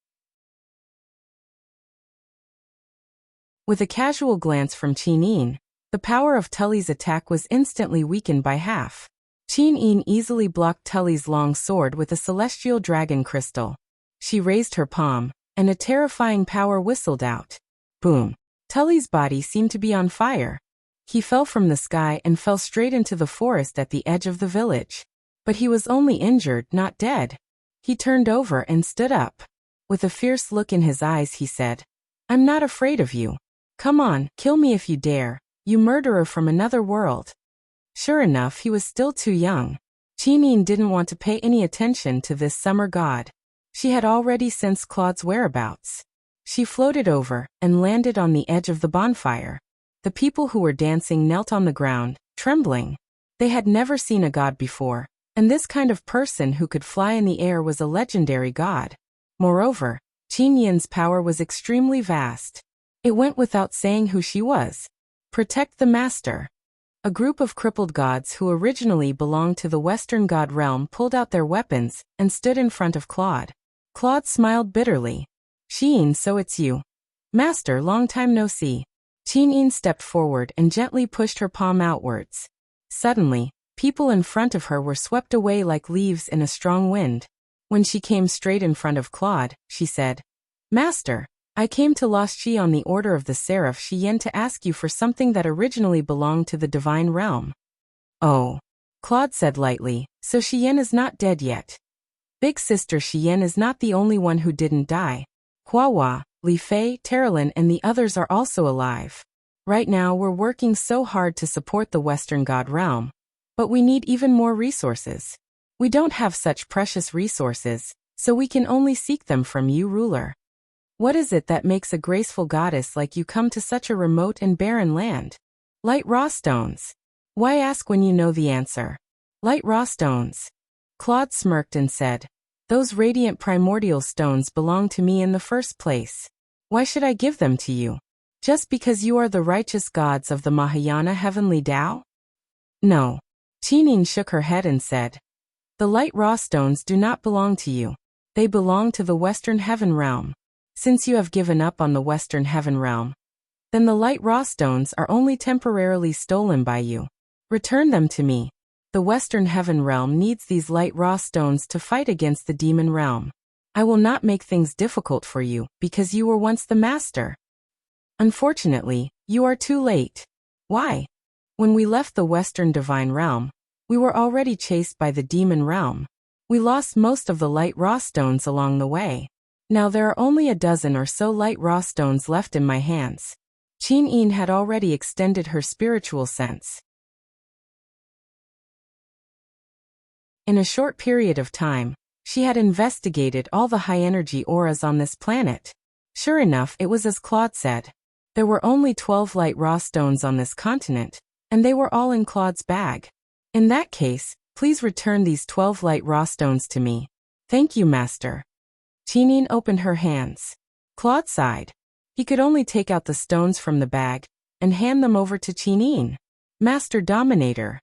With a casual glance from Qin Yin, the power of Tully's attack was instantly weakened by half. Qin Yin easily blocked Tully's long sword with a celestial dragon crystal. She raised her palm, and a terrifying power whistled out. Boom! Tully's body seemed to be on fire. He fell from the sky and fell straight into the forest at the edge of the village. But he was only injured, not dead. He turned over and stood up. With a fierce look in his eyes he said, I'm not afraid of you. Come on, kill me if you dare, you murderer from another world. Sure enough, he was still too young. Qin Yin didn't want to pay any attention to this summer god. She had already sensed Claude's whereabouts. She floated over and landed on the edge of the bonfire. The people who were dancing knelt on the ground, trembling. They had never seen a god before, and this kind of person who could fly in the air was a legendary god. Moreover, Qin Yin's power was extremely vast. It went without saying who she was. Protect the master. A group of crippled gods who originally belonged to the Western god realm pulled out their weapons and stood in front of Claude. Claude smiled bitterly. Qin, so it's you. Master, long time no see. Qin Yin stepped forward and gently pushed her palm outwards. Suddenly, people in front of her were swept away like leaves in a strong wind. When she came straight in front of Claude, she said, Master, I came to Lost Ji on the order of the Seraph Shi Yen to ask you for something that originally belonged to the divine realm. Oh. Claude said lightly, so Shi Yen is not dead yet. Big sister Shi Yen is not the only one who didn't die. Hua, Li Fei, Terralin and the others are also alive. Right now we're working so hard to support the Western god realm. But we need even more resources. We don't have such precious resources, so we can only seek them from you, ruler. What is it that makes a graceful goddess like you come to such a remote and barren land? Light raw stones. Why ask when you know the answer? Light raw stones. Claude smirked and said, Those radiant primordial stones belong to me in the first place. Why should I give them to you? Just because you are the righteous gods of the Mahayana heavenly Tao? No. Qin Yin shook her head and said, The light raw stones do not belong to you. They belong to the Western heaven realm. Since you have given up on the Western heaven realm, then the light raw stones are only temporarily stolen by you. Return them to me. The Western heaven realm needs these light raw stones to fight against the demon realm. I will not make things difficult for you, because you were once the master. Unfortunately, you are too late. Why? When we left the Western divine realm, we were already chased by the demon realm. We lost most of the light raw stones along the way. Now there are only a dozen or so light raw stones left in my hands. Qin Yin had already extended her spiritual sense. In a short period of time, she had investigated all the high-energy auras on this planet. Sure enough, it was as Claude said. There were only 12 light raw stones on this continent, and they were all in Claude's bag. In that case, please return these 12 light raw stones to me. Thank you, Master. Qin Yin opened her hands. Claude sighed. He could only take out the stones from the bag and hand them over to Qin Yin. Master Dominator.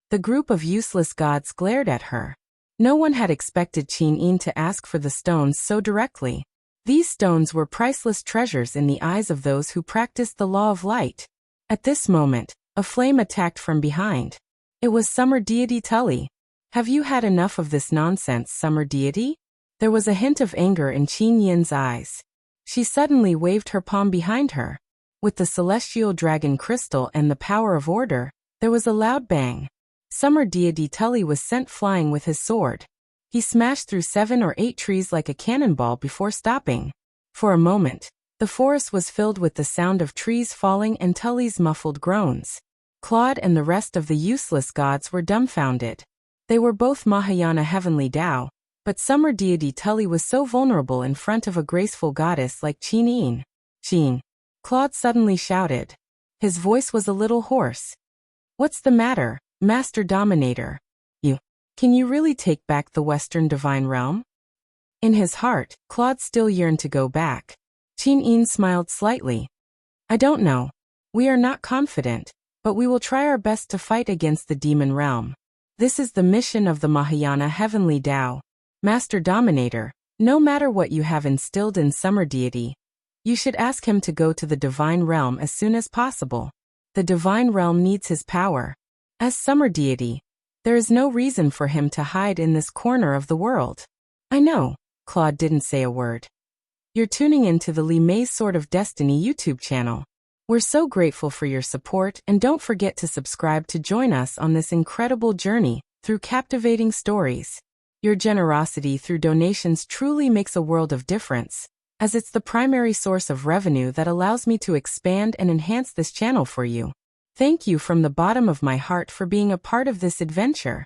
The group of useless gods glared at her. No one had expected Qin Yin to ask for the stones so directly. These stones were priceless treasures in the eyes of those who practiced the law of light. At this moment, a flame attacked from behind. It was summer deity Tully. Have you had enough of this nonsense, summer deity? There was a hint of anger in Qin Yin's eyes. She suddenly waved her palm behind her. With the celestial dragon crystal and the power of order, there was a loud bang. Summer deity Tully was sent flying with his sword. He smashed through 7 or 8 trees like a cannonball before stopping. For a moment, the forest was filled with the sound of trees falling and Tully's muffled groans. Claude and the rest of the useless gods were dumbfounded. They were both Mahayana heavenly Tao, but summer deity Tully was so vulnerable in front of a graceful goddess like Qin Yin. Qin, Claude suddenly shouted. His voice was a little hoarse. What's the matter, Master Dominator? Can you really take back the Western Divine Realm? In his heart, Claude still yearned to go back. Qin Yin smiled slightly. I don't know. We are not confident, but we will try our best to fight against the demon realm. This is the mission of the Mahayana heavenly Tao. Master Dominator, no matter what you have instilled in summer deity, you should ask him to go to the divine realm as soon as possible. The divine realm needs his power. As summer deity, there is no reason for him to hide in this corner of the world. I know, Claude didn't say a word. You're tuning into the Li Mei's Sword of Destiny YouTube channel. We're so grateful for your support, and don't forget to subscribe to join us on this incredible journey through captivating stories. Your generosity through donations truly makes a world of difference, as it's the primary source of revenue that allows me to expand and enhance this channel for you. Thank you from the bottom of my heart for being a part of this adventure.